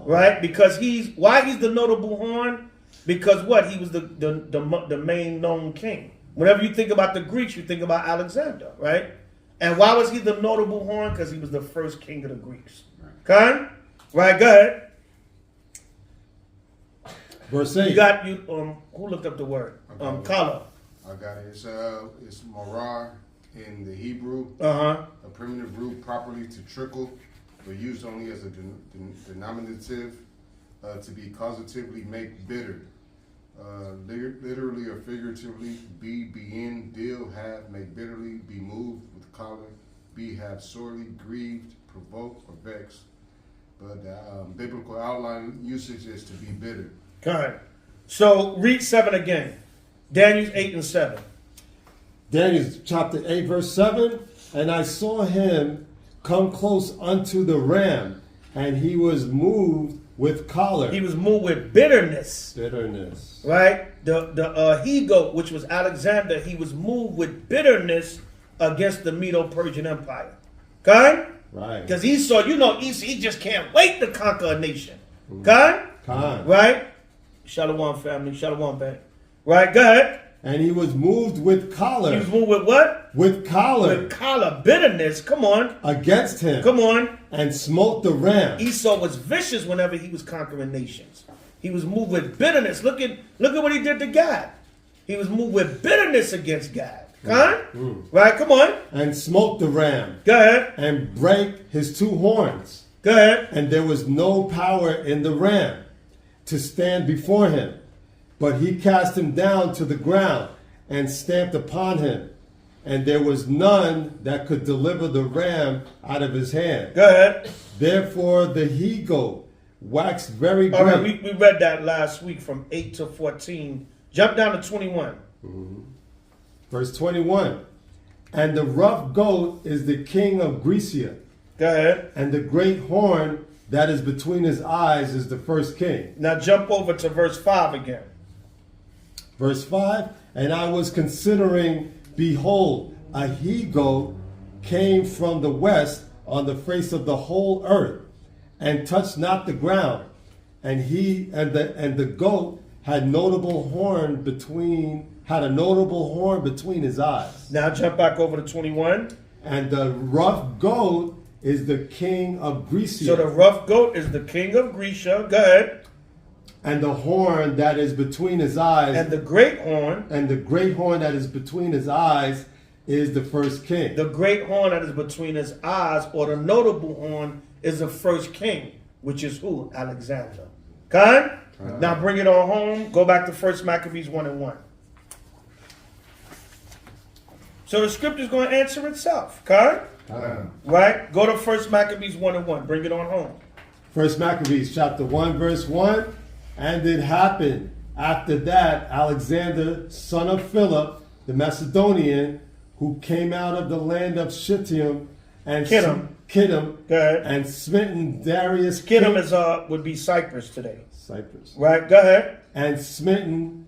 Right? Because why he's the notable horn? Because what? He was the main known king. Whenever you think about the Greeks, you think about Alexander, right? And why was he the notable horn? Because he was the first king of the Greeks. Khan? Right, go ahead. Verse 8. Who looked up the word? Kala. I got it. It's morar in the Hebrew. Uh-huh. A primitive root properly to trickle, but used only as a denominative to be causatively make bitter. Literally or figuratively, be in, deal, have, make bitterly, be moved with choler, be have sorely grieved, provoke, or vex. But the biblical outline usage is to be bitter. Correct. So read 7 again. Daniel 8 and 7. Daniel chapter 8, verse 7. And I saw him come close unto the ram, and he was moved with choler. He was moved with bitterness. Bitterness. Right? The he-goat, which was Alexander, he was moved with bitterness against the Medo-Persian Empire. Okay? Right. Because Esau, he just can't wait to conquer a nation. Okay? Right? Shalom, family. Shalom, man. Right? Go ahead. And he was moved with choler. He was moved with what? With choler. With choler. Bitterness. Come on. Against him. Come on. And smote the ram. Esau was vicious whenever he was conquering nations. He was moved with bitterness. Look at what he did to God. He was moved with bitterness against God. Right? Come on. And smote the ram. Go ahead. And brake his two horns. Go ahead. And there was no power in the ram to stand before him, but he cast him down to the ground and stamped upon him. And there was none that could deliver the ram out of his hand. Go ahead. Therefore the he-goat waxed very great. All right, we read that last week from 8 to 14. Jump down to 21. Verse 21. And the rough goat is the king of Grecia. Go ahead. And the great horn that is between his eyes is the first king. Now jump over to verse 5 again. Verse 5. And I was considering, behold, a he-goat came from the west on the face of the whole earth, and touched not the ground. And the goat had a notable horn between his eyes. Now jump back over to 21. And the rough goat is the king of Grecia. So the rough goat is the king of Grecia. Go ahead. And the horn that is between his eyes. And the great horn. And the great horn that is between his eyes is the first king. The great horn that is between his eyes, or the notable horn, is the first king, which is who? Alexander. Okay? Now bring it on home. Go back to 1 Maccabees 1:1. So the scripture is going to answer itself. Okay? Right? Go to 1 Maccabees 1:1. Bring it on home. 1 Maccabees chapter 1 verse 1. And it happened after that, Alexander, son of Philip, the Macedonian, who came out of the land of Shittim and Kittim, and smitten Darius. Kittim is would be Cyprus today. Cyprus. Right, go ahead. And smitten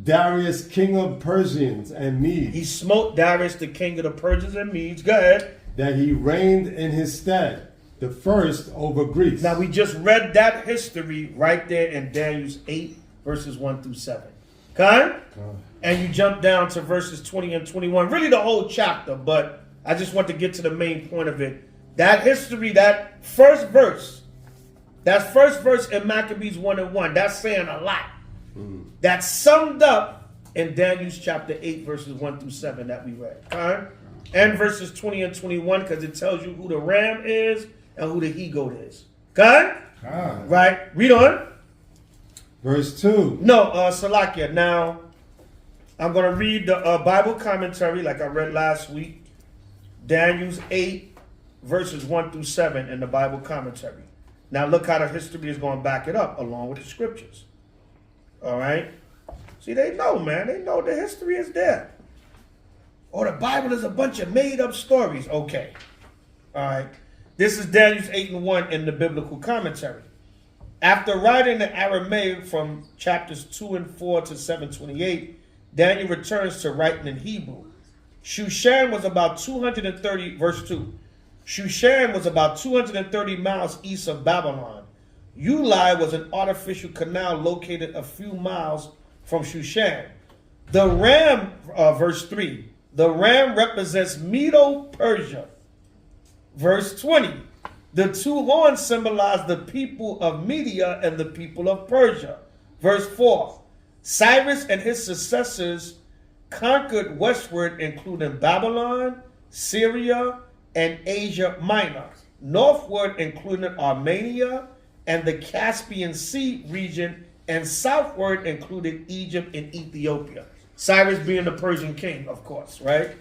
Darius, king of Persians and Medes. He smote Darius, the king of the Persians and Medes. Go ahead. That he reigned in his stead, the first over Greece. Now we just read that history right there in Daniel 8, verses 1 through 7. Okay? And you jump down to verses 20 and 21. Really the whole chapter, but I just want to get to the main point of it. That history, that first verse in Maccabees 1:1, that's saying a lot. That's summed up in Daniel chapter 8, verses 1 through 7 that we read. Okay? And verses 20 and 21, because it tells you who the ram is and who the he-goat is. Okay? Right? Read on. Verse 2. No, Salakia. Now, I'm going to read the Bible commentary like I read last week. Daniel 8, verses 1 through 7 in the Bible commentary. Now, look how the history is going to back it up along with the scriptures. All right? See, they know, man. They know the history is there. Or the Bible is a bunch of made-up stories. Okay. All right. This is Daniel 8:1 in the biblical commentary. After writing the Aramaic from chapters 2 and 4 to 728, Daniel returns to writing in Hebrew. Shushan was about 230, verse 2. Shushan was about 230 miles east of Babylon. Ulai was an artificial canal located a few miles from Shushan. The ram, verse 3, the ram represents Medo-Persia. Verse 20, the two horns symbolize the people of Media and the people of Persia. Verse 4, Cyrus and his successors conquered westward, including Babylon, Syria, and Asia Minor. Northward, including Armenia and the Caspian Sea region, and southward, including Egypt and Ethiopia. Cyrus being the Persian king, of course, right?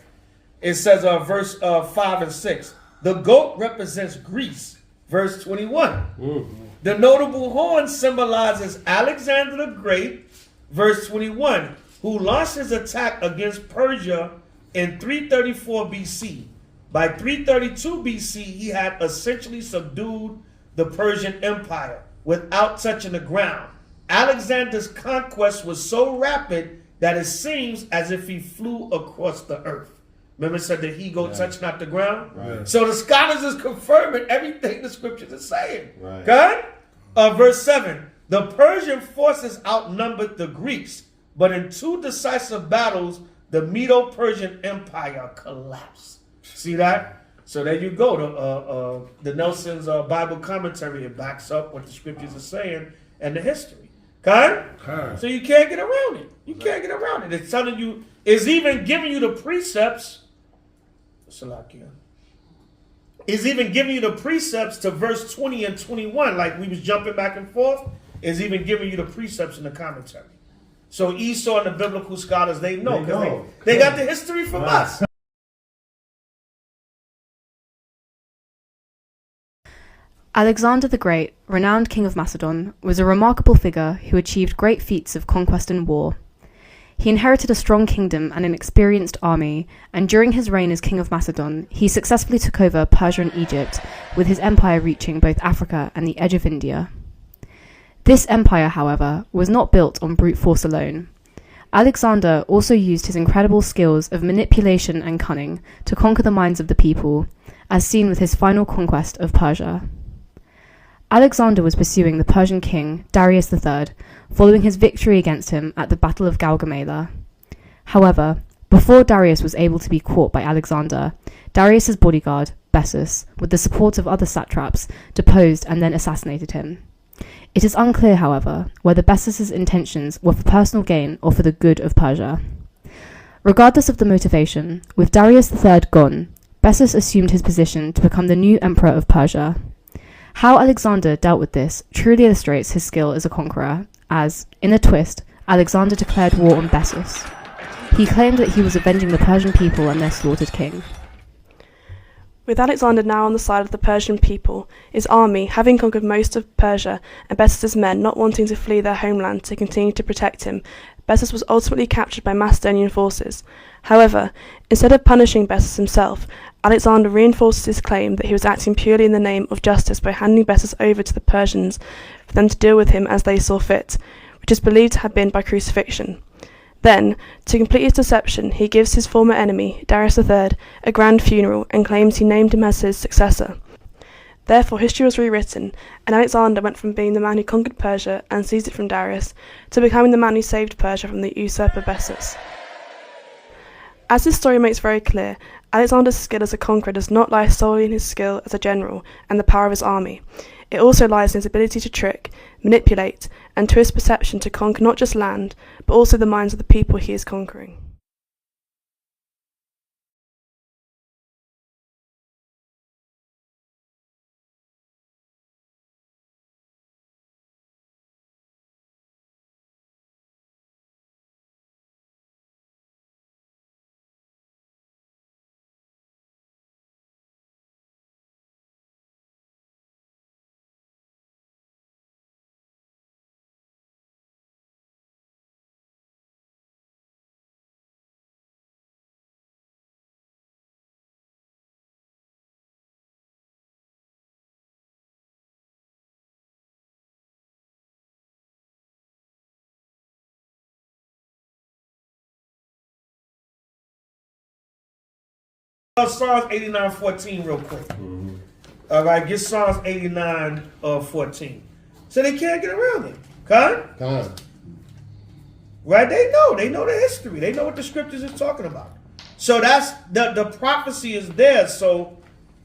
It says, verse 5 and 6, the goat represents Greece. Verse 21. The notable horn symbolizes Alexander the Great. Verse 21, who launched his attack against Persia in 334 BC. By 332 BC, he had essentially subdued the Persian Empire without touching the ground. Alexander's conquest was so rapid that it seems as if he flew across the earth. Remember it said that he go touch not the ground? Right. So the scholars is confirming everything the scriptures are saying. Right. God? Verse 7, the Persian forces outnumbered the Greeks, but in two decisive battles, the Medo-Persian Empire collapsed. See that? So there you go. The Nelson's Bible commentary, it backs up what the scriptures are saying and the history. Okay? So you can't get around it. You can't get around it. It's telling you, it's even giving you the precepts. Salakia. is even giving you the precepts to verse 20 and 21, like we was jumping back and forth, is even giving you the precepts in the commentary. So Esau and the biblical scholars, they know, because they got the history from us. Alexander the Great, renowned king of Macedon, was a remarkable figure who achieved great feats of conquest and war. He inherited a strong kingdom and an experienced army, and during his reign as king of Macedon, he successfully took over Persia and Egypt, with his empire reaching both Africa and the edge of India. This empire, however, was not built on brute force alone. Alexander also used his incredible skills of manipulation and cunning to conquer the minds of the people, as seen with his final conquest of Persia. Alexander was pursuing the Persian king, Darius III, following his victory against him at the Battle of Gaugamela. However, before Darius was able to be caught by Alexander, Darius's bodyguard, Bessus, with the support of other satraps, deposed and then assassinated him. It is unclear, however, whether Bessus's intentions were for personal gain or for the good of Persia. Regardless of the motivation, with Darius III gone, Bessus assumed his position to become the new emperor of Persia. How Alexander dealt with this truly illustrates his skill as a conqueror, as, in a twist, Alexander declared war on Bessus. He claimed that he was avenging the Persian people and their slaughtered king. With Alexander now on the side of the Persian people, his army, having conquered most of Persia, and Bessus's men not wanting to flee their homeland to continue to protect him, Bessus was ultimately captured by Macedonian forces. However, instead of punishing Bessus himself, Alexander reinforces his claim that he was acting purely in the name of justice by handing Bessus over to the Persians for them to deal with him as they saw fit, which is believed to have been by crucifixion. Then, to complete his deception, he gives his former enemy, Darius III, a grand funeral and claims he named him as his successor. Therefore, history was rewritten, and Alexander went from being the man who conquered Persia and seized it from Darius to becoming the man who saved Persia from the usurper Bessus. As this story makes very clear, Alexander's skill as a conqueror does not lie solely in his skill as a general and the power of his army. It also lies in his ability to trick, manipulate, and twist perception to conquer not just land, but also the minds of the people he is conquering. Psalms 89:14 real quick. All right, get Psalms 89:14. So they can't get around it. Con? Right? They know the history. They know what the scriptures is talking about. So that's the prophecy is there. So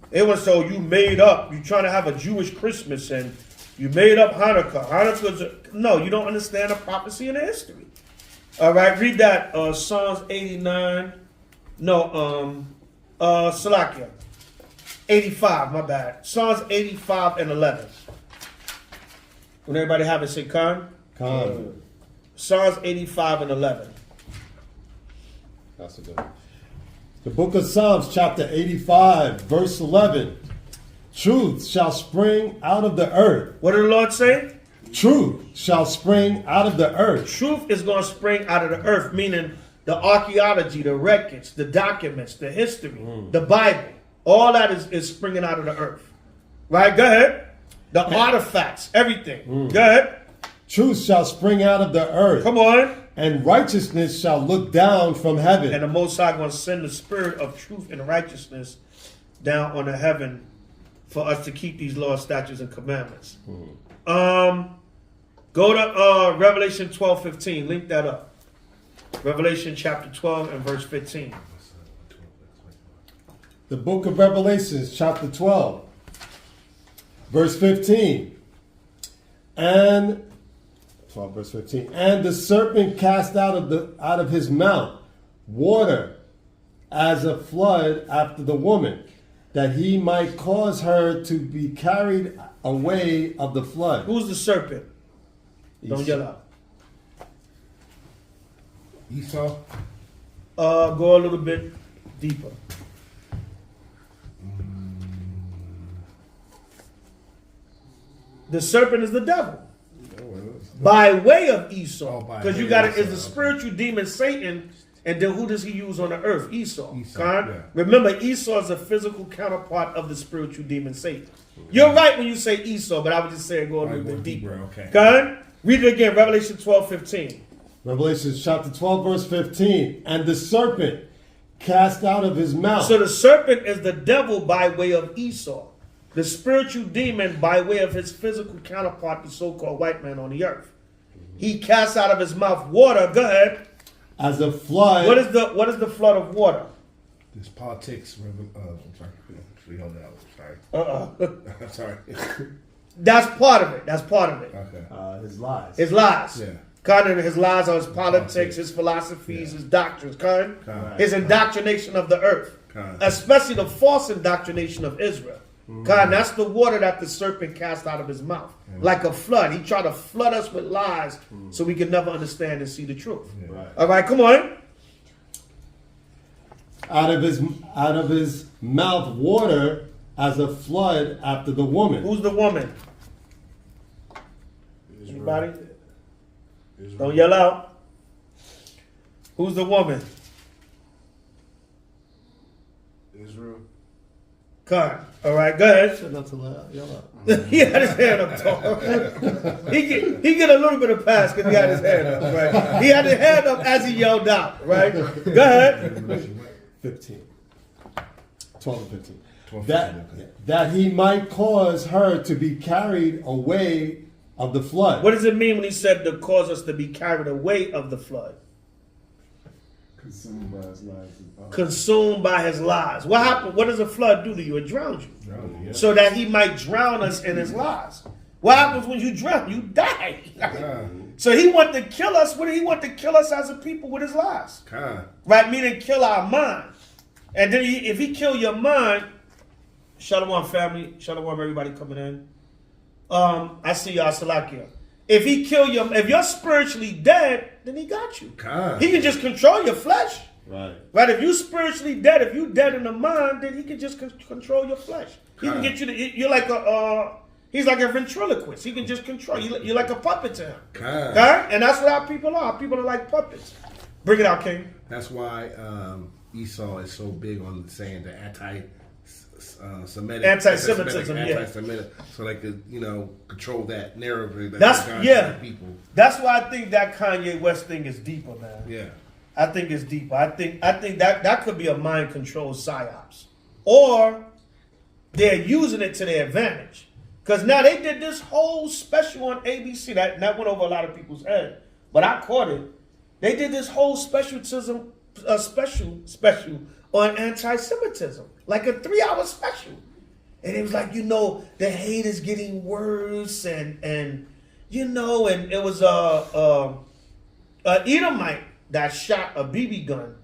it was you made up. You trying to have a Jewish Christmas and you made up Hanukkah. No, you don't understand the prophecy and the history. All right, read that Psalms 89. Salakia. 85, my bad. Psalms 85 and 11. When everybody have it, say Con. Psalms 85 and 11. That's a good one. The book of Psalms, chapter 85, verse 11. Truth shall spring out of the earth. What did the Lord say? Truth shall spring out of the earth. Truth is going to spring out of the earth, meaning the archaeology, the records, the documents, the history, the Bible. All that is springing out of the earth. Right? Go ahead. The artifacts, everything. Go ahead. Truth shall spring out of the earth. Come on. And righteousness shall look down from heaven. And the Most High going to send the spirit of truth and righteousness down on the heaven for us to keep these laws, statutes, and commandments. Go to Revelation 12:15. Link that up. Revelation chapter 12 and verse 15. The book of Revelations, chapter 12, verse 15. And 12, verse 15. And the serpent cast out of his mouth water as a flood after the woman, that he might cause her to be carried away of the flood. Who's the serpent? Don't yell out. Esau. Go a little bit deeper. The serpent is the devil. By way of Esau. Because you got it is the spiritual demon Satan, and then who does he use on the earth? Esau. Yeah. Remember, Esau is a physical counterpart of the spiritual demon Satan. You're right when you say Esau, but I would just say go a little bit deeper. Okay. Con? Read it again, Revelation 12:15. Revelation chapter 12, verse 15. And the serpent cast out of his mouth. So the serpent is the devil by way of Esau. The spiritual demon by way of his physical counterpart, the so-called white man on the earth. He casts out of his mouth water. Go ahead. As a flood. What is the flood of water? This politics. I'm sorry. Hold that. Sorry. I'm sorry. That's part of it. That's part of it. Okay. His lies. His lies. Yeah. Kind of his lies on his politics, his philosophies, his doctrines. Kind. His indoctrination of the earth, especially the false indoctrination of Israel. God, that's the water that the serpent cast out of his mouth. Like a flood. He tried to flood us with lies so we could never understand and see the truth. Right. All right, come on. Out of his mouth water as a flood after the woman. Who's the woman? Anybody? Don't yell out. Who's the woman? Israel. God. All right, go ahead. Yell out. He had his hand up tall. he get a little bit of pass because he had his hand up, right? He had his hand up as he yelled out, right? Go ahead. 15. 12 and 15. That he might cause her to be carried away of the flood. What does it mean when he said to cause us to be carried away of the flood? Consumed by his lies. Consumed by his lies. What happened? What does a flood do to you? It drowns you. So that he might drown us in his lies. What happens when you drown? You die. So he wanted to kill us. What did he want to kill us as a people with his lies? Right? Meaning kill our mind. And then if he kill your mind, Shalom family, Shalom everybody coming in. I see y'all, Salakia. If you're spiritually dead, then he got you. He can just control your flesh. Right. If you're spiritually dead, if you're dead in the mind, then he can just control your flesh. He can get you you're like he's like a ventriloquist. He can just control you. You're like a puppet to him. And that's what our people are. People are like puppets. Bring it out, King. That's why Esau is so big on saying the anti-Semitic, anti-Semitism, so they could, control that narrative. That's why I think that Kanye West thing is deeper, man. Yeah, I think it's deeper. I think that could be a mind control psyops, or they're using it to their advantage. Because now they did this whole special on ABC that went over a lot of people's head, but I caught it. They did this whole special on anti-Semitism, like a 3-hour special, and it was like the hate is getting worse, and it was a Edomite that shot a BB gun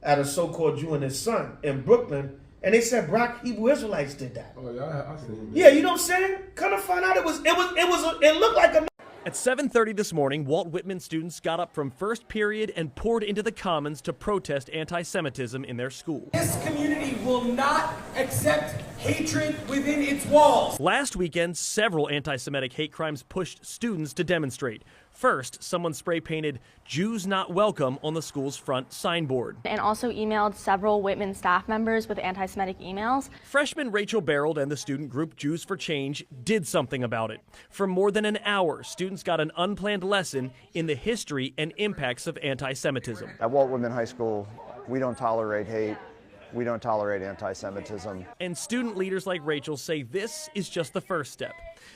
at a so-called Jew and his son in Brooklyn, and they said black Hebrew Israelites did that. Oh yeah, I see. Yeah, you know what I'm saying? Kind of find out it looked like a. At 7:30 this morning, Walt Whitman students got up from first period and poured into the Commons to protest anti-Semitism in their school. This community will not accept hatred within its walls. Last weekend, several anti-Semitic hate crimes pushed students to demonstrate. First, someone spray-painted "Jews Not Welcome" on the school's front signboard. And also emailed several Whitman staff members with anti-Semitic emails. Freshman Rachel Barold and the student group Jews for Change did something about it. For more than an hour, students got an unplanned lesson in the history and impacts of anti-Semitism. At Walt Whitman High School, we don't tolerate hate. We don't tolerate anti-Semitism. And student leaders like Rachel say this is just the first step.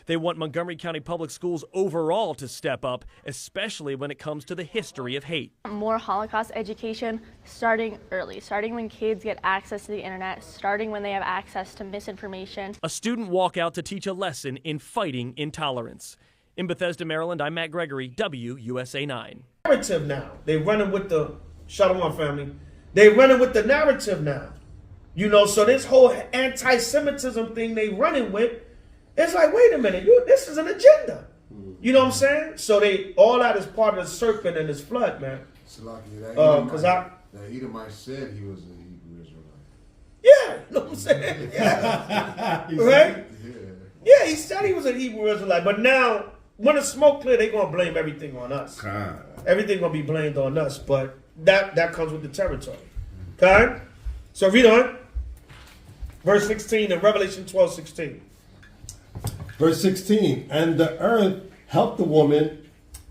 They want Montgomery County Public Schools overall to step up, especially when it comes to the history of hate. More Holocaust education starting early, starting when kids get access to the internet, starting when they have access to misinformation. A student walkout to teach a lesson in fighting intolerance. In Bethesda, Maryland, I'm Matt Gregory, WUSA 9. Narrative now. They running with the Shalom family. They running with the narrative now. You know, so this whole anti-Semitism thing they running with, it's like, wait a minute, this is an agenda. You know what I'm saying? So all that is part of the serpent and this flood, man. That Edomite said he was a Hebrew Israelite. Yeah, you know what I'm saying? Yeah. Right? Yeah, he said he was a Hebrew Israelite. But now, when the smoke clear, they're going to blame everything on us. Everything going to be blamed on us. But that comes with the territory. Okay? So read on. Verse 16 in Revelation 12:16. Verse 16, and the earth helped the woman,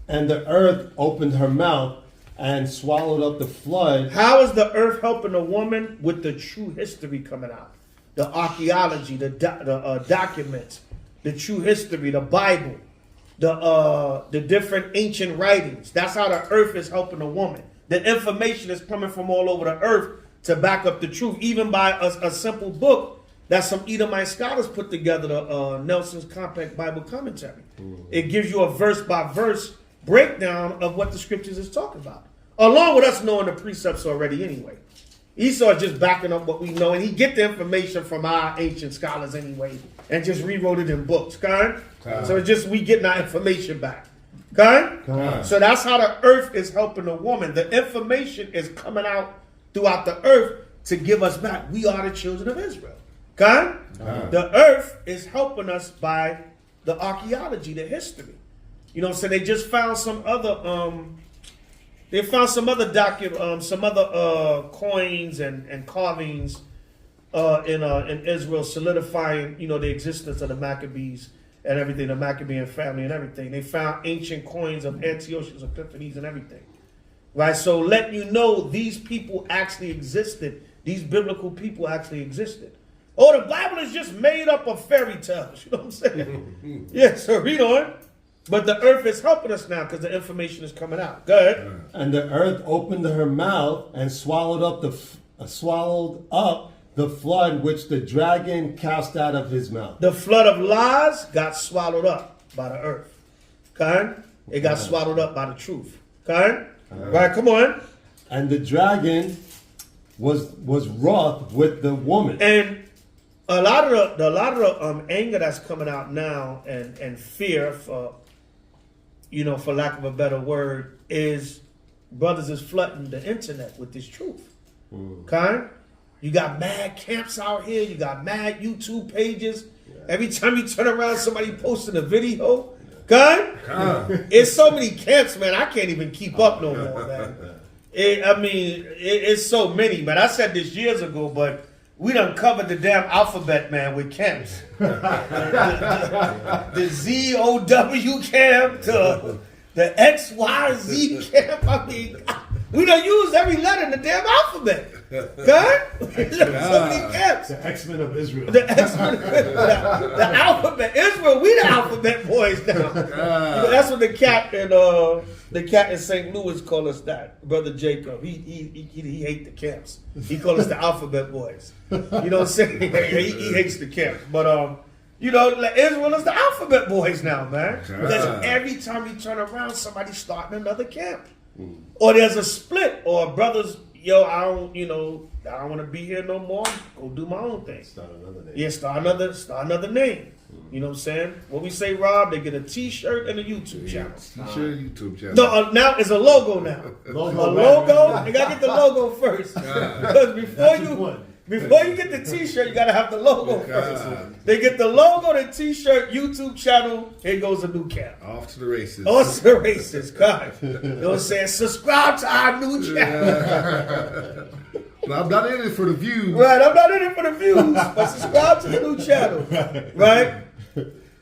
and the earth opened her mouth and swallowed up the flood. How is the earth helping the woman? With the true history coming out. The archaeology, the documents, the true history, the Bible, the different ancient writings. That's how the earth is helping the woman. The information is coming from all over the earth to back up the truth, even by a simple book that some Edomite scholars put together, the Nelson's Compact Bible Commentary. It gives you a verse-by-verse breakdown of what the scriptures is talking about, along with us knowing the precepts already anyway. Esau is just backing up what we know, and he get the information from our ancient scholars anyway, and just rewrote it in books, okay? So it's just we getting our information back, okay? So that's how the earth is helping the woman. The information is coming out throughout the earth to give us back. We are the children of Israel. Okay? The earth is helping us by the archaeology, the history. You know, so they just found some other coins and carvings in Israel, solidifying, you know, the existence of the Maccabees and everything, the Maccabean family and everything. They found ancient coins of Antiochus Epiphanes and everything. Right? So letting you know these people actually existed. These biblical people actually existed. Oh, the Bible is just made up of fairy tales. You know what I'm saying? Yeah, so read on. But the earth is helping us now because the information is coming out. Go ahead. And the earth opened her mouth and swallowed up the flood which the dragon cast out of his mouth. The flood of lies got swallowed up by the earth. Okay? It got swallowed up by the truth. Okay? Right, come on. And the dragon was wroth with the woman. And a lot of the anger that's coming out now and fear, for lack of a better word, is brothers is flooding the internet with this truth. Okay? You got mad camps out here. You got mad YouTube pages. Every time you turn around, somebody posting a video. Okay? It's so many camps, man. I can't even keep up no more, man. It's so many, man. I said this years ago, but we done covered the damn alphabet, man, with camps. the ZOW camp, the XYZ camp. I mean, we done used every letter in the damn alphabet. Okay? So many camps. The X-Men of Israel. The X-Men of Israel. The alphabet. Israel, we the alphabet boys now. That's what the cat in St. Louis call us that. Brother Jacob. He hate the camps. He call us the alphabet boys. You know what I'm saying? He hates the camps. But Israel is the alphabet boys now, man. Because every time you turn around, somebody's starting another camp. Or there's a split, or brothers, I don't want to be here no more. Go do my own thing. Start another name. Yeah, start another name. You know what I'm saying? What we say, Rob, they get a T-shirt and a YouTube channel. T-shirt, YouTube channel. No, now it's a logo now. A logo. You gotta get the logo first. Because before you get the T-shirt, you gotta have the logo first. They get the logo, the T-shirt, YouTube channel. Here goes a new camp. Off to the races. Off to the races, God. You know what I'm saying? Subscribe to our new channel. Well, I'm not in it for the views. Right, I'm not in it for the views, but subscribe to the new channel. Right?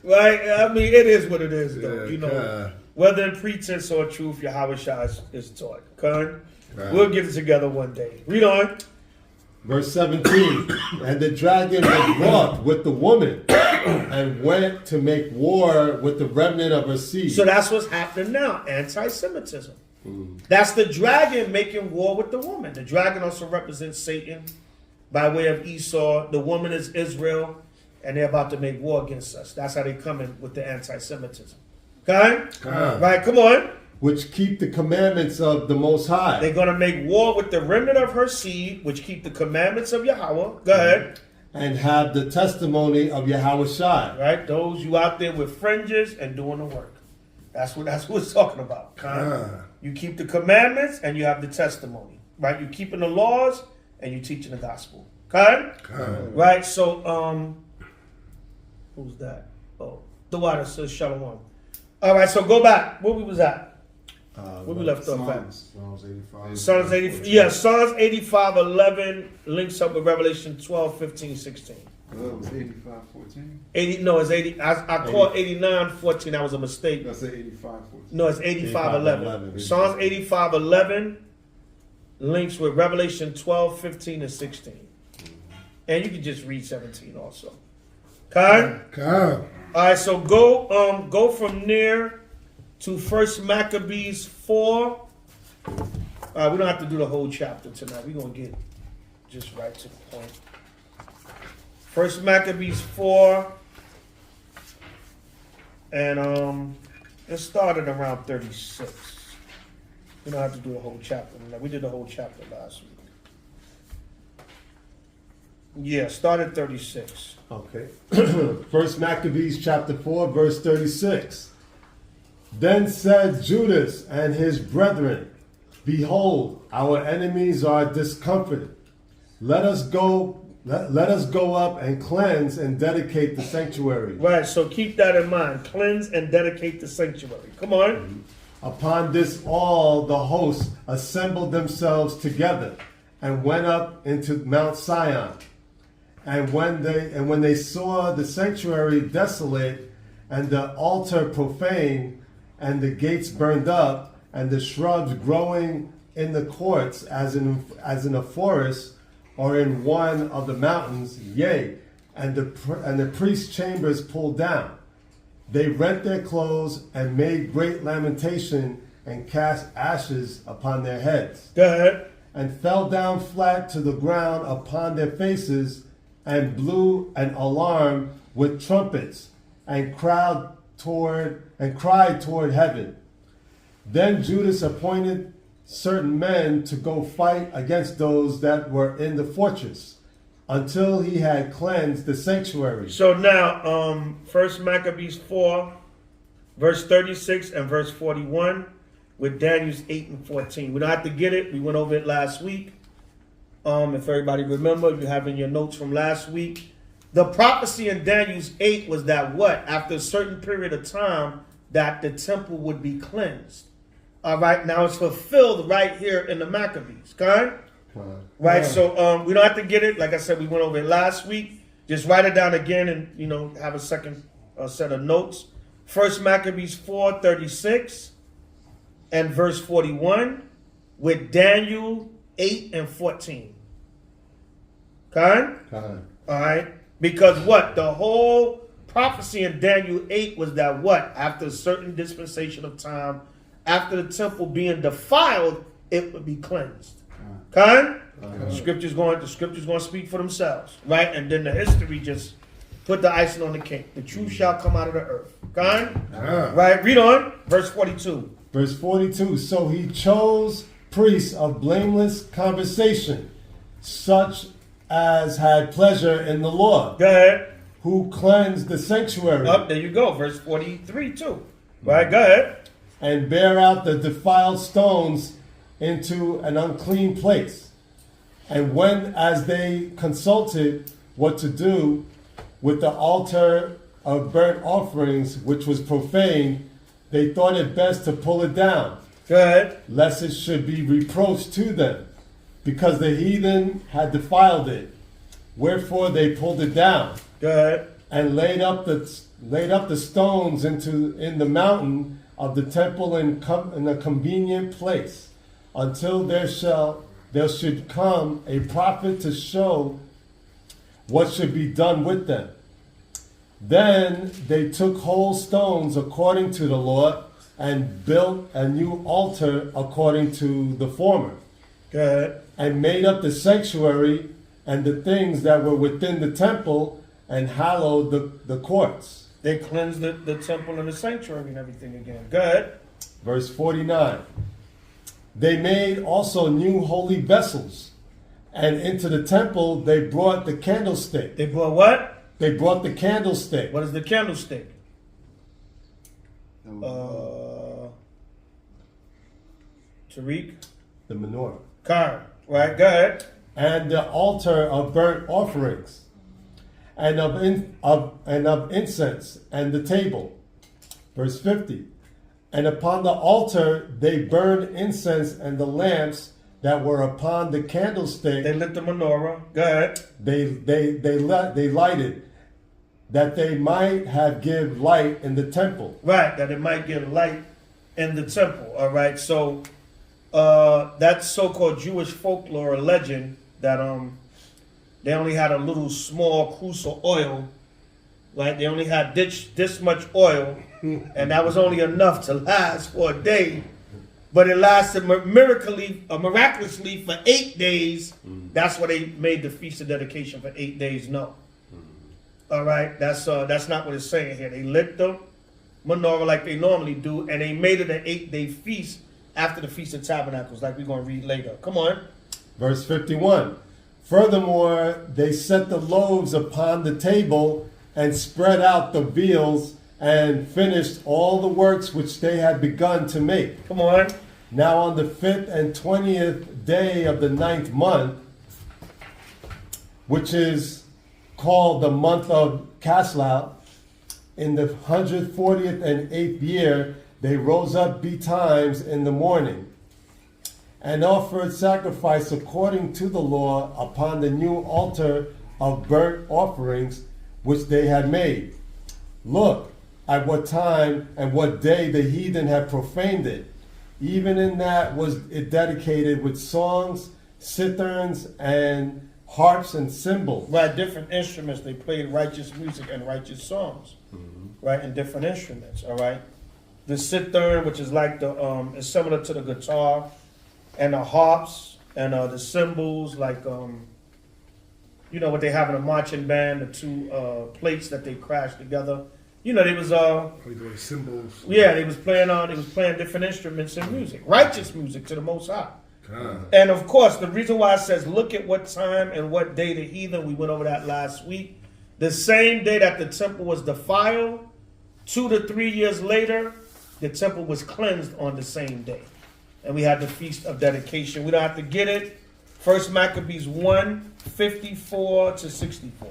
Right? I mean, it is what it is, though. Whether in pretense or truth, Yahweh is taught. Okay? We'll get it together one day. Read on. Verse 17. And the dragon was wroth with the woman and went to make war with the remnant of her seed. So that's what's happening now. Anti-Semitism. That's the dragon making war with the woman. The dragon also represents Satan by way of Esau. The woman is Israel, and they're about to make war against us. That's how they come in with the anti-Semitism. Okay? Right, come on. which keep the commandments of the Most High. They're going to make war with the remnant of her seed, which keep the commandments of Yahweh. Go ahead. And have the testimony of Yahweh. Right? Those you out there with fringes and doing the work. That's what it's talking about. You keep the commandments and you have the testimony. Right? You keeping the laws and you teaching the gospel. Right? So, who's that? Oh, the water says Shalom. All right, so go back. Where we was at? Where we left off at? Psalms 85. Psalms 85. Yeah, Psalms 85:11 links up with Revelation 12:15-16. Well, it was 85:14. 80. No, it's 80. I called 89:14. That was a mistake. That's 85:14. No, it's 85:11. Psalms 85:11 links with Revelation 12:15 and 16. And you can just read 17 also. Okay? All right, so go from there to 1 Maccabees 4. We don't have to do the whole chapter tonight. We're going to get just right to the point. 1 Maccabees 4. And it started around 36. We don't have to do the whole chapter tonight. We did the whole chapter last week. Yeah, started 36. Okay. 1 Maccabees chapter 4, verse 36. Then said Judas and his brethren, Behold, our enemies are discomfited. Let us go up and cleanse and dedicate the sanctuary. Right, so keep that in mind. Cleanse and dedicate the sanctuary. Come on. Upon this all the hosts assembled themselves together and went up into Mount Sion. And when they saw the sanctuary desolate, and the altar profane, and the gates burned up, and the shrubs growing in the courts as in a forest, or in one of the mountains, yea, and the priest's chambers pulled down, they rent their clothes and made great lamentation and cast ashes upon their heads. Go ahead. And fell down flat to the ground upon their faces, and blew an alarm with trumpets, and cried toward heaven. Then Judas appointed certain men to go fight against those that were in the fortress, until he had cleansed the sanctuary. So now, 1 Maccabees 4, verse 36 and verse 41, with Daniel's 8 and 14. We don't have to get it. We went over it last week. If everybody remember, you have in your notes from last week, the prophecy in Daniel's 8 was that what? After a certain period of time, that the temple would be cleansed. All right, now it's fulfilled right here in the Maccabees, okay? Right, so we don't have to get it. Like I said, we went over it last week. Just write it down again and, have a second set of notes. 1 Maccabees 4, 36 and verse 41 with Daniel 8 and 14. Okay? All right. Because what? The whole prophecy in Daniel 8 was that what? After a certain dispensation of time, after the temple being defiled, it would be cleansed. Okay? The scripture's going to speak for themselves. Right? And then the history just put the icing on the cake. The truth shall come out of the earth. Okay? Right? Read on. Verse 42. Verse 42. So he chose priests of blameless conversation, such as had pleasure in the Lord. Go ahead. Who cleansed the sanctuary. There you go. Verse 43 too. Right, go ahead. And bear out the defiled stones into an unclean place. And when, as they consulted what to do with the altar of burnt offerings, which was profane, they thought it best to pull it down. Go ahead. Lest it should be reproached to them, because the heathen had defiled it. Wherefore they pulled it down. Go ahead. And laid up the stones in the mountain of the temple in a convenient place, until there should come a prophet to show what should be done with them. Then they took whole stones according to the Lord, and built a new altar according to the former. Go ahead. And made up the sanctuary and the things that were within the temple, and hallowed the courts. They cleansed the temple and the sanctuary and everything again. Go ahead. Verse 49. They made also new holy vessels, and into the temple they brought the candlestick. They brought what? They brought the candlestick. What is the candlestick? Tariq? The menorah. Khan. Right, go ahead. And the altar of burnt offerings, and of incense, and the table. Verse 50. And upon the altar they burned incense, and the lamps that were upon the candlestick. They lit the menorah. Go ahead. They lighted, that they might have give light in the temple. Right, that it might give light in the temple. All right, so that's so-called Jewish folklore or legend that they only had a little small cruse of oil. Right, they only had this much oil, and that was only enough to last for a day. But it lasted miraculously for 8 days. That's why they made the Feast of Dedication for 8 days. No. All right, that's not what it's saying here. They lit the menorah like they normally do, and they made it an 8-day feast after the Feast of Tabernacles, like we're going to read later. Come on. Verse 51. Furthermore, they set the loaves upon the table and spread out the vials and finished all the works which they had begun to make. Come on. Now on the 5th and 20th day of the 9th month, which is called the month of Caslau, in the 140th and 8th year, they rose up betimes in the morning and offered sacrifice according to the law upon the new altar of burnt offerings which they had made. Look at what time and what day the heathen had profaned it. Even in that was it dedicated with songs, citherns, and harps and cymbals. Right, different instruments. They played righteous music and righteous songs. Right, and different instruments. All right. The cithern, which is like the is similar to the guitar, and the harps and the cymbals, like you know what they have in a marching band, the two plates that they crash together. You know, they was cymbals. Yeah, they was playing different instruments and music, righteous music to the Most High. And of course, the reason why it says, look at what time and what day the heathen, we went over that last week. The same day that the temple was defiled, 2 to 3 years later, the temple was cleansed on the same day. And we had the Feast of Dedication. We don't have to get it. 1 Maccabees 1, 54 to 64.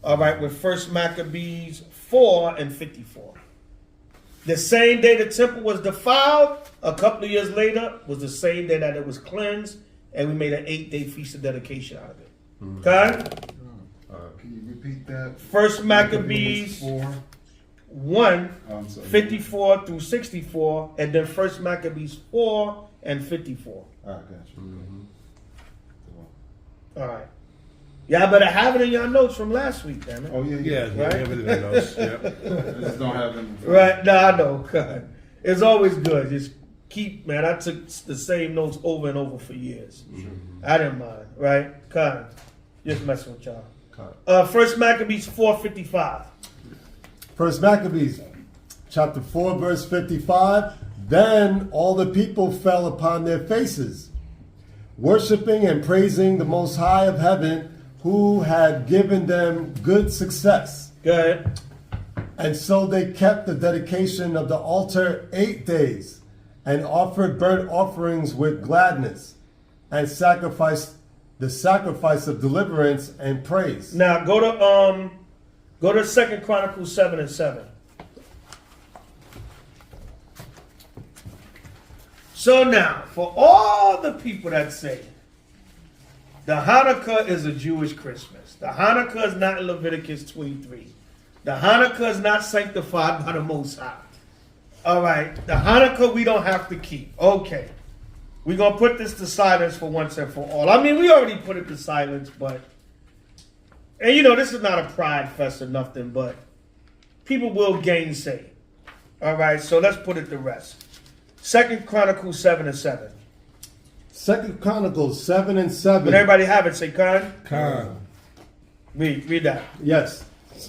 All right, with 1 Maccabees 4 and 54. The same day the temple was defiled, a couple of years later, was the same day that it was cleansed, and we made an 8-day Feast of Dedication out of it. Okay? Can you repeat that? 1 Maccabees 1, 54 through 64, and then 1 Maccabees 4 and 54. All right, got you. All right. Y'all better have it in your notes from last week, damn it. Oh, yeah. Right? We have it in our notes. Yep. I just don't have them. Right. No, I know. God. It's always good. Just keep, man, I took the same notes over and over for years. I didn't mind, right? God. Just messing with y'all. 1 Maccabees 4:55. 1 Maccabees, chapter 4, verse 55. Then all the people fell upon their faces, worshiping and praising the Most High of heaven, who had given them good success. Go ahead. And so they kept the dedication of the altar 8 days, and offered burnt offerings with gladness, and sacrificed the sacrifice of deliverance and praise. Now go to 2 Chronicles 7 and 7. So now, for all the people that say the Hanukkah is a Jewish Christmas, the Hanukkah is not in Leviticus 23, the Hanukkah is not sanctified by the Most High. All right, the Hanukkah we don't have to keep. Okay, we're going to put this to silence for once and for all. I mean, we already put it to silence, but, and you know, this is not a pride fest or nothing, but people will gainsay. All right, so let's put it to rest. 2 Chronicles 7 and 7. 2 Chronicles 7 and 7. When everybody have it, say Khan. Khan. Read that. Yes.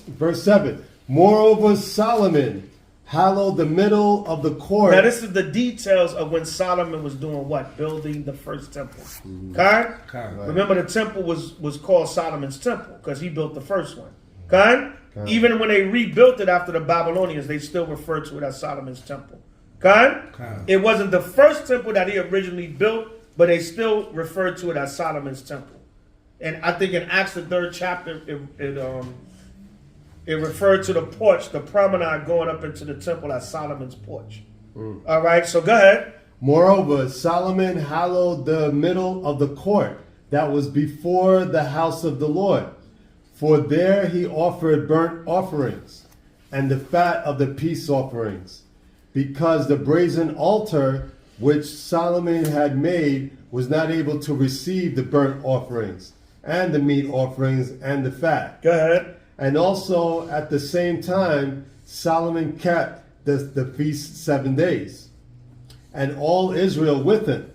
Verse 7. Moreover, Solomon hallowed the middle of the court. Now this is the details of when Solomon was doing what? Building the first temple. Okay? Remember the temple was called Solomon's temple because he built the first one. Okay? Even when they rebuilt it after the Babylonians, they still referred to it as Solomon's temple. Okay? It wasn't the first temple that he originally built, but they still referred to it as Solomon's temple. And I think in Acts the 3rd chapter, it referred to the porch, the promenade going up into the temple as Solomon's porch. All right, so go ahead. Moreover, Solomon hallowed the middle of the court that was before the house of the Lord. For there he offered burnt offerings and the fat of the peace offerings, because the brazen altar which Solomon had made was not able to receive the burnt offerings and the meat offerings and the fat. Go ahead. And also at the same time, Solomon kept the feast 7 days, and all Israel with him,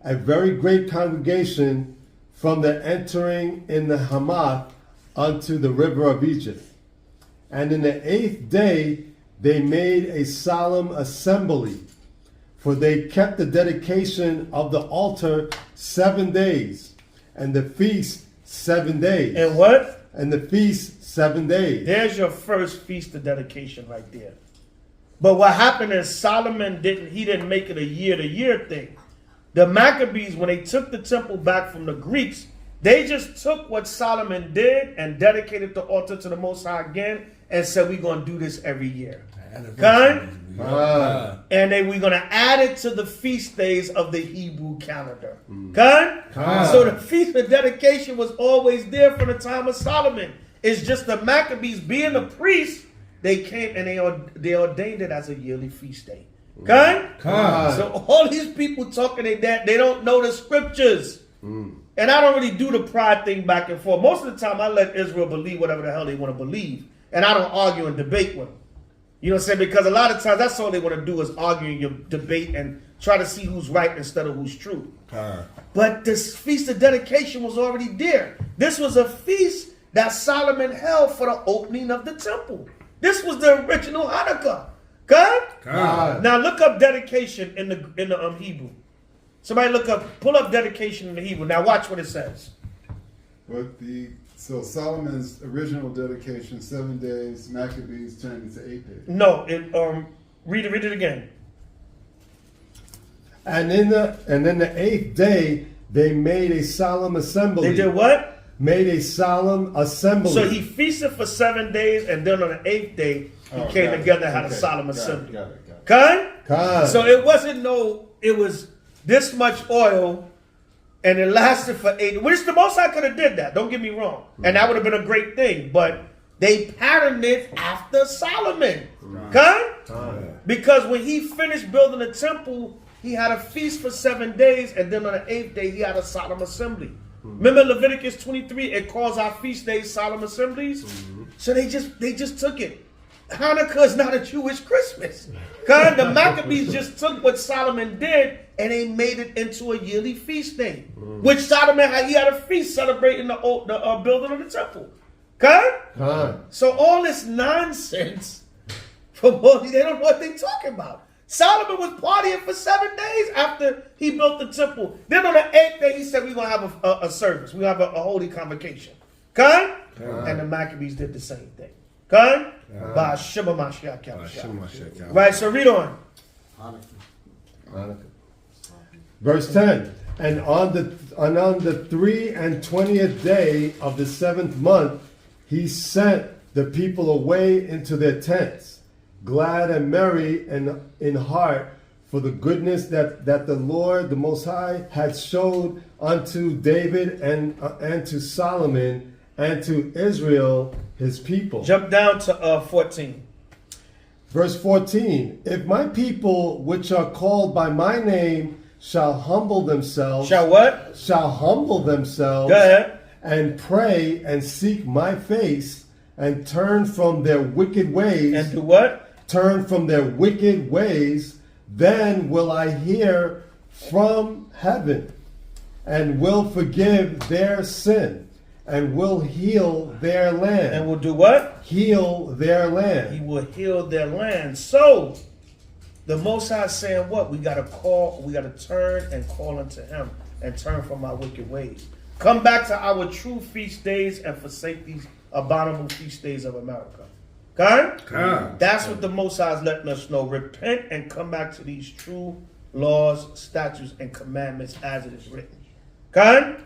a very great congregation from the entering in the Hamath unto the river of Egypt. And in the 8th day they made a solemn assembly, for they kept the dedication of the altar 7 days, and the feast 7 days. And what? And the feast 7 days. There's your first feast of dedication right there. But what happened is Solomon didn't make it a year-to-year thing. The Maccabees, when they took the temple back from the Greeks, they just took what Solomon did and dedicated the altar to the Most High again and said, we're going to do this every year. And then we're going to add it to the feast days of the Hebrew calendar. So the feast of dedication was always there from the time of Solomon. It's just the Maccabees, being the priests, they came and they ordained it as a yearly feast day. So all these people talking that they don't know the scriptures. And I don't really do the pride thing back and forth. Most of the time I let Israel believe whatever the hell they want to believe. And I don't argue and debate with them. You know what I'm saying? Because a lot of times that's all they want to do is argue in your debate and try to see who's right instead of who's true. But this feast of dedication was already there. This was a feast that Solomon held for the opening of the temple. This was the original Hanukkah. Now look up dedication in the Hebrew. Somebody pull up dedication in the Hebrew. Now watch what it says. So Solomon's original dedication, 7 days, Maccabees turned into 8 days. No, read it again. And then the 8th day they made a solemn assembly. They did what? Made a solemn assembly. So he feasted for 7 days, and then on the 8th day he came together and had a solemn assembly. So it was this much oil, and it lasted for 8, which the Most High could have did that. Don't get me wrong. And that would have been a great thing. But they patterned it after Solomon. Because when he finished building the temple, he had a feast for 7 days, and then on the 8th day, he had a solemn assembly. Remember Leviticus 23, it calls our feast days solemn assemblies? So they just took it. Hanukkah is not a Jewish Christmas. The Maccabees just took what Solomon did and they made it into a yearly feast day. Which Solomon he had a feast celebrating the building of the temple. So all this nonsense, they don't know what they're talking about. Solomon was partying for 7 days after he built the temple. Then on the 8th day, he said, we're going to have a service. We're going to have a holy convocation. And the Maccabees did the same thing. Right, so read on. Verse 10. And on the 23rd day of the 7th month, he sent the people away into their tents, glad and merry and in heart, for the goodness that the Lord, the Most High, had showed unto David and to Solomon and to Israel, his people. Jump down to 14. Verse 14. If my people, which are called by my name, shall humble themselves. Shall what? Shall humble themselves. Go ahead. And pray and seek my face and turn from their wicked ways. And do what? Turn from their wicked ways. Then will I hear from heaven and will forgive their sin and will heal their land. And will do what? Heal their land. He will heal their land. So, the Most High is saying what? We got to turn and call unto him and turn from our wicked ways. Come back to our true feast days and forsake these abominable feast days of America. Okay? That's what the Most High is letting us know. Repent and come back to these true laws, statutes, and commandments as it is written. Okay?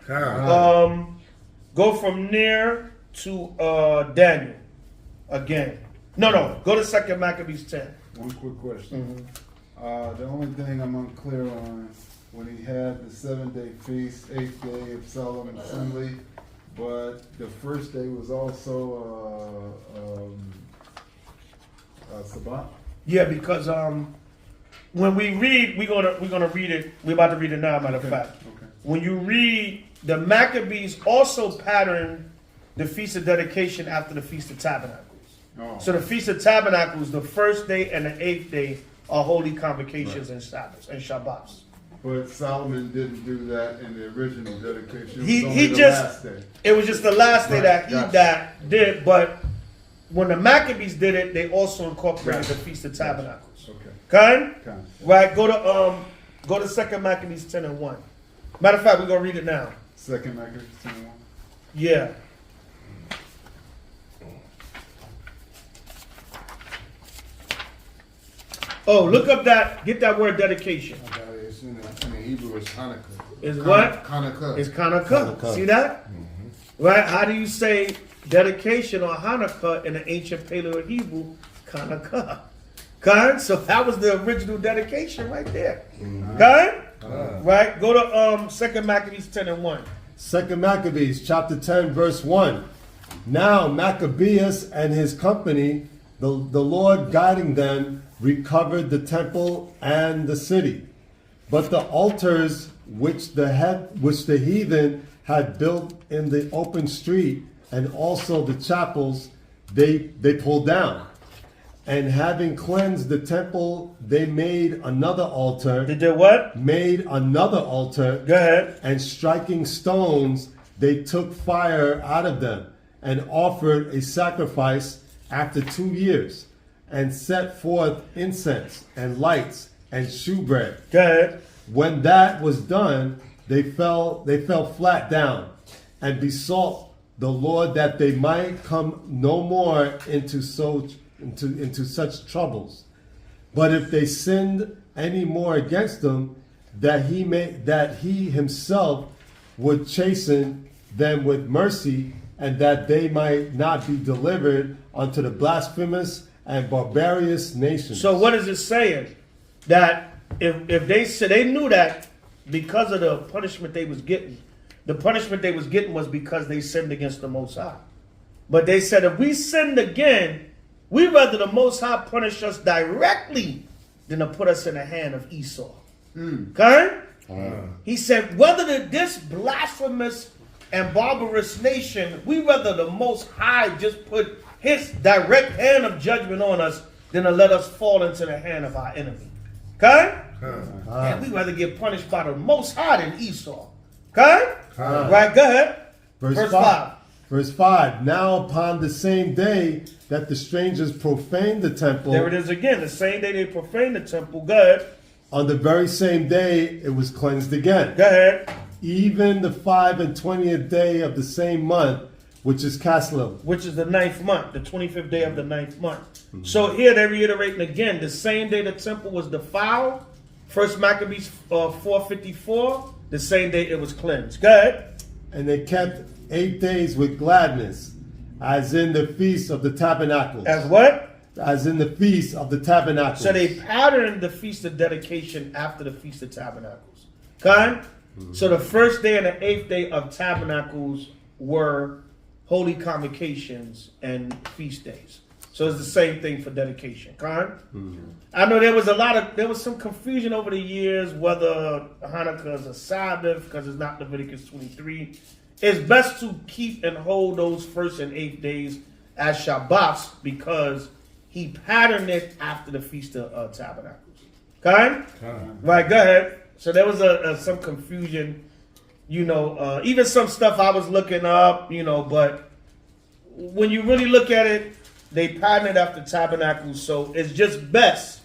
Go from there to Daniel again. No. Go to 2 Maccabees 10. One quick question. The only thing I'm unclear on, when he had the 7-day feast, 8th day of solemn assembly, but the first day was also Sabbath. Yeah, because when we read, we're gonna read it. We're about to read it now. Matter of fact, when you read, the Maccabees also patterned the Feast of Dedication after the Feast of Tabernacles. So the Feast of Tabernacles, the first day and the 8th day, are holy convocations and Sabbaths and Shabbats. But Solomon didn't do that in the original dedication. It was just the last day that he did. But when the Maccabees did it, they also incorporated the Feast of Tabernacles. Okay. Right. Go to 2 Maccabees 10 and 1. Matter of fact, we're gonna read it now. 2 Maccabees 10 and 1. Yeah. Oh, look up that. Get that word dedication. It's in the Hebrew, it's Hanukkah. Is what? Hanukkah. It's Hanukkah. See that? Right? How do you say dedication or Hanukkah in the ancient Paleo Hebrew? Hanukkah. Okay? So that was the original dedication right there. Okay? Right? Go to 2 Maccabees 10 and 1. 2 Maccabees chapter 10 verse 1. Now Maccabeus and his company, the Lord guiding them, recovered the temple and the city. But the altars which the heathen had built in the open street, and also the chapels, they pulled down. And having cleansed the temple, they made another altar. They did what? Made another altar. Go ahead. And striking stones, they took fire out of them and offered a sacrifice after 2 years, and set forth incense and lights and shewbread. Go ahead. When that was done, they fell flat down and besought the Lord that they might come no more into such troubles. But if they sinned any more against them, that he himself would chasten them with mercy, and that they might not be delivered unto the blasphemous and barbarous nations. So what is it saying? That if they said, they knew that because of the punishment they was getting, the punishment they was getting was because they sinned against the Most High. But they said, if we sinned again, we'd rather the Most High punish us directly than to put us in the hand of Esau. Okay? He said, whether this blasphemous and barbarous nation, we rather the Most High just put his direct hand of judgment on us than to let us fall into the hand of our enemy. Okay? And we rather get punished by the Most High than Esau. Okay? Right, go ahead. Verse 5. Verse 5. Now upon the same day that the strangers profaned the temple. There it is again. The same day they profaned the temple. Go ahead. On the very same day it was cleansed again. Go ahead. Even the 25th day of the same month, which is Caslev. Which is the 9th month, the 25th day of the 9th month. So here they're reiterating again, the same day the temple was defiled, 1 Maccabees 4:54, the same day it was cleansed. Go ahead. And they kept 8 days with gladness, as in the Feast of the Tabernacles. As what? As in the Feast of the Tabernacles. So they patterned the Feast of Dedication after the Feast of Tabernacles. Okay? So the first day and the 8th day of Tabernacles were holy convocations and feast days. So it's the same thing for dedication. Okay? I know there was some confusion over the years whether Hanukkah is a Sabbath because it's not Leviticus 23. It's best to keep and hold those 1st and 8th days as Shabbats because he patterned it after the Feast of Tabernacles. Okay? Right, go ahead. So there was some confusion You know, even some stuff I was looking up, you know, but when you really look at it, they patterned it after tabernacles, so it's just best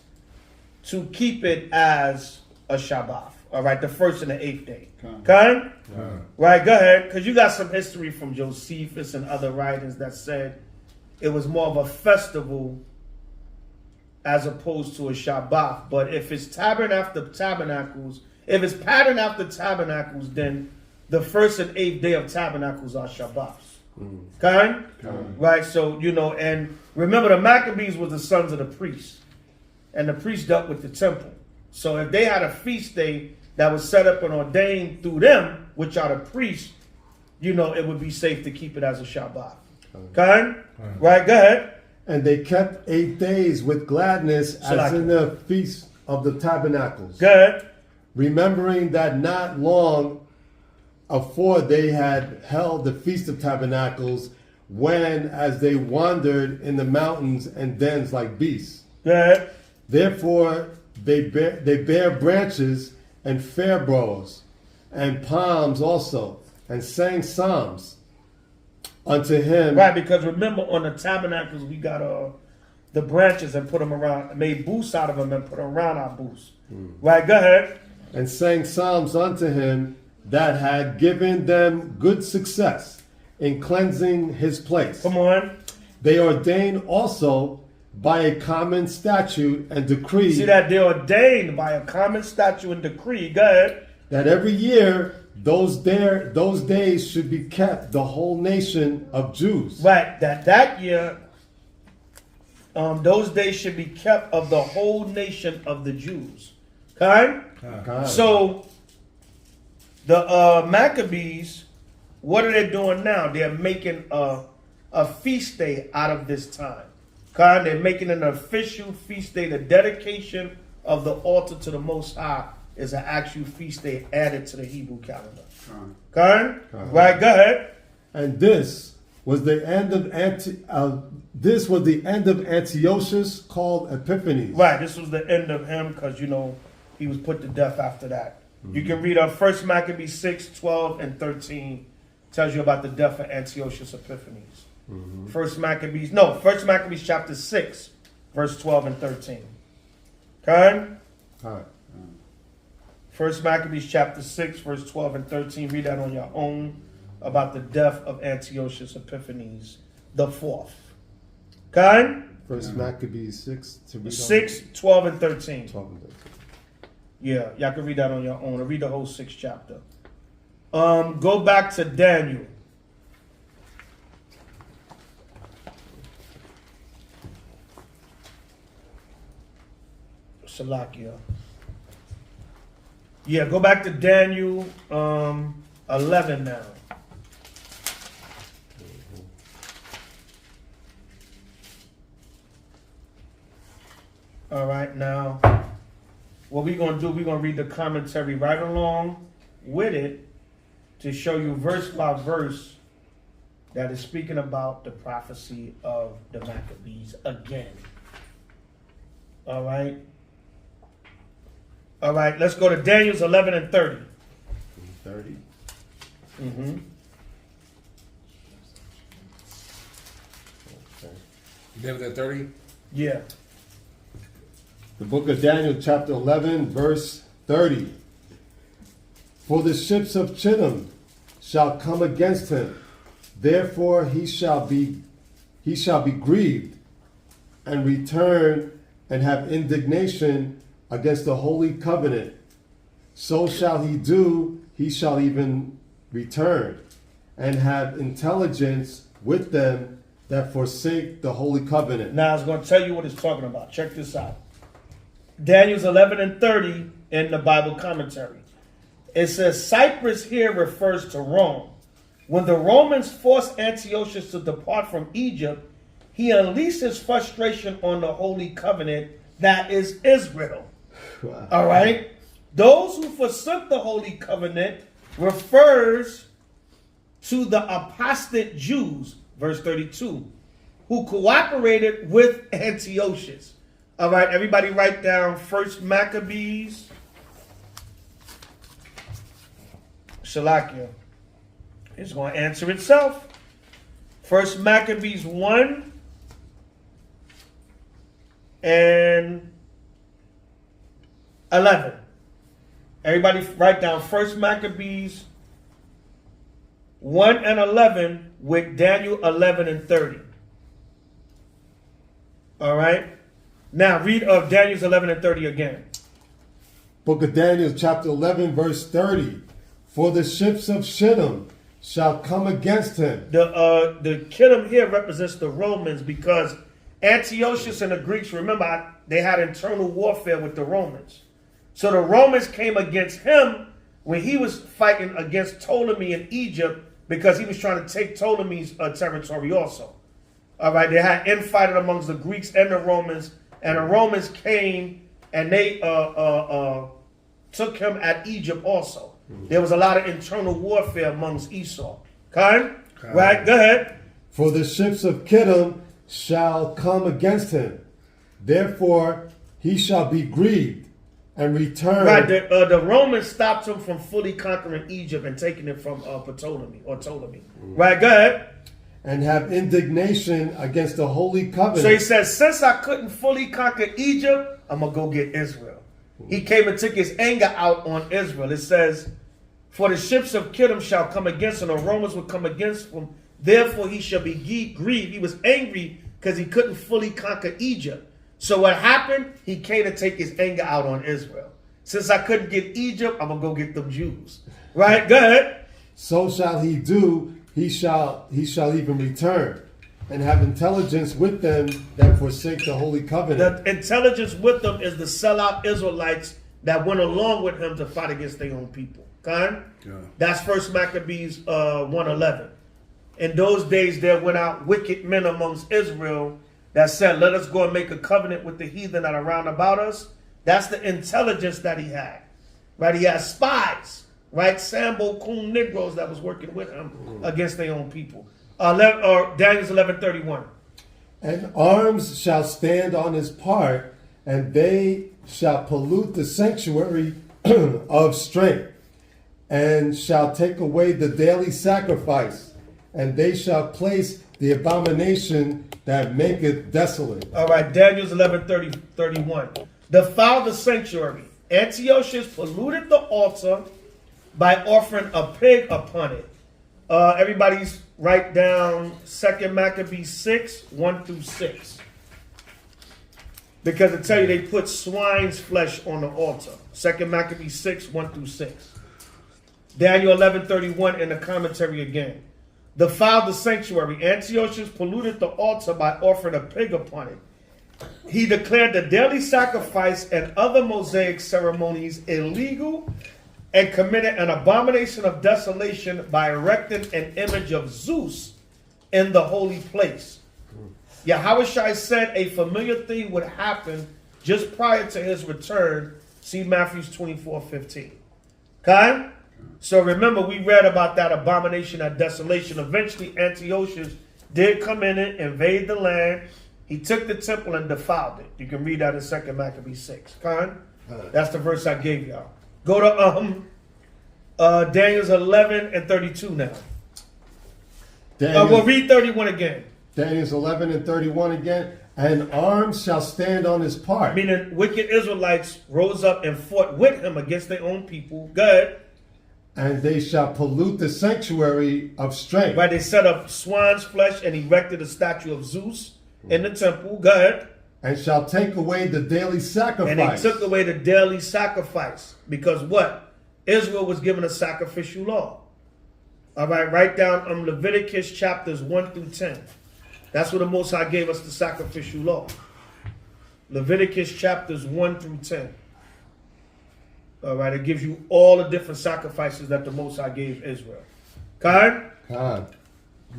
to keep it as a Shabbat. All right, the first and the 8th day. Okay? Right, go ahead, because you got some history from Josephus and other writings that said it was more of a festival as opposed to a Shabbat. But if it's patterned after tabernacles, then the first and 8th day of tabernacles are Shabbats. Okay? Right, so, you know, and remember the Maccabees was the sons of the priests. And the priests dealt with the temple. So if they had a feast day that was set up and ordained through them, which are the priests, you know, it would be safe to keep it as a Shabbat. Okay? Right, go ahead. And they kept 8 days with gladness as in the Feast of the Tabernacles. Good. Remembering that not long afore they had held the Feast of Tabernacles, when as they wandered in the mountains and dens like beasts. Good. Therefore they bear branches and fair boughs and palms also, and sang psalms unto him. Right, because remember on the tabernacles we got the branches and put them around, made booths out of them and put them around our booths. Right, go ahead. And sang psalms unto him that had given them good success in cleansing his place. Come on. They ordained also by a common statute and decree. See that they ordained by a common statute and decree. Go ahead. That every year those days should be kept, the whole nation of Jews. Right. That year, those days should be kept of the whole nation of the Jews. Okay. So the Maccabees, what are they doing now? They're making a feast day out of this time. Okay? They're making an official feast day. The dedication of the altar to the Most High is an actual feast day added to the Hebrew calendar. Okay? Right, go ahead. And this was the end of Antiochus called Epiphanes. Right, this was the end of him because, you know, he was put to death after that. You can read 1 Maccabees 6, 12, and 13. Tells you about the death of Antiochus Epiphanes. 1 Maccabees chapter 6, verse 12 and 13. Okay? 1 Maccabees chapter 6, verse 12 and 13. Read that on your own about the death of Antiochus Epiphanes the fourth. Okay? 1 Maccabees 6. 6, 12 and 13. 12 and 13. Yeah, y'all can read that on your own. Or read the whole 6th chapter. Go back to Daniel. Salakia. Yeah, go back to Daniel 11 now. All right, now, what we're going to do, we're going to read the commentary right along with it to show you verse by verse that is speaking about the prophecy of the Maccabees again. All right. All right, let's go to Daniel's 11 and 30. 30. Mm-hmm. You done at 30? Yeah. The book of Daniel, chapter 11, verse 30. For the ships of Chittim shall come against him, therefore he shall be grieved, and return and have indignation against the holy covenant. So shall he do, he shall even return, and have intelligence with them that forsake the holy covenant. Now I was going to tell you what it's talking about. Check this out. Daniel's 11 and 30 in the Bible commentary. It says Cyprus here refers to Rome. When the Romans forced Antiochus to depart from Egypt, he unleashed his frustration on the holy covenant that is Israel. Wow. All right? Those who forsook the holy covenant refers to the apostate Jews, verse 32, who cooperated with Antiochus. All right, everybody write down 1 Maccabees Shalakia. It's going to answer itself. First Maccabees 1 and 11. Everybody write down First Maccabees 1 and 11 with Daniel 11 and 30. All right. Now read Daniel's 11 and 30 again. Book of Daniel, chapter 11, verse 30. For the ships of Shittim shall come against him. The Kittim here represents the Romans because Antiochus and the Greeks, remember, they had internal warfare with the Romans. So the Romans came against him when he was fighting against Ptolemy in Egypt because he was trying to take Ptolemy's territory also. All right, they had infighting amongst the Greeks and the Romans, and the Romans came and they took him at Egypt also. There was a lot of internal warfare amongst Esau. Okay? Right, go ahead. For the ships of Kittim shall come against him. Therefore he shall be grieved and return. Right, the Romans stopped him from fully conquering Egypt and taking it from Ptolemy. Right, go ahead. And have indignation against the holy covenant. So he says, since I couldn't fully conquer Egypt, I'm going to go get Israel. He came and took his anger out on Israel. It says, for the ships of Kittim shall come against him, the Romans will come against him. Therefore he shall be grieved. He was angry because he couldn't fully conquer Egypt. So what happened? He came to take his anger out on Israel. Since I couldn't get Egypt, I'm going to go get them Jews. Right? Go ahead. So shall he do. He shall even return and have intelligence with them that forsake the holy covenant. The intelligence with them is the sellout Israelites that went along with him to fight against their own people. Okay? Yeah. That's First Maccabees 1:11. In those days there went out wicked men amongst Israel that said, let us go and make a covenant with the heathen that are round about us. That's the intelligence that he had. Right? He had spies. Right? Sambo Coon Negroes that was working with him against their own people. Daniel's 11:31. And arms shall stand on his part, and they shall pollute the sanctuary of strength, and shall take away the daily sacrifice, and they shall place the abomination that maketh desolate. All right, Daniel's 11:31. Defile the sanctuary. Antiochus polluted the altar by offering a pig upon it. Everybody's write down 2 Maccabees 6, 1 through 6. Because it tell you they put swine's flesh on the altar. 2 Maccabees 6, 1 through 6. Daniel 11:31 in the commentary again. Defiled the sanctuary. Antiochus polluted the altar by offering a pig upon it. He declared the daily sacrifice and other Mosaic ceremonies illegal and committed an abomination of desolation by erecting an image of Zeus in the holy place. Yahushua said a familiar thing would happen just prior to his return. See Matthew 24:15. Okay? So remember, we read about that abomination of desolation. Eventually, Antiochus did come in and invade the land. He took the temple and defiled it. You can read that in 2 Maccabees 6. Okay? That's the verse I gave y'all. Go to Daniel's 11:32 now. We'll read 31 again. Daniel's 11:31 again. And arms shall stand on his part. Meaning wicked Israelites rose up and fought with him against their own people. Good. And they shall pollute the sanctuary of strength. Right, they set up swine's flesh and erected a statue of Zeus in the temple. Good. And shall take away the daily sacrifice. And they took away the daily sacrifice. Because what? Israel was given a sacrificial law. All right, write down Leviticus chapters 1 through 10. That's where the Most High gave us the sacrificial law. Leviticus chapters 1 through 10. All right, it gives you all the different sacrifices that the Most High gave Israel. Khan? Khan.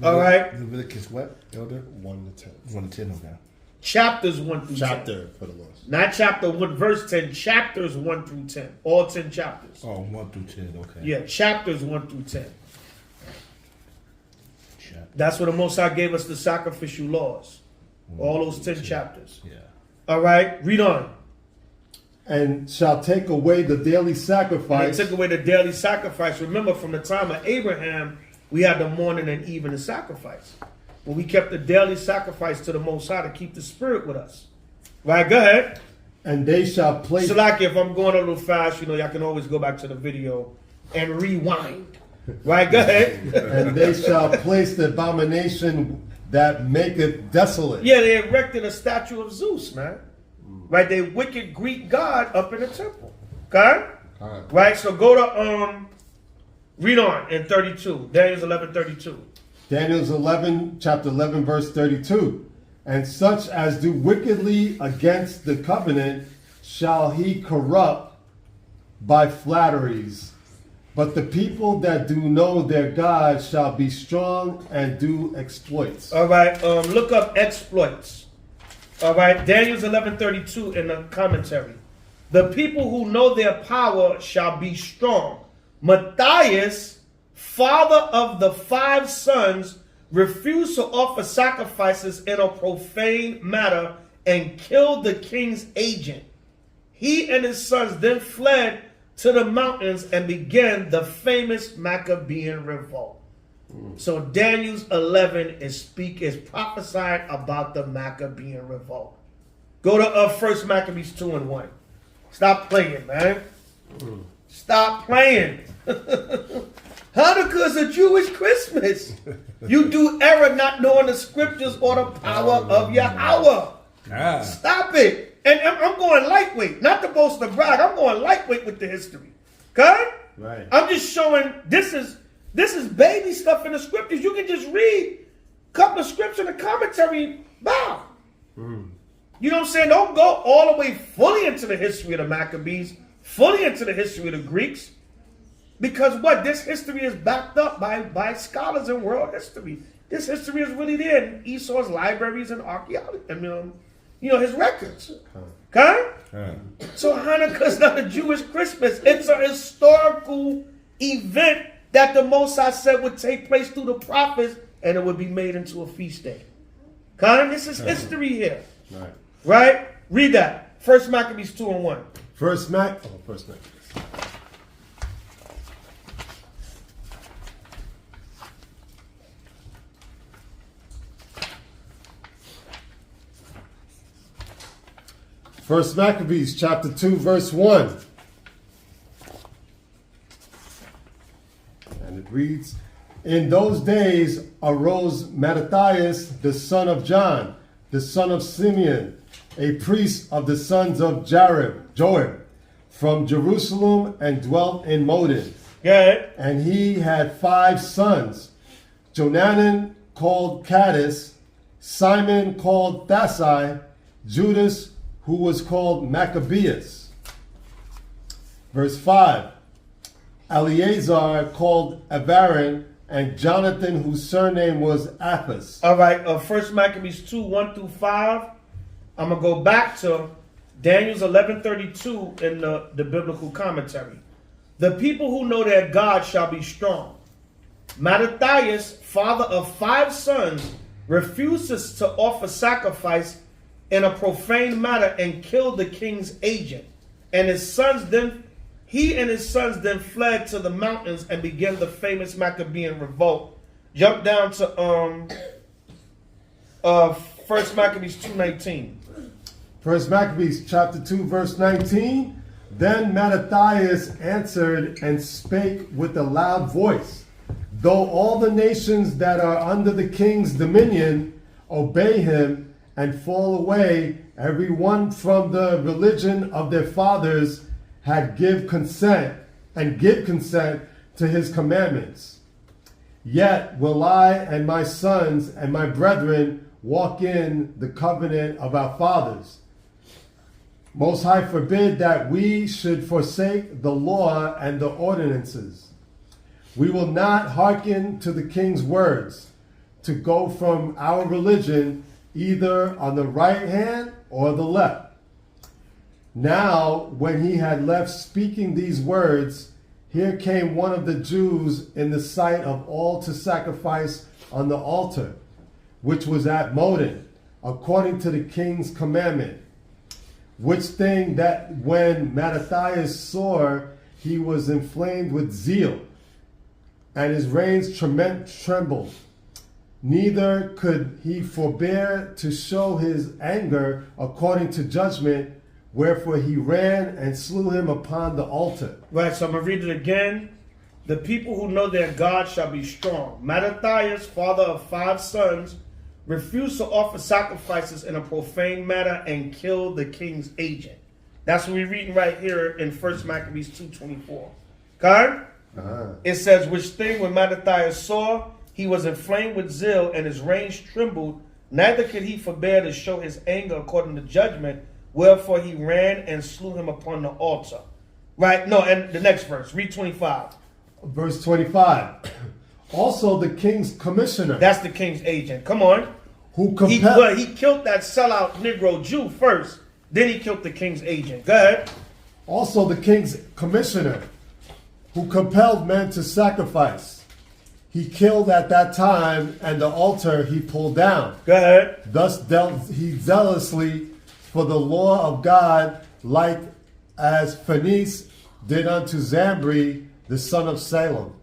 All right. Leviticus what, Elder? 1 to 10. 1 to 10, okay. Chapters 1 through 10. Chapter for the lost. Not chapter 1, verse 10. Chapters 1 through 10. All 10 chapters. Oh, 1 through 10, okay. Yeah, chapters 1 through 10. That's where the Most High gave us the sacrificial laws. All those 10 chapters. Yeah. All right, read on. and shall take away the daily And sacrifice. they took away the daily sacrifice. Remember, from the time of Abraham, we had the morning and evening sacrifice. Well, we kept the daily sacrifice to the Most High to keep the Spirit with us. Right, go ahead. And they shall place... So like if I'm going a little fast, you know, y'all can always go back to the video and rewind. Right, go ahead. And they shall place the abomination that maketh desolate. Yeah, they erected a statue of Zeus, man. Right, they wicked Greek god up in the temple. Okay? Right, so go to, read on in 32. Daniel's 11:32. Daniel's chapter 11, verse 32. And such as do wickedly against the covenant shall he corrupt by flatteries. But the people that do know their God shall be strong and do exploits. All right, look up exploits. All right, Daniel's 11:32 in the commentary. The people who know their power shall be strong. Matthias, father of the 5 sons, refused to offer sacrifices in a profane manner and killed the king's agent. He and his sons then fled to the mountains and began the famous Maccabean revolt. So Daniel's 11 is prophesying about the Maccabean revolt. Go to 1 Maccabees 2:1. Stop playing, man. Stop playing. Hanukkah is a Jewish Christmas. You do error not knowing the scriptures or the power of Yahweh. Stop it. And I'm going lightweight, not to boast or brag. I'm going lightweight with the history. Okay? Right. I'm just showing this is baby stuff in the scriptures. You can just read a couple of scriptures in the commentary. Bow. You know what I'm saying? Don't go all the way fully into the history of the Maccabees, fully into the history of the Greeks. Because what? This history is backed up by scholars in world history. This history is really there in Esau's libraries and archaeology. I mean, his records. Okay? So Hanukkah is not a Jewish Christmas. It's a historical event that the Most High said would take place through the prophets, and it would be made into a feast day. Okay? This is history here. Right? Read that. 1 Maccabees 2:1. First Maccabees. First Maccabees chapter 2 verse 1. And it reads, In those days arose Mattathias, the son of John, the son of Simeon, a priest of the sons of Joab, from Jerusalem, and dwelt in Modin. And he had 5 sons, Jonanan called Caddis, Simon called Thasai, Judas who was called Maccabeus. Verse 5, Eleazar called Abarin, and Jonathan whose surname was Apphus. All right, 1 Maccabees 2:1-5. I'm going to go back to Daniel's 11:32 in the biblical commentary. The people who know their God shall be strong. Mattathias, father of 5 sons, refuses to offer sacrifice in a profane manner and killed the king's agent. And he and his sons then fled to the mountains and began the famous Maccabean revolt. Jump down to 1 Maccabees 2:19. 1 Maccabees chapter 2 verse 19. Then Mattathias answered and spake with a loud voice, Though all the nations that are under the king's dominion obey him and fall away, every one from the religion of their fathers had give consent to his commandments. Yet will I and my sons and my brethren walk in the covenant of our fathers. Most High forbid that we should forsake the law and the ordinances. We will not hearken to the king's words to go from our religion either on the right hand or the left. Now, when he had left speaking these words, here came one of the Jews in the sight of all to sacrifice on the altar, which was at Modin, according to the king's commandment. which thing that when Mattathias saw, he was inflamed with zeal, and his reins trembled. Neither could he forbear to show his anger according to judgment, wherefore he ran and slew him upon the altar. Right, so I'm going to read it again. The people who know their God shall be strong. Mattathias, father of 5 sons, refused to offer sacrifices in a profane manner and killed the king's agent. That's what we're reading right here in 1 Maccabees 2:24. Okay? It says, which thing when Mattathias saw, he was inflamed with zeal, and his reins trembled. Neither could he forbear to show his anger according to judgment, wherefore he ran and slew him upon the altar. Right? No, and the next verse, read 25. Verse 25. Also the king's commissioner. That's the king's agent. Come on. Who compelled. He killed that sellout Negro Jew first. Then he killed the king's agent. Go ahead. Also the king's commissioner, who compelled men to sacrifice. He killed at that time, and the altar he pulled down. Go ahead. Thus dealt he zealously for the law of God, like as Phanes did unto Zambri, the son of Salem.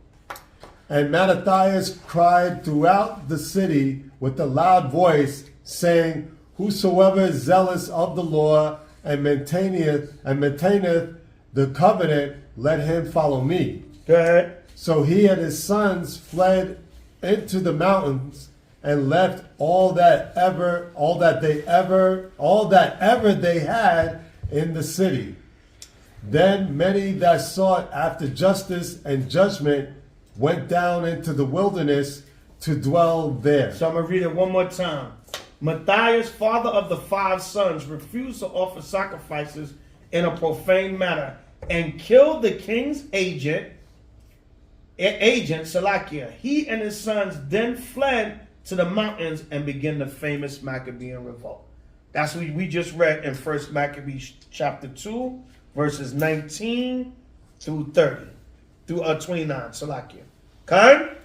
And Mattathias cried throughout the city with a loud voice, saying, whosoever is zealous of the law and maintaineth the covenant, let him follow me. Go ahead. So he and his sons fled into the mountains and left all that ever they had in the city. Then many that sought after justice and judgment went down into the wilderness to dwell there. So I'm going to read it one more time. Matthias, father of the 5 sons, refused to offer sacrifices in a profane manner and killed the king's agent Salakia. He and his sons then fled to the mountains and began the famous Maccabean revolt. That's what we just read in 1 Maccabees chapter 2, verses 19 through 30, through 29, Salakia. Okay?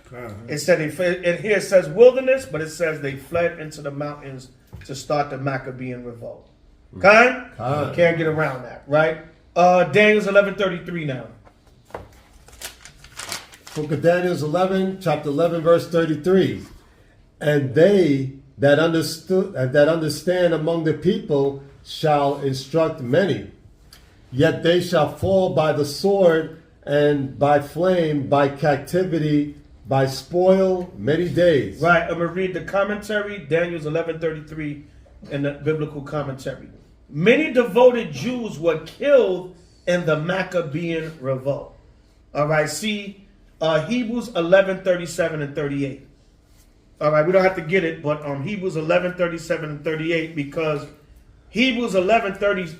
It said and here it says wilderness, but it says they fled into the mountains to start the Maccabean revolt. Okay? Can't get around that, right? Daniel's 11:33 now. Book of Daniel's 11, chapter 11, verse 33. And they that understand among the people shall instruct many. Yet they shall fall by the sword and by flame, by captivity, by spoil, many days. Right, I'm going to read the commentary, Daniel's 11:33 in the biblical commentary. Many devoted Jews were killed in the Maccabean revolt. All right, see Hebrews 11:37 and 38. All right, we don't have to get it, but Hebrews 11:37 and 38, because Hebrews 11:30,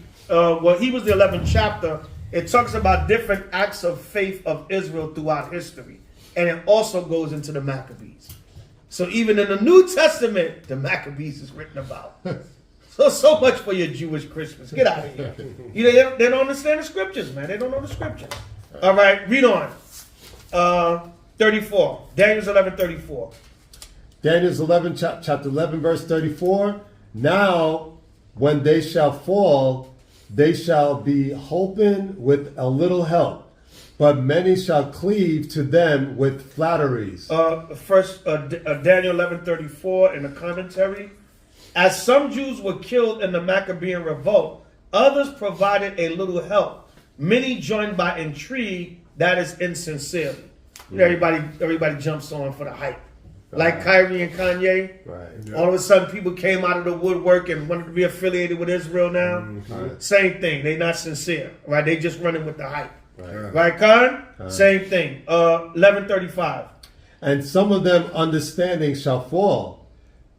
Hebrews the 11th chapter, it talks about different acts of faith of Israel throughout history. And it also goes into the Maccabees. So even in the New Testament, the Maccabees is written about. So much for your Jewish Christmas. Get out of here. They don't understand the scriptures, man. They don't know the scriptures. All right, read on. 34. Daniel's 11:34. Daniel's 11, chapter 11, verse 34. Now, when they shall fall, they shall be holpen with a little help, but many shall cleave to them with flatteries. First, Daniel 11:34 in the commentary. As some Jews were killed in the Maccabean revolt, others provided a little help. Many joined by intrigue, that is insincerely. Everybody jumps on for the hype. Like Kyrie and Kanye. Right. All of a sudden, people came out of the woodwork and wanted to be affiliated with Israel now. Same thing. They're not sincere. Right? They just running with the hype. Right, Khan? Same thing. 11:35. And some of them understanding shall fall,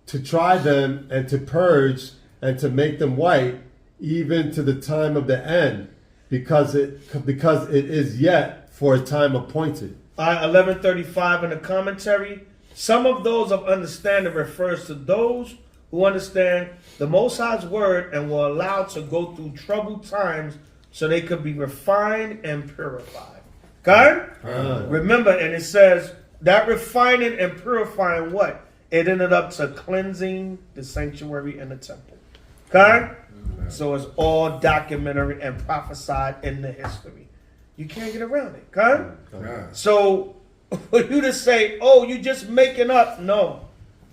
to try them and to purge and to make them white, even to the time of the end, because it is yet for a time appointed. 11:35 in the commentary. Some of those of understanding refers to those who understand the Most High's word and were allowed to go through troubled times so they could be refined and purified. Okay? Remember, and it says that refining and purifying what? It ended up to cleansing the sanctuary and the temple. Okay? So it's all documentary and prophesied in the history. You can't get around it, okay? So for you to say, oh, you just making up, no.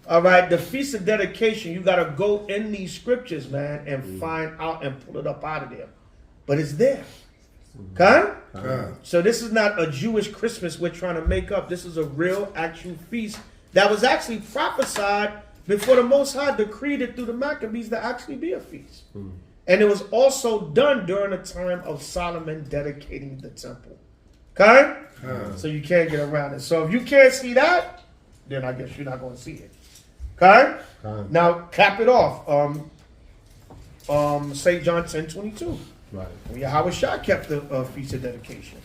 All right, the Feast of Dedication, you got to go in these scriptures, man, and find out and pull it up out of there. But it's there. Okay? So this is not a Jewish Christmas we're trying to make up. This is a real, actual feast that was actually prophesied before the Most High decreed it through the Maccabees to actually be a feast. And it was also done during the time of Solomon dedicating the temple. Okay? So you can't get around it. So if you can't see that, then I guess you're not going to see it. Okay? Now, cap it off. St. John 10:22. Right. H.O.I kept the Feast of Dedication.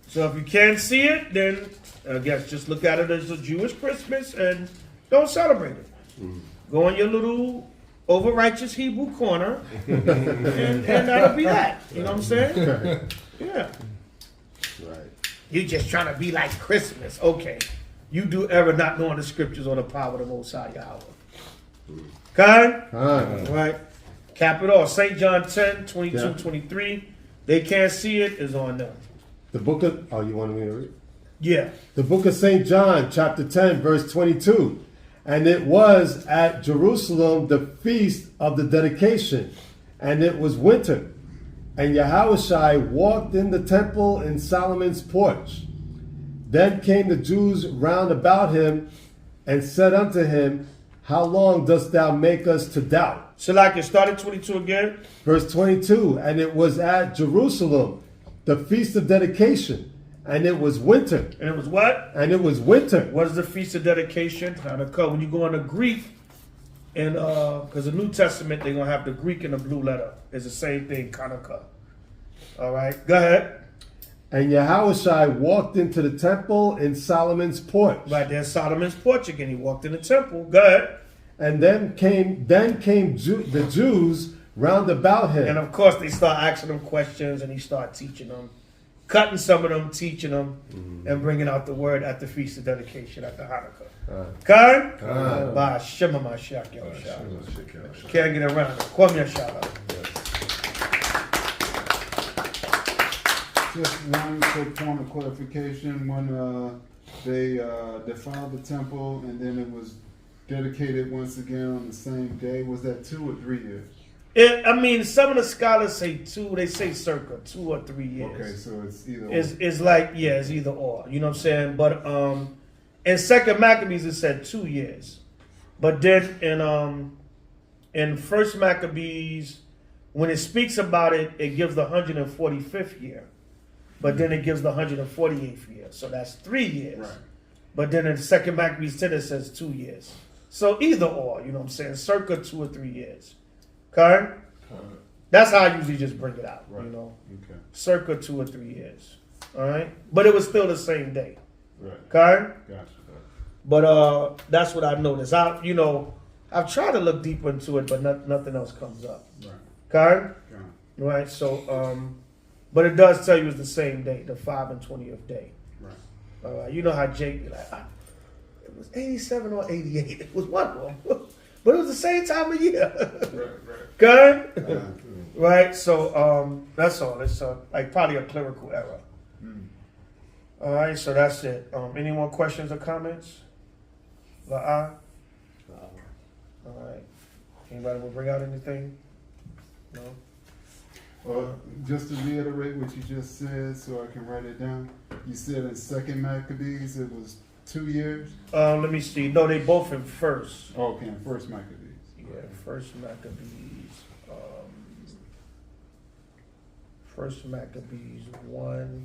So if you can't see it, then I guess just look at it as a Jewish Christmas and don't celebrate it. Go on your little over-righteous Hebrew corner and that'll be that. You know what I'm saying? Yeah. Right. You just trying to be like Christmas. Okay. You do ever not knowing the scriptures or the power of the Most High Yahweh. Okay? Right. Cap it off. St. John 10:22, 23. They can't see it, is on them. The book of, oh, you want me to read? Yeah. The book of St. John, chapter 10, verse 22. And it was at Jerusalem the feast of the dedication, and it was winter. And Yahushua walked in the temple in Solomon's porch. Then came the Jews round about him and said unto him, how long dost thou make us to doubt? So like it started 22 again. Verse 22, and it was at Jerusalem, the feast of dedication, and it was winter. And it was what? And it was winter. What is the feast of dedication? HANUKKAH. When you go into Greek, and because the New Testament, they're going to have the Greek and the blue letter. It's the same thing, HANUKKAH. All right, go ahead. And Yahushua walked into the temple in Solomon's porch. Right there's Solomon's porch again. He walked in the temple. Go ahead. And then came the Jews round about him. And of course, they start asking him questions, and he start teaching them, cutting some of them, teaching them, and bringing out the word at the Feast of Dedication at the HANUKKAH. Okay? By Shema Mashiach Yahushua. Can't get around it. Kwam Yashala. Just one quick point of clarification. When they defiled the temple and then it was dedicated once again on the same day, was that 2 or 3 years? I mean, some of the scholars say 2. They say circa 2 or 3 years. Okay, so it's either or. It's like, yeah, it's either or. You know what I'm saying? But in 2nd Maccabees, it said 2 years. But then in 1st Maccabees, when it speaks about it, it gives the 145th year. But then it gives the 148th year. So that's 3 years. Right. But then in 2nd Maccabees 10, it says 2 years. So either or, you know what I'm saying? Circa 2 or 3 years. Okay? That's how I usually just bring it out, you know? Okay. Circa 2 or 3 years. All right? But it was still the same day. Right. Okay? Gotcha. But that's what I noticed. I've tried to look deeper into it, but nothing else comes up. Right. Okay? Right? So, but it does tell you it's the same day, the 5 and 20th day. Right. You know how Jake be like, it was 87 or 88. It was one of them. But it was the same time of year. Right. Good? Right? So that's all. It's like probably a clerical error. All right, so that's it. Any more questions or comments? All right. Anybody will bring out anything? No? Just to reiterate what you just said so I can write it down. You said in 2nd Maccabees it was 2 years? Let me see. No, they both in 1st. Oh, okay, in 1st Maccabees. Yeah, 1st Maccabees. 1st Maccabees 1.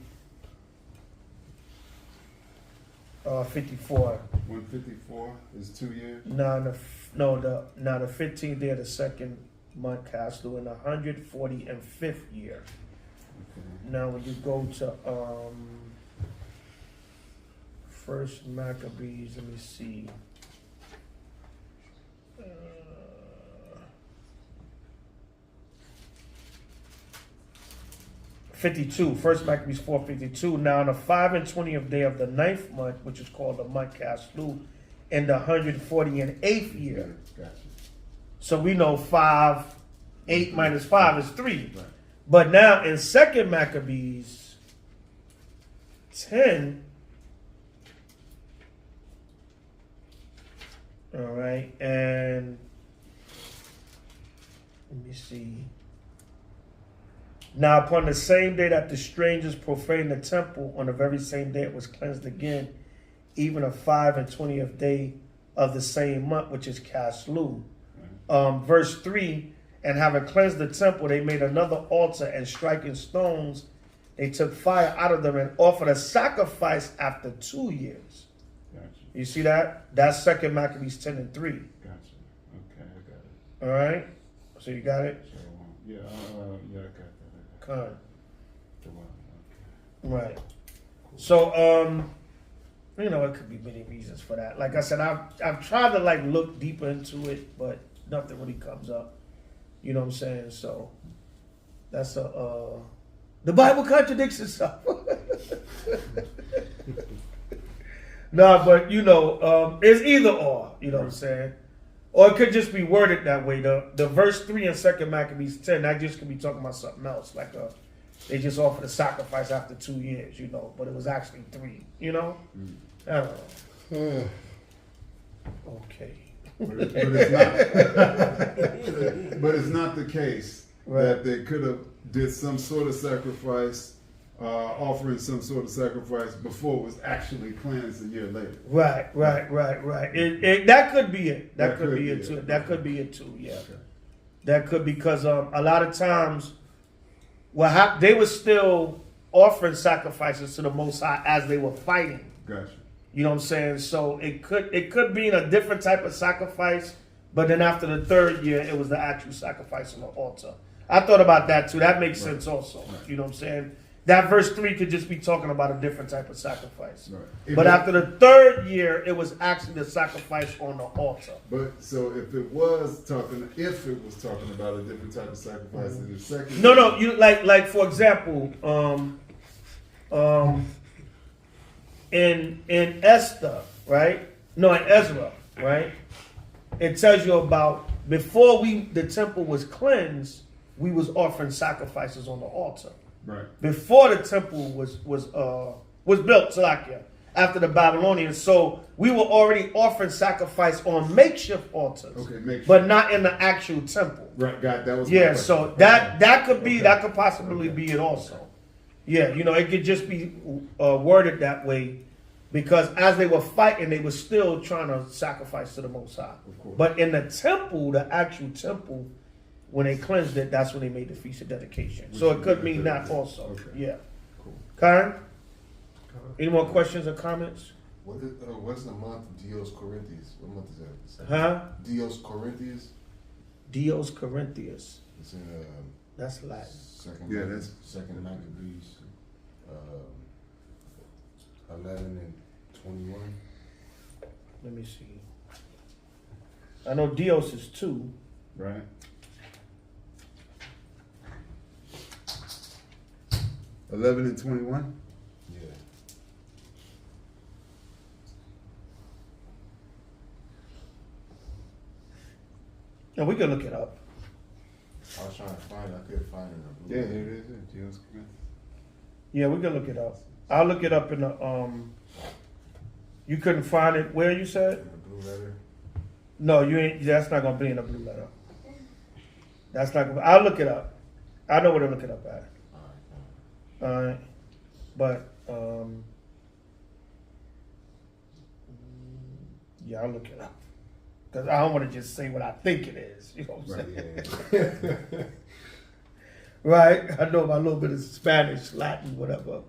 54. 154 is 2 years? The 15th day of the 2nd month cast through in the 145th year. Okay. Now when you go to 1st Maccabees, let me see. 52, 1st Maccabees 4:52. Now on the 5 and 20th day of the 9th month, which is called the month cast through, in the 148th year. Gotcha. So we know 8 minus 5 is 3. Right. But now in 2 Maccabees 10, all right, and let me see. Now upon the same day that the strangers profaned the temple, on the very same day it was cleansed again, even a 25th day of the same month, which is Caslu. Verse 3, and having cleansed the temple, they made another altar, and striking stones, they took fire out of them and offered a sacrifice after 2 years. Gotcha. You see that? That's 2 Maccabees 10 and 3. Gotcha. Okay, I got it. All right? So you got it? So, yeah, I got that. Con. Okay. Right. So, you know, it could be many reasons for that. Like I said, I've tried to like look deeper into it, but nothing really comes up. You know what I'm saying? So that's the Bible contradicts itself. Nah, but you know, it's either or. You know what I'm saying? Or it could just be worded that way. The verse 3 in 2 Maccabees 10, that just could be talking about something else. Like they just offered a sacrifice after 2 years, you know, but it was actually 3, you know? I don't know. Okay. But it's not the case that they could have did some sort of sacrifice, offering some sort of sacrifice before it was actually cleansed a year later. Right. That could be it. That could be it too. That could be it too. Yeah. Okay. That could, because a lot of times, they were still offering sacrifices to the Most High as they were fighting. Gotcha. You know what I'm saying? So it could be in a different type of sacrifice, but then after the 3rd year, it was the actual sacrifice on the altar. I thought about that too. That makes sense also. Right. You know what I'm saying? That verse 3 could just be talking about a different type of sacrifice. Right. But after the 3rd year, it was actually the sacrifice on the altar. But so if it was talking about a different type of sacrifice in the second. No, you like for example, in Esther, right? No, in Ezra, right? It tells you about before the temple was cleansed, we was offering sacrifices on the altar. Right. Before the temple was built, Salakia, after the Babylonians. So we were already offering sacrifice on makeshift altars. Okay, makeshift. But not in the actual temple. Right, God, that was so that could possibly be it also. Yeah, you know, it could just be worded that way, because as they were fighting, they were still trying to sacrifice to the Most High. But in the temple, the actual temple, when they cleansed it, that's when they made the Feast of Dedication. So it could mean that also. Okay. Yeah. Cool. Karen? Any more questions or comments? What's the month Dios Corinthians? What month is that? Huh? Dios Corinthians? Dios Corinthians. It's in that's Latin. Second Maccabees 11 and 21. Let me see. I know Dios is 2. Right. $11 and 21? Yeah. No, we can look it up. I was trying to find it. I couldn't find it. Yeah, there it is. Yeah, we can look it up. I'll look it up in the You couldn't find it where you said? In the blue letter. No, you ain't. That's not gonna be in the blue letter. That's not. I'll look it up. I know where to look it up at. All right, but yeah, I'll look it up, because I don't want to just say what I think it is. You know what I'm saying? Yeah. Right? I know about a little bit of Spanish, Latin, whatever.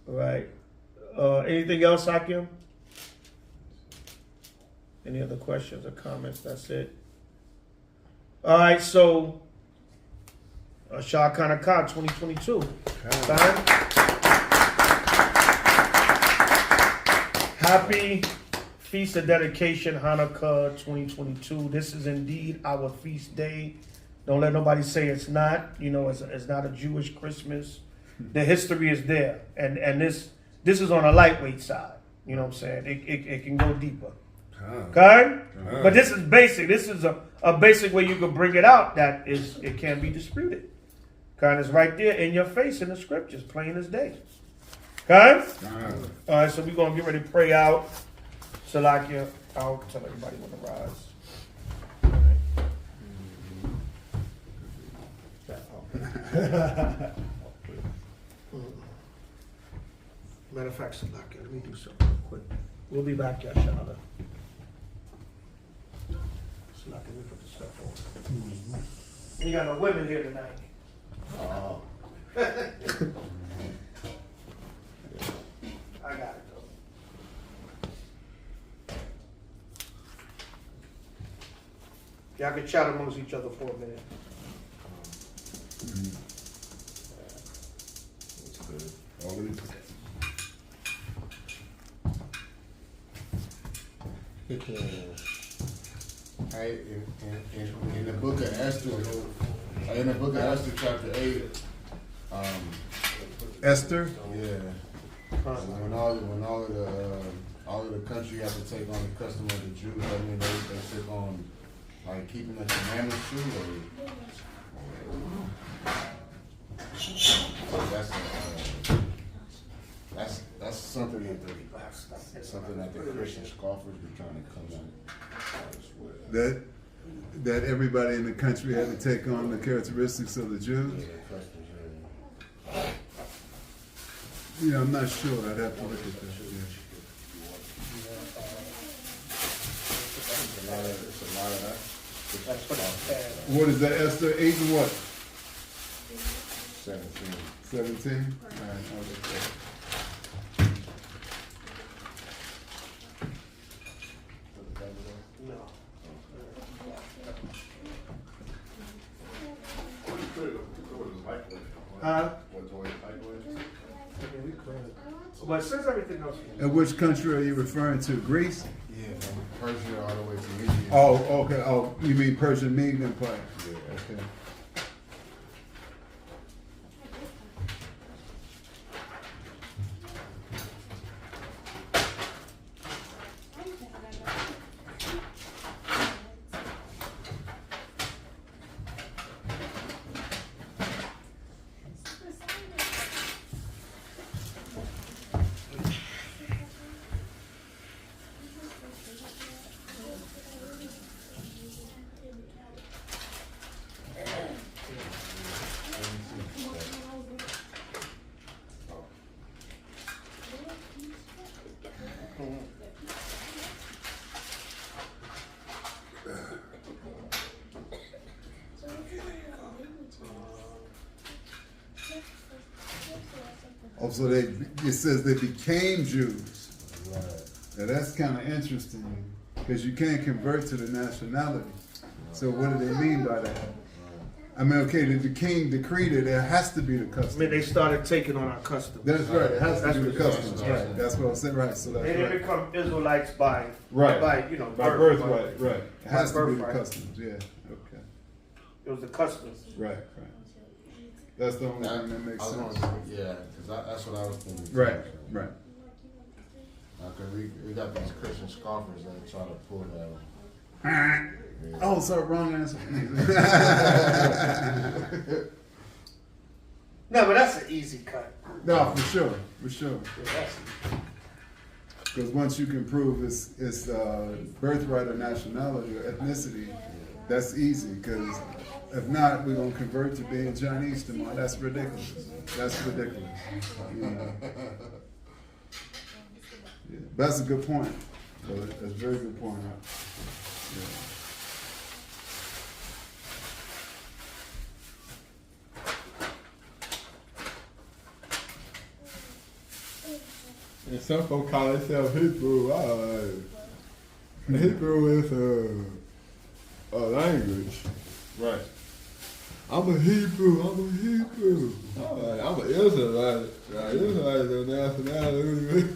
Right? Anything else, Hakim? Any other questions or comments? That's it. All right, so CHAANAKAH 2022. Happy Feast of Dedication, Hanukkah 2022. This is indeed our feast day. Don't let nobody say it's not. You know, it's not a Jewish Christmas. The history is there, and this is on a lightweight side. You know what I'm saying? It can go deeper. Okay? But this is basic. This is a a basic way you can bring it out that is it can be disputed. Kind of is right there in your face in the scriptures, plain as day. Okay? All right, so we're going to get ready to pray out. Salakia, I'll tell everybody when to rise. Matter of fact, Salakia, let me do something real quick. We'll be back, Yashara. Salakia, let me put the stuff on. You got no women here tonight. Oh. I got it though. Y'all can chat amongst each other for a minute. That's good. Oh, let me put that. In the book of Esther, chapter 8, Esther? Yeah. When all of the country had to take on the custom of the Jews, I mean they took on like keeping the commandments too. That's something that the Christian scoffers be trying to come at. That everybody in the country had to take on the characteristics of the Jews? Yeah, I'm not sure. I'd have to look at that. It's a lot of that. What is that, Esther 8 and what? 17. 17? All right, I'll look at that. But it says everything else. And which country are you referring to? Greece? Yeah, from Persia all the way to Media. Oh, okay. Oh, you mean Persian Median Empire? Yeah. Okay. Oh, so it says they became Jews. Right. Now that's kind of interesting because you can't convert to the nationality. So what do they mean by that? I mean, okay, the king decreed it. It has to be the custom. I mean, they started taking on our customs. That's right. It has to be the customs. Right. Right. That's what I said. Right. So that's They didn't right. become Israelites by By birthright. Right. It has to be the birthright. customs. Yeah. Okay. It was the customs. Right. That's the only thing that makes sense. Yeah, because that's what I was thinking. Right. Right. Because we got these Christian scoffers that try to pull that. Yeah. Oh, sorry, wrong answer. No, but that's an easy cut. No, for sure. Because once you can prove it's birthright or nationality or ethnicity, that's easy. Because if not, we're gonna convert to being Chinese tomorrow. That's ridiculous. Yeah. Yeah. That's a good point. That's a very good point. Yeah. And some folks call themselves Hebrew. Hebrew is a language. Right. I'm a Hebrew. I'm an Israelite. Israelite is a nationality.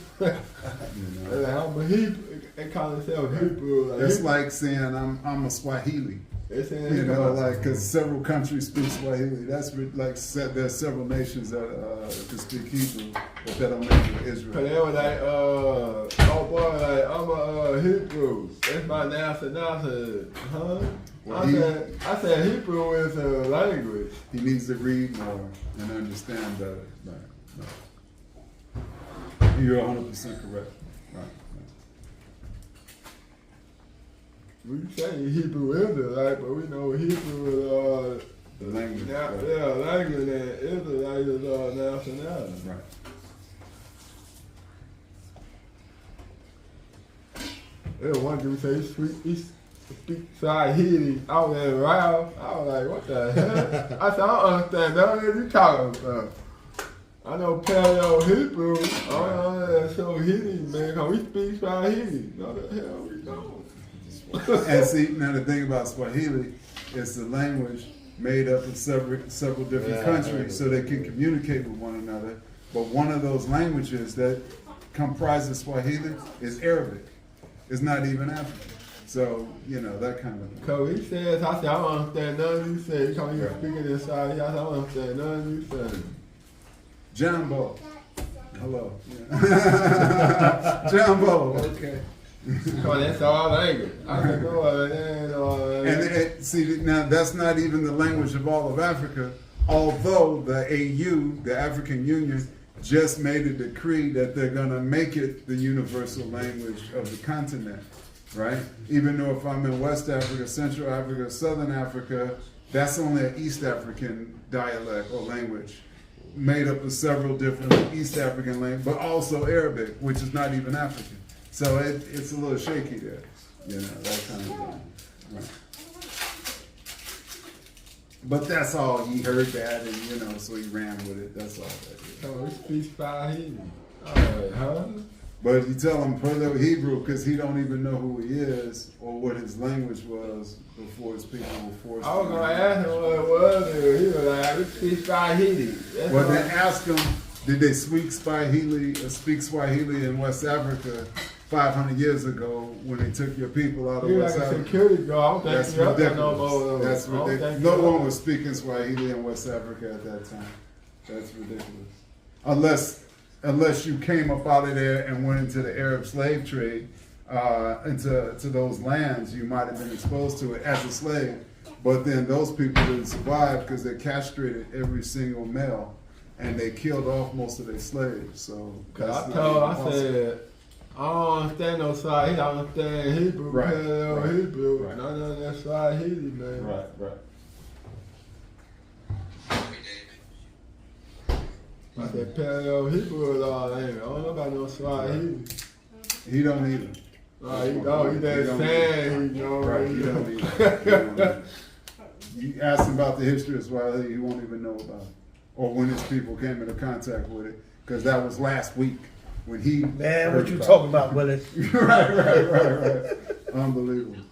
I'm a Hebrew. They call themselves Hebrew. It's like saying I'm a Swahili. It's in You the know, like, because several countries speak Swahili. That's there's several nations that can speak Hebrew, but that don't make it Israel. Cause they were like, oh boy, like I'm a Hebrew. That's my nationality, huh? Well, I said Hebrew is a language. He needs to read more and understand better. Right. You're 100% correct. Right. We say Hebrew Israelite, but we know Hebrew is the language. Language and Israelite is nationality. Right. There was one dude say he speak Swahili. I was around. I was like, what the hell? I said, I don't understand none of you talking about. I know Paleo Hebrew. I don't know that Swahili, man, because we speak Swahili. No, the hell we don't. And see, now the thing about Swahili is the language made up of several different countries so they can communicate with one another. But one of those languages that comprises Swahili is Arabic. It's not even African. So, you know, that kind of thing. Because he says, I said, I don't understand none of you say. Because you're speaking in Swahili, I said, I don't understand none of you say. Jumbo. Hello. Yeah. Jumbo. Okay. Because that's our language. I said, no, it ain't our language. And see, now that's not even the language of all of Africa, although the AU, the African Union, just made a decree that they're going to make it the universal language of the continent, right? Even though if I'm in West Africa, Central Africa, Southern Africa, that's only an East African dialect or language made up of several different East African languages, but also Arabic, which is not even African. So it's a little shaky there, you know, that kind of thing. Right. But that's all. He heard that, and you know, so he ran with it. That's all that is. Oh, he speaks Swahili. Huh? But you tell him Paleo Hebrew because he don't even know who he is or what his language was before his people were forced. I was going to ask him what it was. He was like, I speak Swahili. Well, then ask him, did they speak Swahili in West Africa 500 years ago when they took your people out of West like Africa? A security guard. That's ridiculous. That's ridiculous. No one was speaking Swahili in West Africa at that time. That's ridiculous. Unless you came up out of there and went into the Arab slave trade, into those lands, you might have been exposed to it as a slave. But then those people didn't survive because they castrated every single male and they killed off most of their slaves. So I said, I don't understand no Swahili. I understand Hebrew, Hebrew. Right. None of that Swahili, man. Right. I said Paleo Hebrew is all language. I don't know about no Swahili. He don't either. He just saying, he know. Right, he don't either. You ask him about the history of Swahili, he won't even know about it. Or when his people came into contact with it, because that was last week when he. Man, what you talking about, Willis? Right. Unbelievable.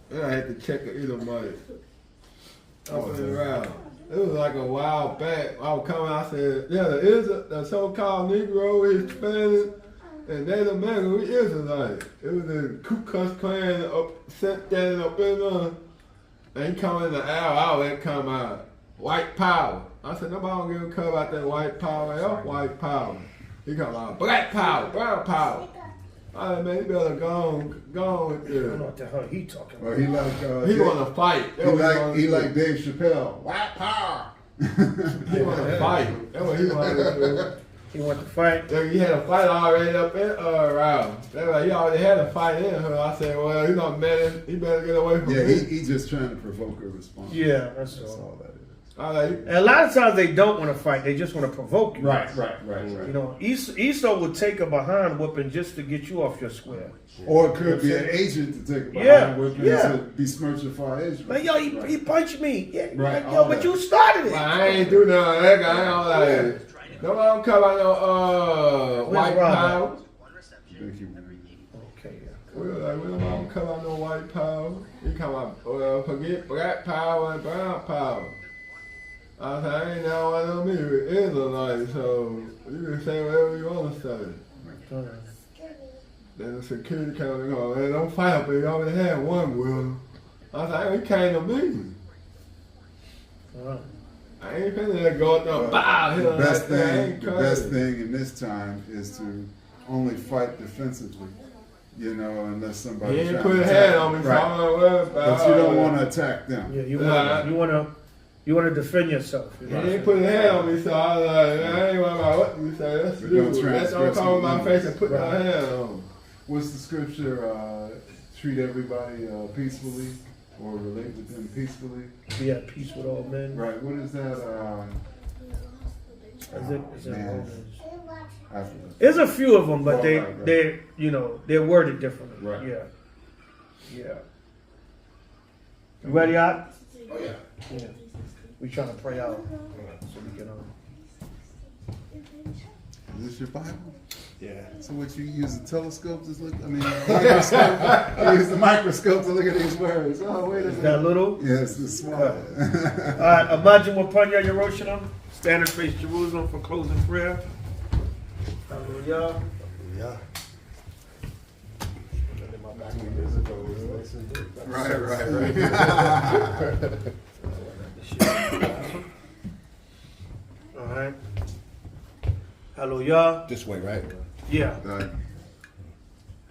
Then I had to check the Edomite. I went around. It was like a while back. I was coming, I said, yeah, the so-called Negro, Hispanic, and Native American, we Israelites. It was the Ku Klux Klan standing up in there, and he come in the hour, it come out. White power. I said, nobody don't give a crap about that white power. That's white power. He come out, black power, brown power. I said, man, you better go on with this. I don't know what the hell he talking about. Well, he want to fight. He like Dave Chappelle. White power. He want to fight. That's what he wanted to do. He want to fight? He had a fight already up in around. He already had a fight in her. I said, well, he's not mad. He better get away from me. Yeah, he's just trying to provoke a response. Yeah, that's all that is. And a lot of times they don't want to fight; they just want to provoke you. Right. You know, Esau would take a behind whooping just to get you off your square. Or it could be an agent to take a behind whipping to besmirch the far edge. Like, yo, he punched me. Yeah, right. Like, yo, but you started it. I ain't do none of that. I ain't like. Nobody don't come out no white power. Okay, we don't come out no white power. We come out forget black power and brown power. I said, I ain't now one of them Israelites, so you can say whatever you want to say. Then the security came and go, man, don't fight up there. You already had one with him. I was like, he came to me. I ain't finna let go up there, bow. The best thing in this time is to only fight defensively. You know, unless somebody. He ain't put a hand on me, so I'm not worried about. But you don't want to attack them. Yeah, you want to defend yourself. He ain't put a hand on me, so I was like, I ain't worried about what you say. That's stupid. That's don't come in my face and put my hand on. What's the scripture? Treat everybody peacefully, or relate with them peacefully. Be at peace with all men. Right. What is that? There's a few of them, but they're worded differently. Right. Yeah. You ready, Ot? Oh yeah. Yeah. We trying to pray out so we can. Is this your Bible? Yeah. So what you use the telescope to look? I mean, microscope. You use the microscope to look at these words. Oh wait a minute. Is that little? Yes, it's small. All right. Imagine Wapanya Yerushalayim. Stand and face Jerusalem for closing prayer. Hallelujah. Yeah. Right. All right. Hallelujah. This way, right? Yeah. Right.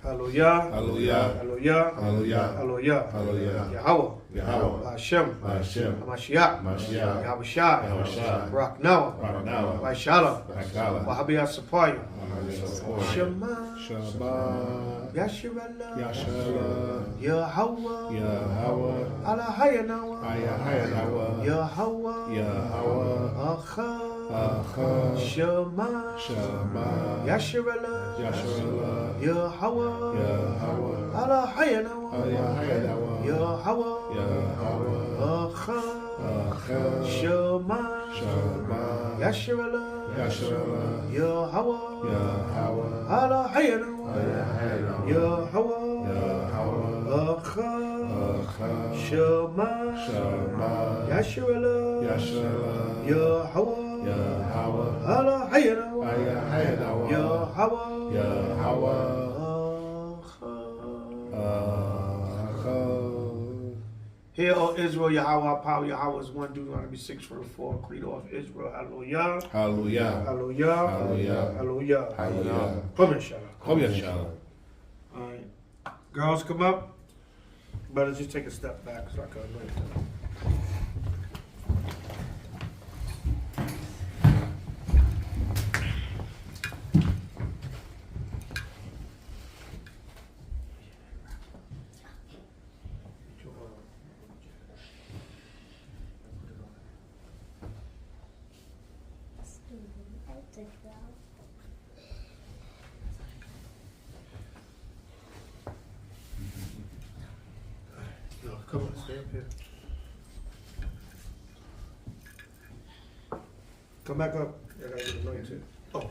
Hallelujah. Hallelujah. Hallelujah. Hallelujah. Hallelujah. Hallelujah. Yahweh. Yahweh. Hashem. Hashem. Hamashiach. Mashiach. Yahushai. Yahushai. Barak Noah. Barak Noah. Vaishala. Vaishala. Wahabiyah Sapaya. Shema. Shema. Yashirallah. Yashirallah. Yahweh. Yahweh. Alahayanawa. Ayahayanawa. Yahweh. Yahweh. Achad. Shema. Shema. Yashirallah. Yashirallah. Yahweh. Yahweh. Alahayanawa. Ayahayanawa. Yahweh. Yahweh. Achad. Shema. Shema. Yashirallah. Yashirallah. Yahweh. Yahweh. Alahayanawa. Ayahayanawa. Yahweh. Yahweh. Achad. Shema. Shema. Yashirallah. Yashirallah. Yahweh. Yahweh. Alahayanawa. Ayahayanawa. Yahweh. Yahweh. Hear, O Israel, Yahweh, our power, Yahweh is one. Deuteronomy 6:4. Credo of Israel. Hallelujah. Hallelujah. Hallelujah. Hallelujah. Hallelujah. Hallelujah. Come here, Shalom. Come here, Shalom. All right. Girls, come up. Better just take a step back so I can anoint them. No, come on, stay up here. Come back up. I gotta get anointed. Oh. I did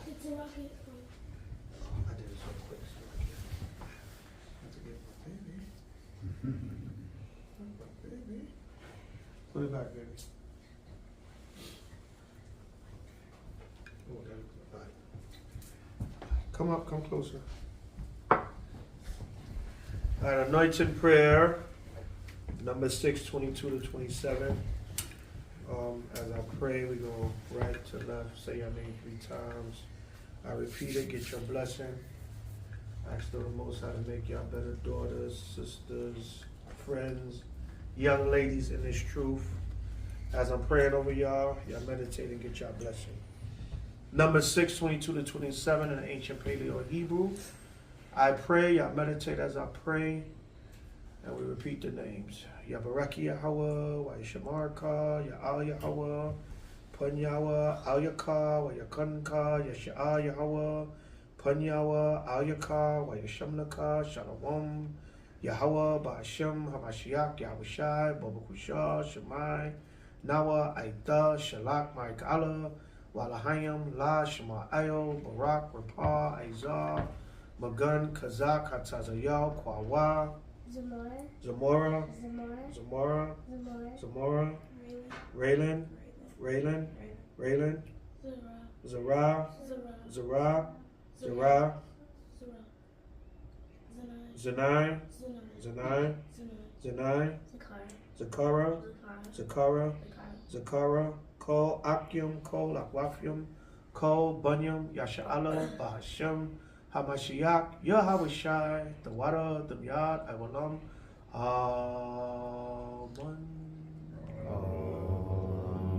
it so quick. So I can't. Have to get my baby. My baby. Put it back, baby. Oh, there we go. All right. Come up, come closer. All right, anointing prayer, number 6:22-27. As I pray, we go right to left, say your name 3 times. I repeat it, get your blessing. Ask the Most High to make y'all better daughters, sisters, friends, young ladies in this truth. As I'm praying over y'all meditate and get y'all blessing. Number 6:22-27 in the ancient Paleo Hebrew. I pray, y'all meditate as I pray, and we repeat the names. Yabaraki Yahweh, Waishamarka, Ya'al Yahweh, Pun Yahweh, Al Yakah, Wayakanka, Yasha'al Yahweh, Pun Yahweh, Al Yakah, Wayashamnaka, Shalom, Yahweh, Ba'ashem, Hamashiach, Yahushai, Babakusha, Shemai, Nawa, Aita, Shalak, Ma'ikala, Walahayim, La, Shema Ayo, Barak, Rapah, Aizah, Magun, Kazak, Hatzazayaw, Kwawa, Zamora, Raylan, Zara, Zanai, Zanai, Zanai, Zakara, Zakara, Zakara, Kol Akyum, Kol Akwafyum, Kol Bunyam, Yasha'ala, Bahashim, Hamashiach, Yahawashai, the water, the Yad, Avalam,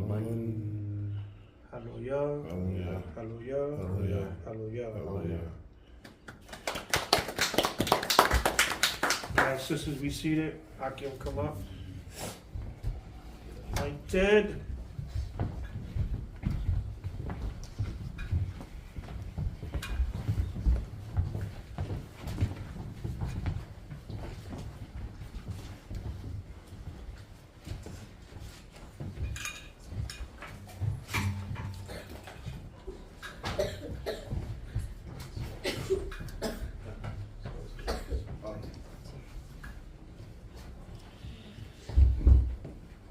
Amen. Hallelujah. Hallelujah. Hallelujah. Hallelujah. All right, sisters, be seated. Akim, come up. Anointed.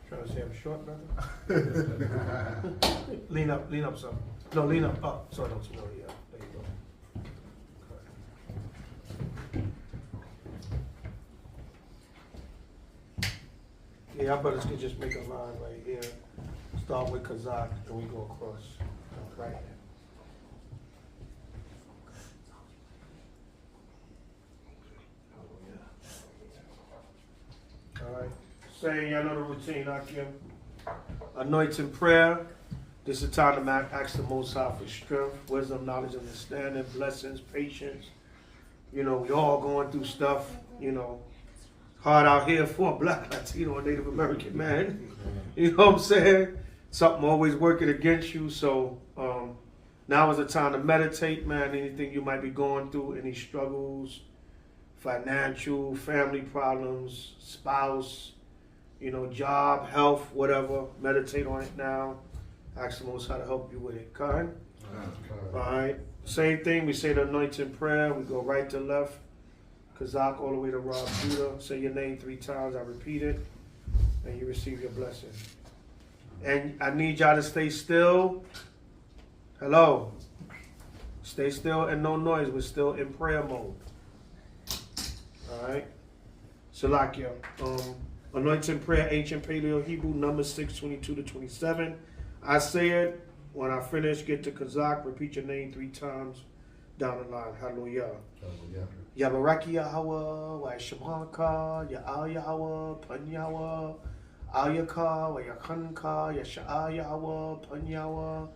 Trying to say I'm short, brother? Lean up some. No, lean up. So I don't smell you. There you go. Yeah, our brothers can just make a line right here. Start with Kazakh and we go across. Right here. All right. Saying, y'all know the routine, Akim. Anointing prayer. This is the time to ask the Most High for strength, wisdom, knowledge, understanding, blessings, patience. You know, we all going through stuff, you know. Hard out here for a black Latino and Native American man. You know what I'm saying? Something always working against you. So now is the time to meditate, man. Anything you might be going through, any struggles, financial, family problems, spouse, you know, job, health, whatever. Meditate on it now. Ask the Most High to help you with it. Kind? All right. Same thing. We say the anointing prayer. We go right to left. Kazakh all the way to Rob Judah. Say your name 3 times. I repeat it. And you receive your blessing. And I need y'all to stay still. Hello. Stay still and no noise. We're still in prayer mode. All right. Salakia. Anointing prayer, ancient Paleo Hebrew, Numbers 6:22-27. I say it. When I finish, get to Kazakh. Repeat your name 3 times down the line. Hallelujah. Yabaraki Yahweh, wa CHAANAKAH, Ya'al Yahweh, Pan Yahweh, Al Yakah, wa HANUKKAH, Yasha'al Yahweh, Pan Yahweh,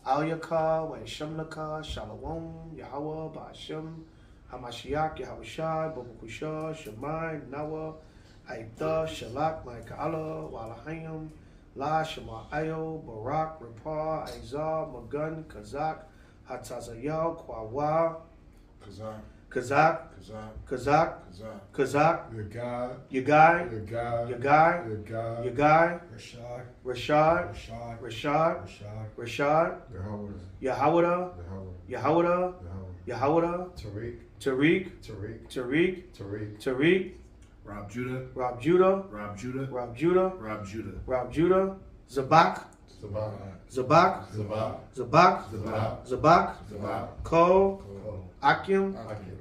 Al Yakah, wa HaNUKKAH, Shalom, Yahweh, Ba'ashem, Hamashiach, Yahushai, Babukusha, Shemai, Nawa, Aita, Shalak, Ma'ika'ala, Walahayim, La, Shema'ayo, Barak, Rapah, Aizah, Magun, Kazakh, Hatazayal, Kwawa, Kazakh, your guy, Rashad, Yahawada, Tariq, Rob Judah, Zabak, Kol, Akim,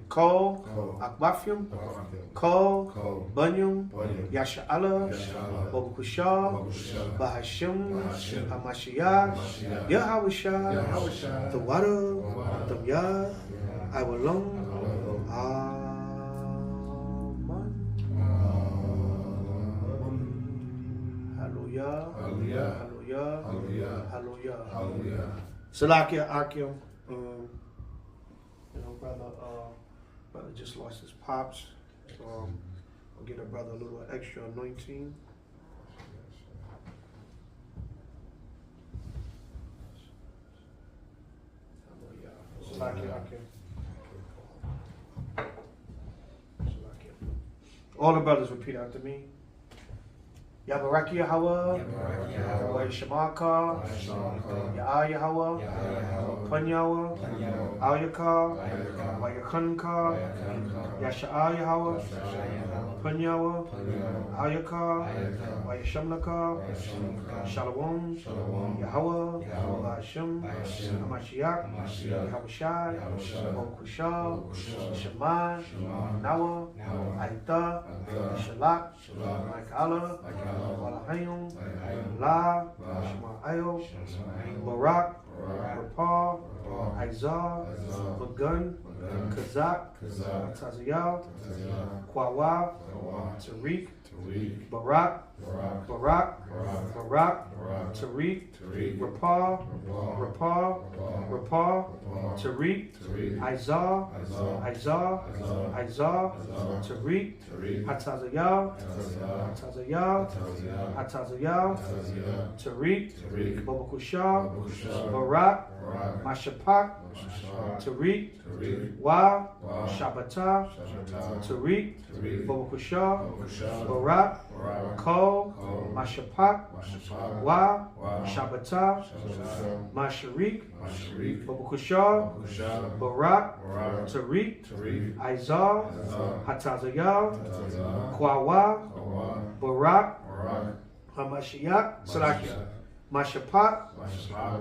Kol, Akbafim, Kol, Bunyam, Yasha'ala, Babukusha, Bahashim, Hamashiach, Yahawashah, the water, the Yad, I will long. Hallelujah. Salakia Akim, you know, brother just lost his pops. I'll get a brother a little extra anointing. Salakia Akim. All the brothers repeat after me. Yabaraki Yahweh, Yahweh Shamaka, Yah Yahweh, Panyawa, Al Yakar, Hanukkah, Yasha'ah Yahweh, Panyawa, Al Yakar, CHAANAKAH, Shalom, Yahweh, Hashem, Hamashiach, Yahushai, Okushah, Shema, Nawa, Aita, Shalak, Ma'ikala, Walahayim, La, Shema'ayo, Barak, Rapal, Izar, Magun, Kazak, Taziyah, Kwawa, Tariq, Barak, Tariq, Rapal, Tariq, Izar, Tariq, Hatazayah, Tariq, Babakushah, Barak, Mashapak, Tariq, Wa, Shabbatah, Tariq, Babakushah, Barak, Kol, Mashapak, Wa, Shabbatah, Masharik, Babakushah, Barak, Tariq, Izar, Hatazayah, Kwawa, Barak, Hamashiach, Salakia, Mashapat,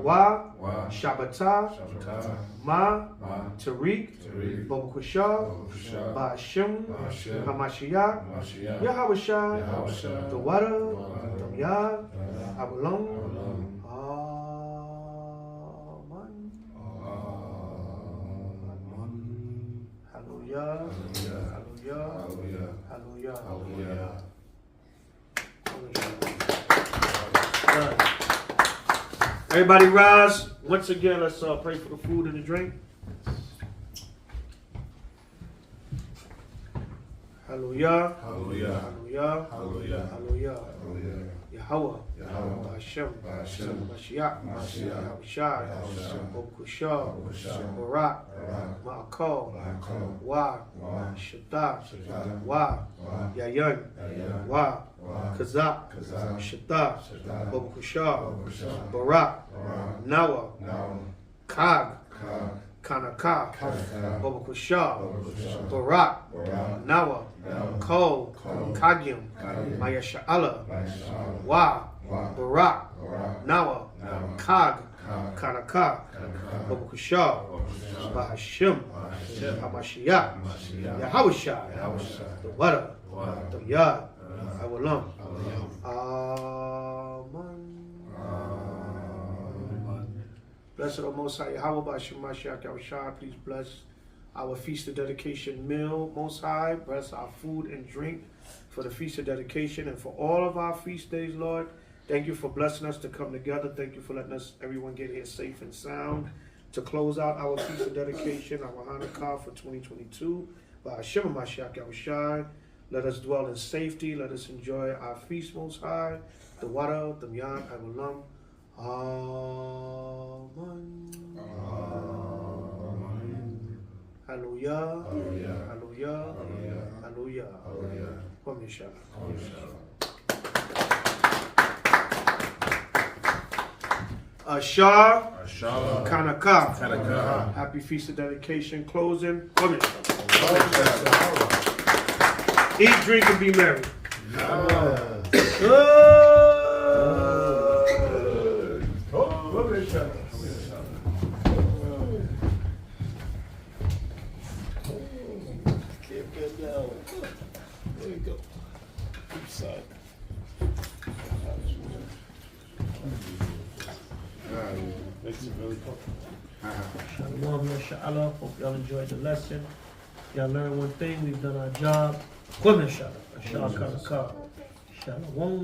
Wa, Shabbatah, Ma, Tariq, Babakushah, Ba'ashim, Hamashiach, Yahushai, the water, the Yad, Abulam, Hallelujah, Hallelujah, Hallelujah, Hallelujah. Everybody rise. Once again, let's pray for the food and the drink. Hallelujah. Hallelujah. Hallelujah. Hallelujah. Hallelujah. Yahweh. Yahweh. Hashem. Hashem. Mashiach. Mashiach. Yahushai. Okushah. Barak. Ma'akol. Wa. Shaddai. Wa. Yayan. Wa. Kazak. Shaddai. Okushah. Barak. Nawa. Kag. CHAANAKAH, Babakushah, Barak, Nawa, Kol, Kagim, Mayasha'ala, Wa, Barak, Nawa, Kag, CHAANAKAH, Babakushah, Ba'ashim, Hamashiach, Yahushai, the water, the Yad, Awalam. Amen. Blessed O Most High Yahweh, Ba'ashim Mashiach Yahushai, please bless our Feast of Dedication meal, Most High. Bless our food and drink for the Feast of Dedication and for all of our feast days, Lord. Thank you for blessing us to come together. Thank you for letting us, everyone, get here safe and sound to close out our Feast of Dedication, our Hanukkah for 2022. Ba'ashim Mashiach Yahushai, let us dwell in safety. Let us enjoy our feast, Most High. The water, the Yad, Abulam. Amen. Hallelujah. Hallelujah. Hallelujah. Hallelujah. ASHAR, CHAANAKAH. Happy Feast of Dedication closing. Eat, drink, and be merry. There you go. Inside. Makes it really cool. Shalom, Yasha'Allah. Hope y'all enjoyed the lesson. Y'all learned one thing. We've done our job. CHAANAKAH. Shalom.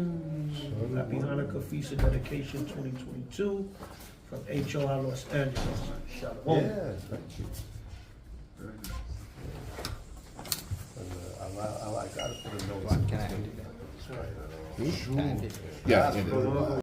Happy Hanukkah Feast of Dedication 2022 from H.O.I. Los Angeles. Shalom. Yeah, thank you. I gotta put a note. Can I do that? Sorry. Can I do that? Yeah.